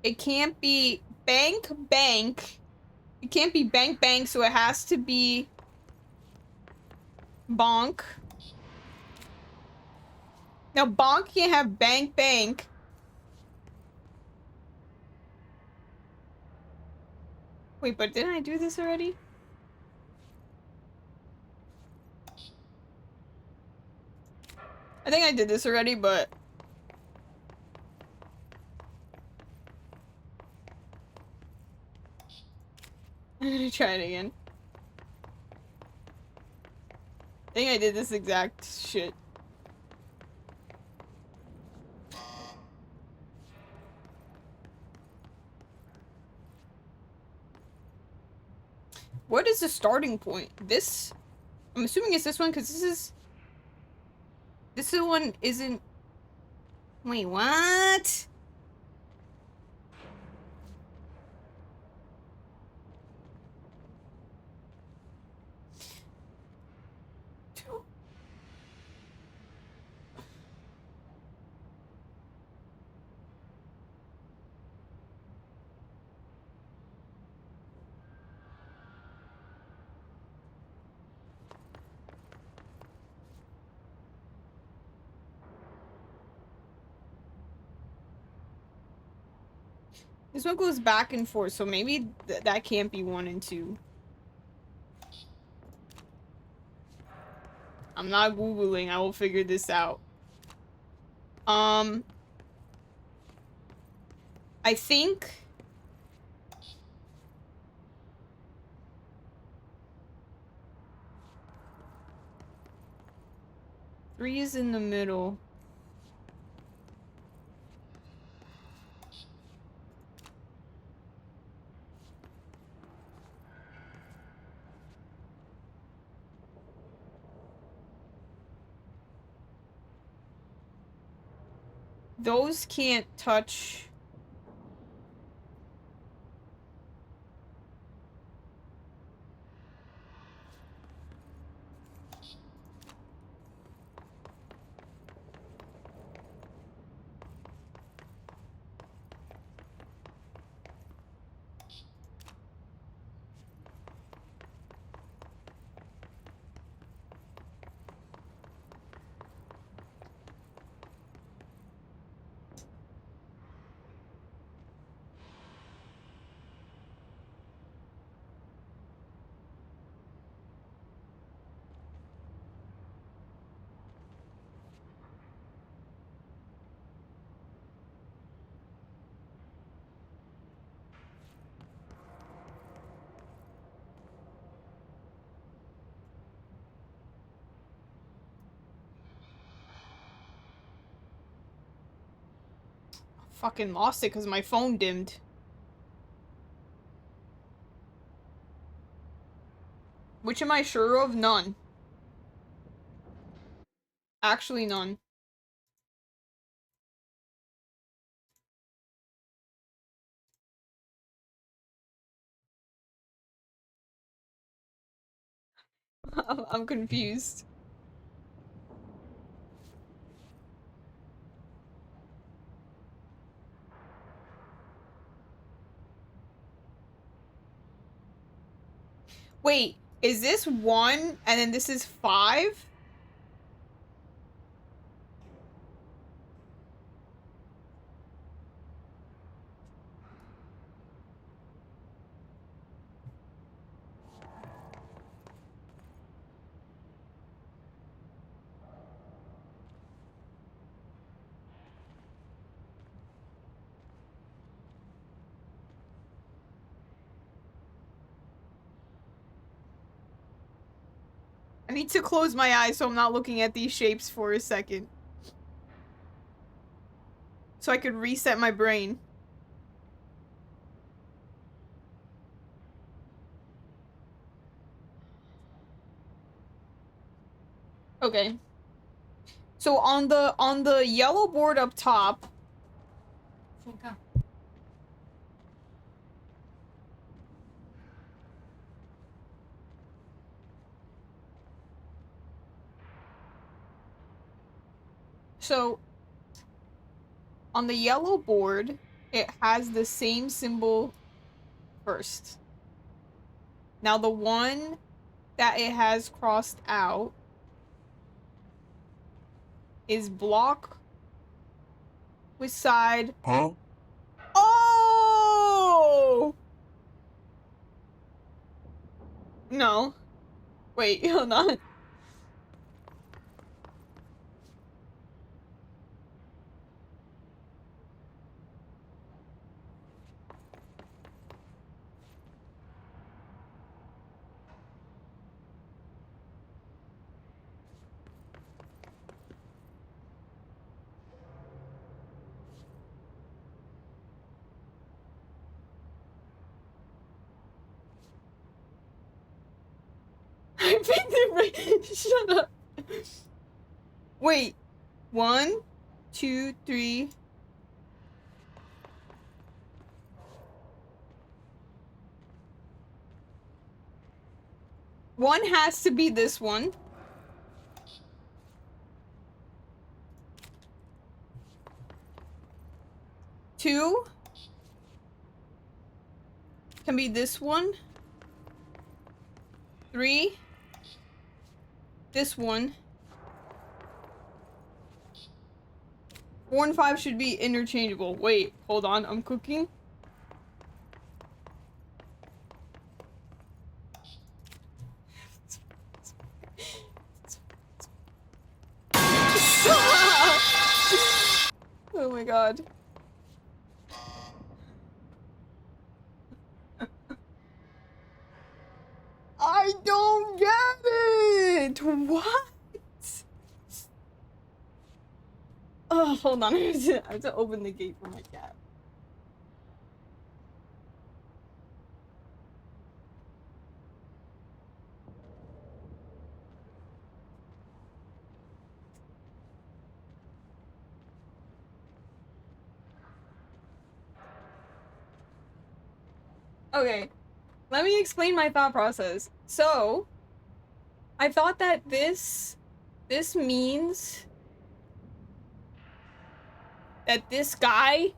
it can't be bank, bank. It can't be bank, bank, so it has to be bonk. Now bonk can't have bank, bank. Wait, but didn't I do this already? I think I did this already, but I'm gonna try it again. I think I did this exact shit. What is the starting point? This? I'm assuming it's this one because this one isn't. Wait, what? This one goes back and forth, so maybe that can't be 1 and 2. I'm not Googling, I will figure this out. I think... Three is in the middle. Those can't touch. Fucking lost it because my phone dimmed. Which am I sure of? None. Actually, none. I'm confused. Wait, is this 1 and then this is 5? I need to close my eyes so I'm not looking at these shapes for a second. So I could reset my brain. Okay. So on the yellow board up top. So on the yellow board, it has the same symbol first. Now the one that it has crossed out is block with side. Huh? Oh! No. Wait, hold on. I picked it right. Shut up. Wait. 1, 2, 3. One has to be this one. Two can be this one. 3, this one. 4 and 5 should be interchangeable. Wait, hold on, I'm cooking. Oh my god. I don't get it! What? Oh, hold on. I have to open the gate for my cat. Okay, let me explain my thought process. So, I thought that this means that this guy,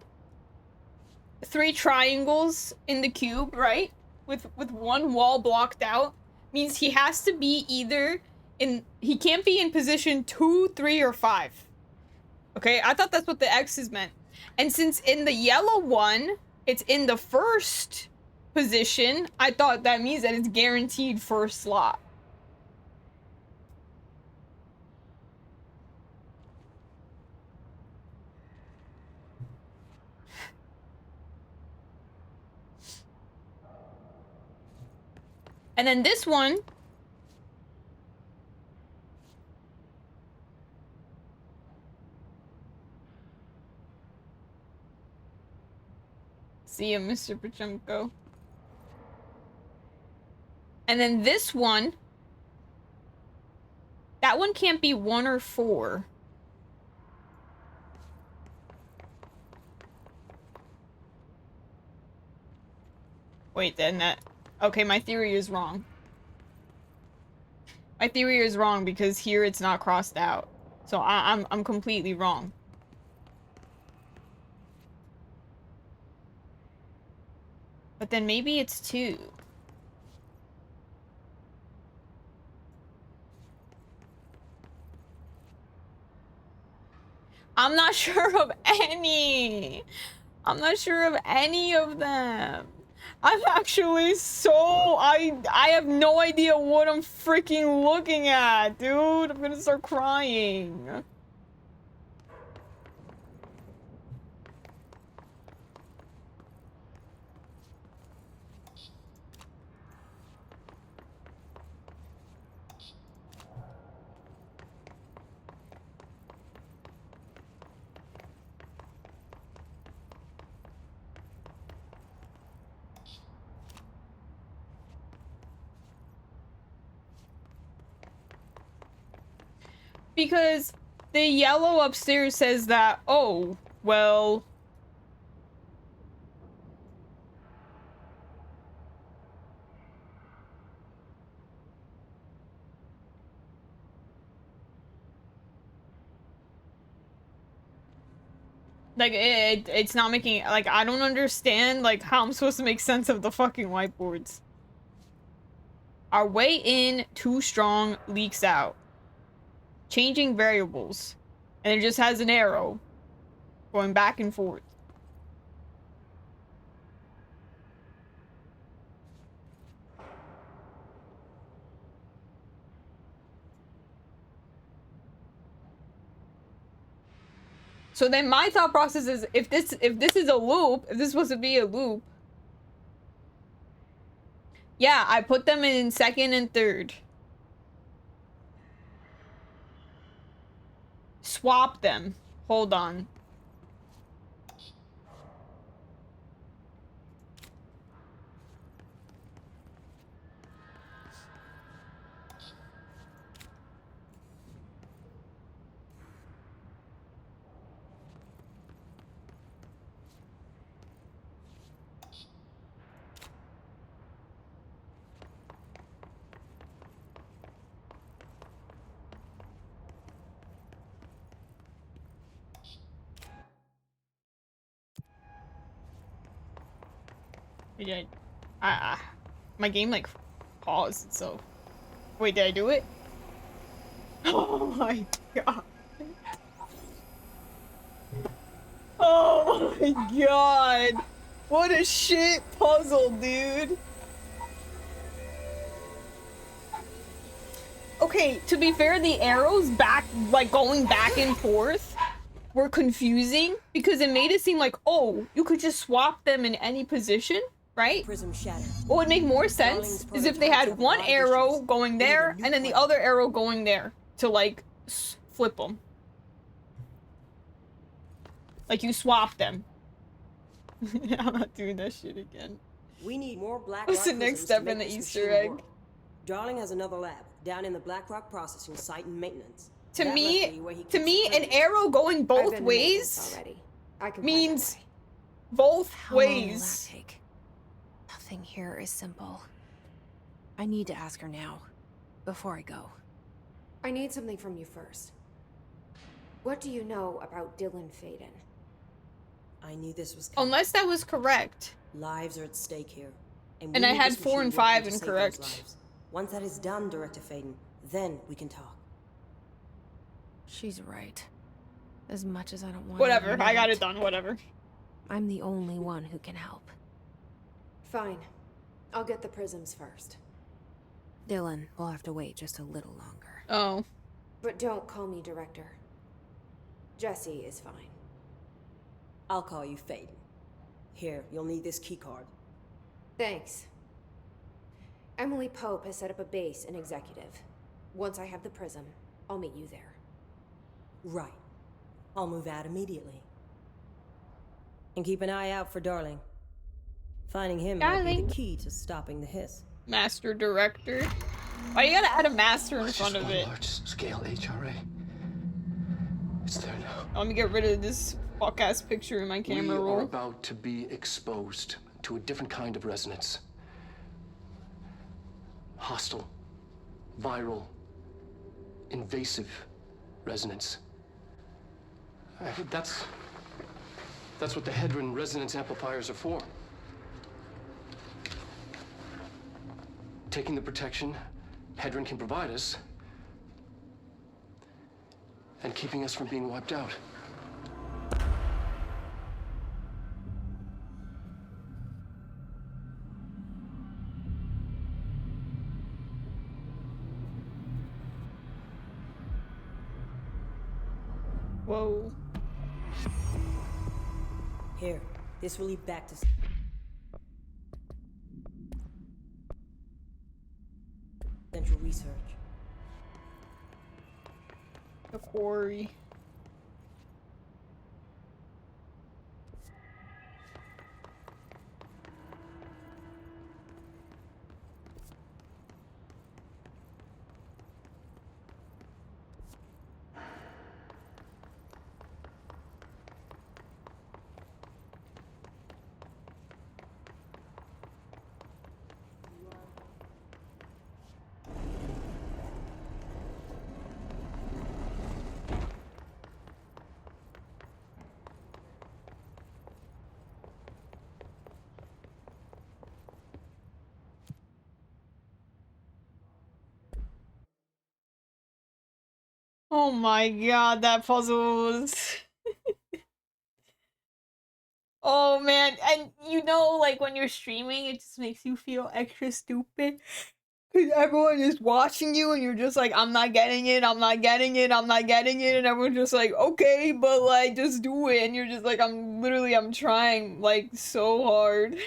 3 triangles in the cube, right? With one wall blocked out, means he has to be either he can't be in position 2, 3, or 5. Okay, I thought that's what the X's meant. And since in the yellow one, it's in the first position, I thought that means that it's guaranteed first slot. And then this one, See ya, Mr. Pachenko. And then this one. That one can't be 1 or 4. Wait, then that... Okay, my theory is wrong. My theory is wrong because here it's not crossed out. So I'm completely wrong. But then maybe it's 2. I'm not sure of any. I'm not sure of any of them. I'm actually so... I have no idea what I'm freaking looking at, dude. I'm gonna start crying. Because the yellow upstairs says that, oh, well... Like, it's not making... Like, I don't understand, like, how I'm supposed to make sense of the fucking whiteboards. Our way in, too strong, leaks out. Changing variables. And it just has an arrow. Going back and forth. So then my thought process is, if this is a loop, if this was to be a loop, yeah, I put them in 2nd and 3rd. Swap them. Hold on. Wait, my game like paused, so wait, did I do it? Oh my god. Oh my god. What a shit puzzle, dude. Okay, to be fair, the arrows back, like going back and forth were confusing because it made it seem like, oh, you could just swap them in any position. Right? Prism shattered. What would make more sense is if they had one arrow going there and then the other arrow going there to like flip them. Like you swap them. I'm not doing that shit again. We need more Black What's Rock the next prisms step to make in the this Easter machine egg? work. Darling has another lab down in the Black Rock processing site and maintenance. To That me, must be where he to keeps me, the an prisms. arrow going I've both been in ways already. I can means both How long will that ways. take? Nothing here is simple. I need to ask her now, before I go. I need something from you first. What do you know about Dylan Faden? I knew this was coming. Unless that was correct. Lives are at stake here. And we I need had this 4 and machine working 5 to save those incorrect. lives. Once that is done, Director Faden, then we can talk. She's right. As much as I don't want Whatever, to admit I got it done, whatever. I'm the only one who can help. Fine. I'll get the prisms first. Dylan will have to wait just a little longer. Oh. But don't call me Director. Jesse is fine. I'll call you Faden. Here, you'll need this keycard. Thanks. Emily Pope has set up a base in Executive. Once I have the prism, I'll meet you there. Right. I'll move out immediately. And keep an eye out for Darling. Finding him might be the key to stopping the hiss. Master director. Why you gotta add a master in front of it? Large-scale HRA. It's there now. Let me get rid of this fuck-ass picture in my camera roll. We are about to be exposed to a different kind of resonance. Hostile, viral, invasive resonance. That's what the Hedron resonance amplifiers are for. Taking the protection Hedron can provide us and keeping us from being wiped out. Whoa. Here, this will lead back to central research. The quarry. Oh my god, that puzzle was... Oh man, and you know, like when you're streaming, it just makes you feel extra stupid. Because everyone is watching you and you're just like, I'm not getting it, I'm not getting it, I'm not getting it. And everyone's just like, okay, but like, just do it. And you're just like, I'm trying like so hard.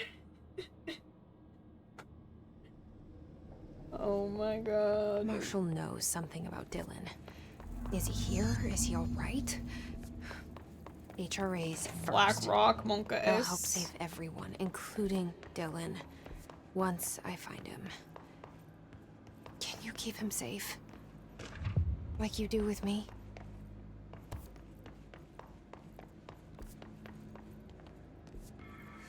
Oh my god. Marshall knows something about Dylan. Is he here? Is he alright? HRA's first. Black Rock, Monka They'll S. help save everyone, including Dylan. Once I find him. Can you keep him safe? Like you do with me?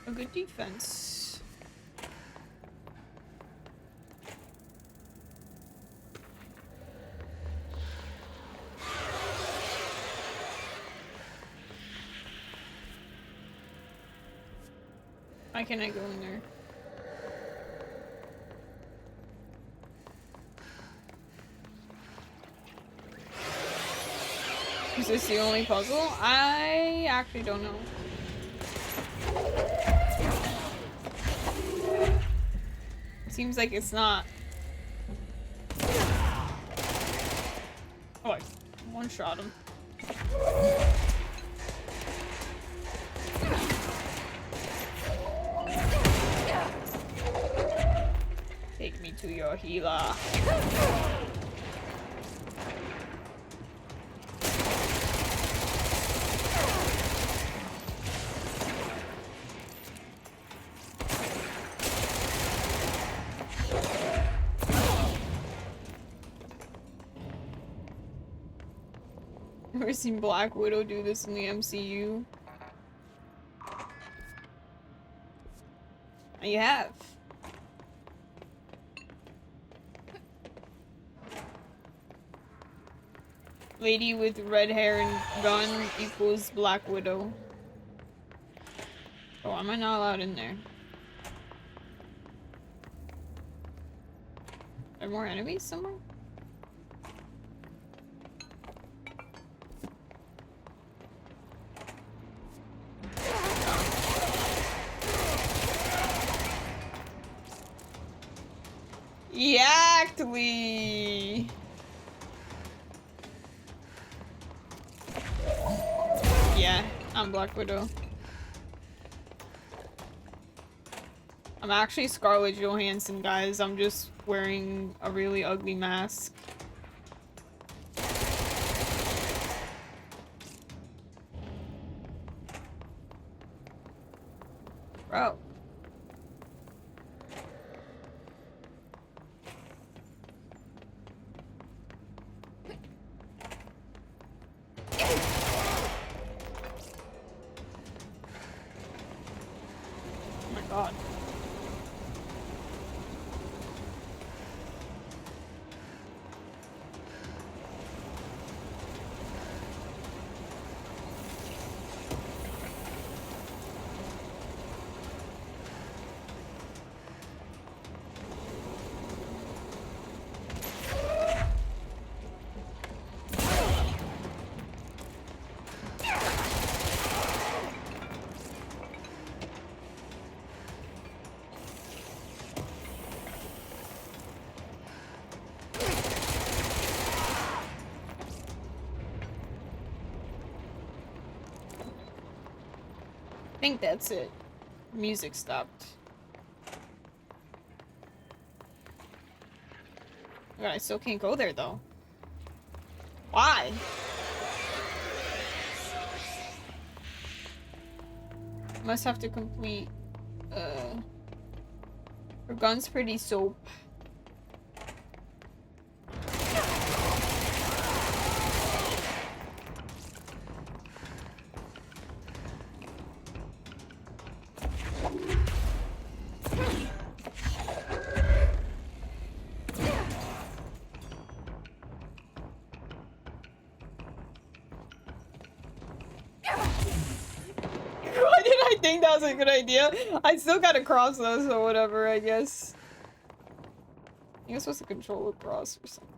A good defense. Why can't I go in there? Is this the only puzzle? I actually don't know. Seems like it's not. Oh, I one-shot him. Take me to your healer. Never seen Black Widow do this in the MCU. You have. Lady with red hair and gun equals Black Widow. Oh, am I not allowed in there? Are there more enemies somewhere? Exactly. Yeah, I'm Black Widow. I'm actually Scarlett Johansson, guys. I'm just wearing a really ugly mask. Bro. think that's it. Music stopped. God, I still can't go there though. Why? Must have to complete her gun's pretty soap. Why did I think that was a good idea? I still gotta cross those or whatever, I guess. I think I'm supposed to control a cross or something.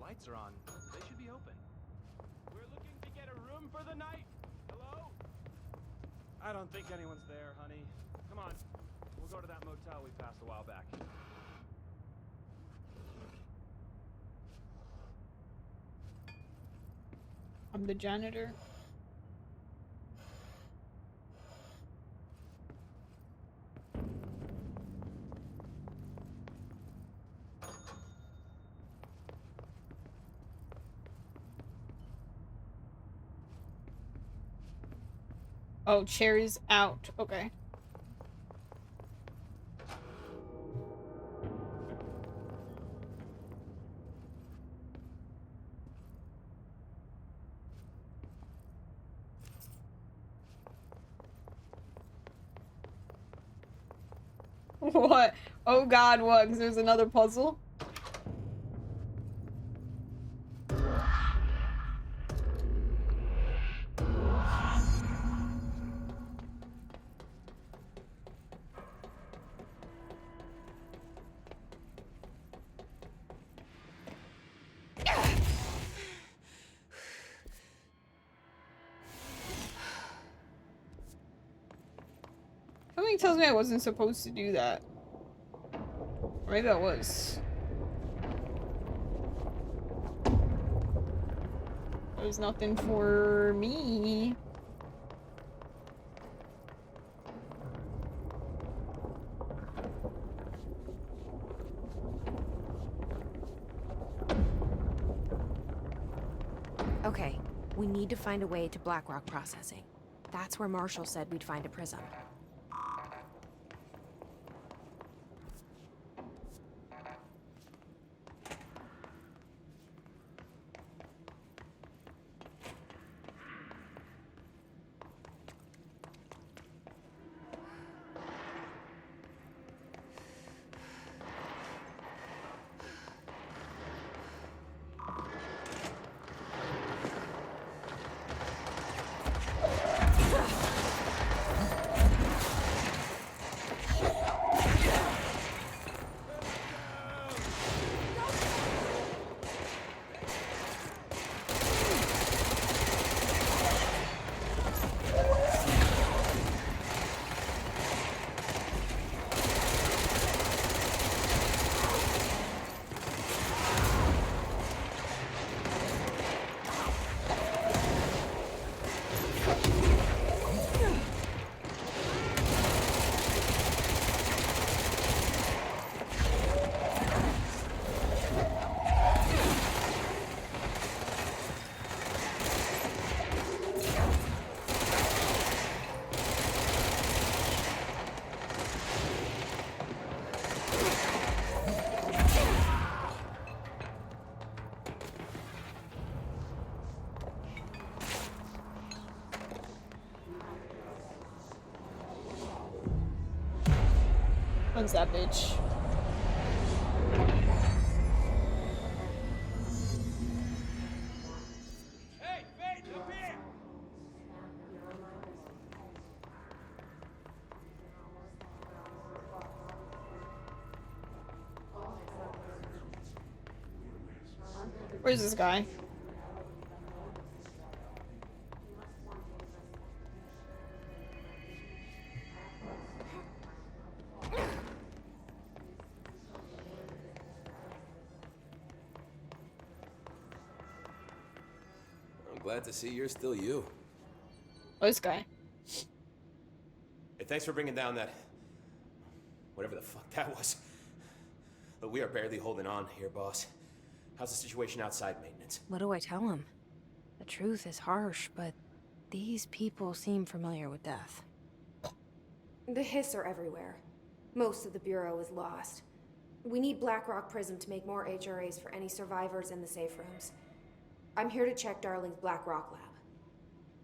Lights are on. They should be open. We're looking to get a room for the night. Hello? I don't think anyone's there, honey. Come on. We'll go to that motel we passed a while back. I'm the janitor. Oh, chair is out. Okay. What? Oh god, what? 'Cause there's another puzzle? Something tells me I wasn't supposed to do that. Or maybe I was. There's nothing for me. Okay, we need to find a way to Blackrock processing. That's where Marshall said we'd find a prism. When's that bitch? Hey, Faith, up here! Where's this guy? I'm glad to see you're still you. Oh, this guy. Hey, thanks for bringing down that... whatever the fuck that was. But we are barely holding on here, boss. How's the situation outside maintenance? What do I tell him? The truth is harsh, but these people seem familiar with death. The Hiss are everywhere. Most of the Bureau is lost. We need Blackrock Prism to make more HRAs for any survivors in the safe rooms. I'm here to check Darling's Blackrock lab.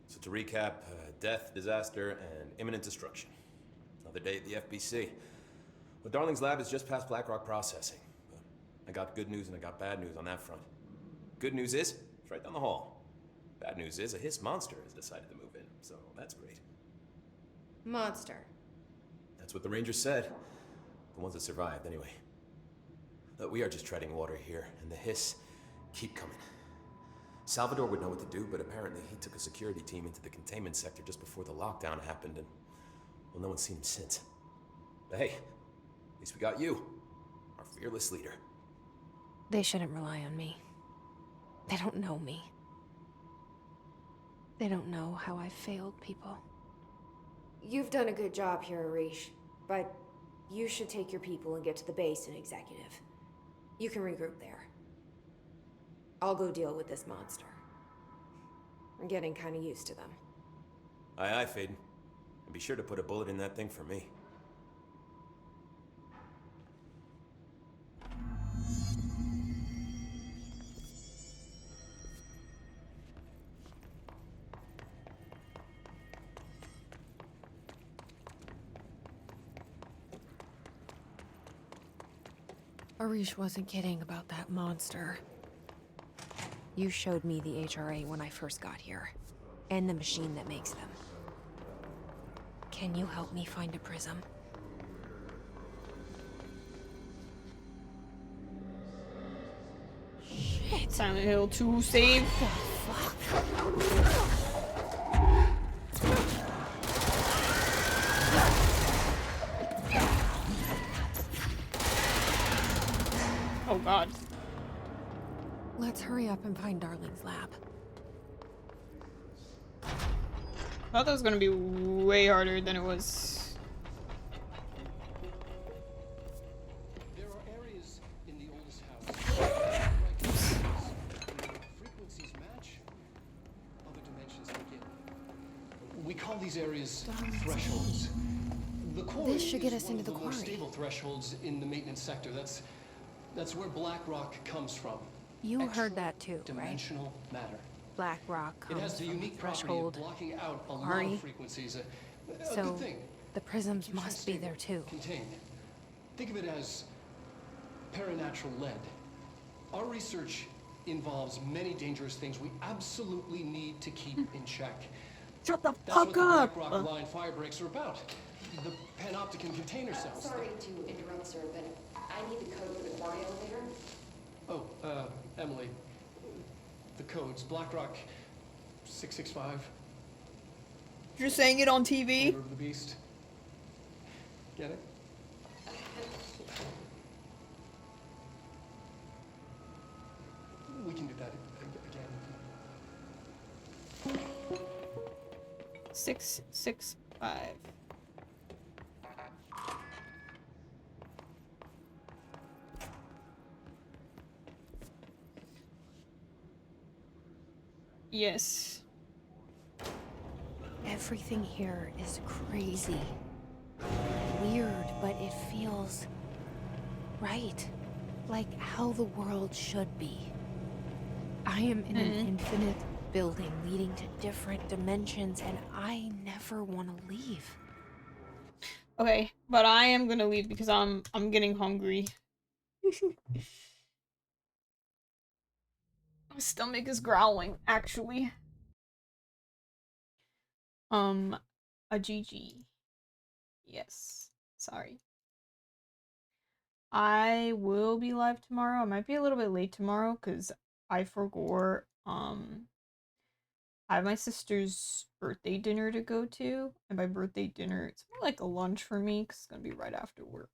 So to recap, death, disaster, and imminent destruction. Another day at the FBC. Well, Darling's lab is just past Blackrock processing. But I got good news and I got bad news on that front. Good news is, it's right down the hall. Bad news is, a Hiss monster has decided to move in, so that's great. Monster. That's what the Rangers said. The ones that survived, anyway. Look, we are just treading water here, and the Hiss keep coming. Salvador would know what to do, but apparently he took a security team into the containment sector just before the lockdown happened, and, well, no one's seen him since. But hey, at least we got you, our fearless leader. They shouldn't rely on me. They don't know me. They don't know how I failed people. You've done a good job here, Arish, but you should take your people and get to the base in Executive. You can regroup there. I'll go deal with this monster. I'm getting kind of used to them. Aye, aye, Faden. And be sure to put a bullet in that thing for me. Arish wasn't kidding about that monster. You showed me the HRA when I first got here, and the machine that makes them. Can you help me find a prism? Shit. Silent Hill 2 save. Oh god. Let's hurry up and find Darling's lab. I thought that was gonna be way harder than it was. There are areas in the oldest house where frequencies match, other dimensions begin. We call these areas thresholds. The quarry This should get is us one into of the more quarry. stable thresholds in the maintenance sector. That's where Blackrock comes from. You heard that too, right? Dimensional matter. Black Rock It comes has the from unique property threshold. of blocking out a lot quarry. of frequencies. A So good thing. the prisms must be there too. Contained. Think of it as paranatural lead. Our research involves many dangerous things we absolutely need to keep in check. Shut the That's what fuck up! the Blackrock line fire breaks are about. The panopticon container cells. Sorry to interrupt, sir, but I need the code for the quarry elevator. Oh, Emily. The codes. Blackrock 665. You're saying it on TV? Order of the Beast. Get it? We can do that again. 665. Yes. Everything here is crazy. Weird, but it feels right. Like how the world should be. I am in an infinite building leading to different dimensions, and I never want to leave. Okay, but I am gonna leave because I'm getting hungry. My stomach is growling, actually. A GG. Yes. Sorry. I will be live tomorrow. I might be a little bit late tomorrow because I forgot, I have my sister's birthday dinner to go to. And by birthday dinner, it's more like a lunch for me because it's gonna be right after work.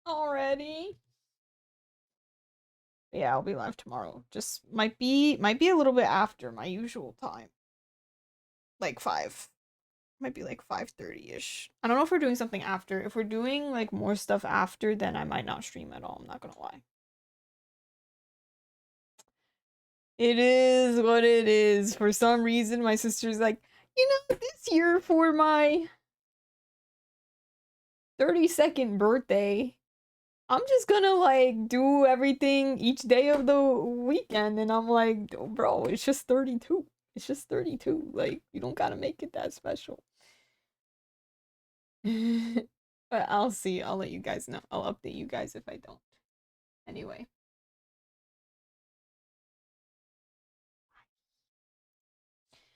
Already. Yeah, I'll be live tomorrow. Just might be a little bit after my usual time. Like 5. Might be like 5:30ish. I don't know if we're doing something after. If we're doing like more stuff after, then I might not stream at all. I'm not gonna lie. It is what it is. For some reason, my sister's like, you know, this year for my 32nd birthday, I'm just gonna like do everything each day of the weekend. And I'm like, bro, it's just 32. It's just 32. Like, you don't gotta make it that special. But I'll see. I'll let you guys know. I'll update you guys if I don't. Anyway.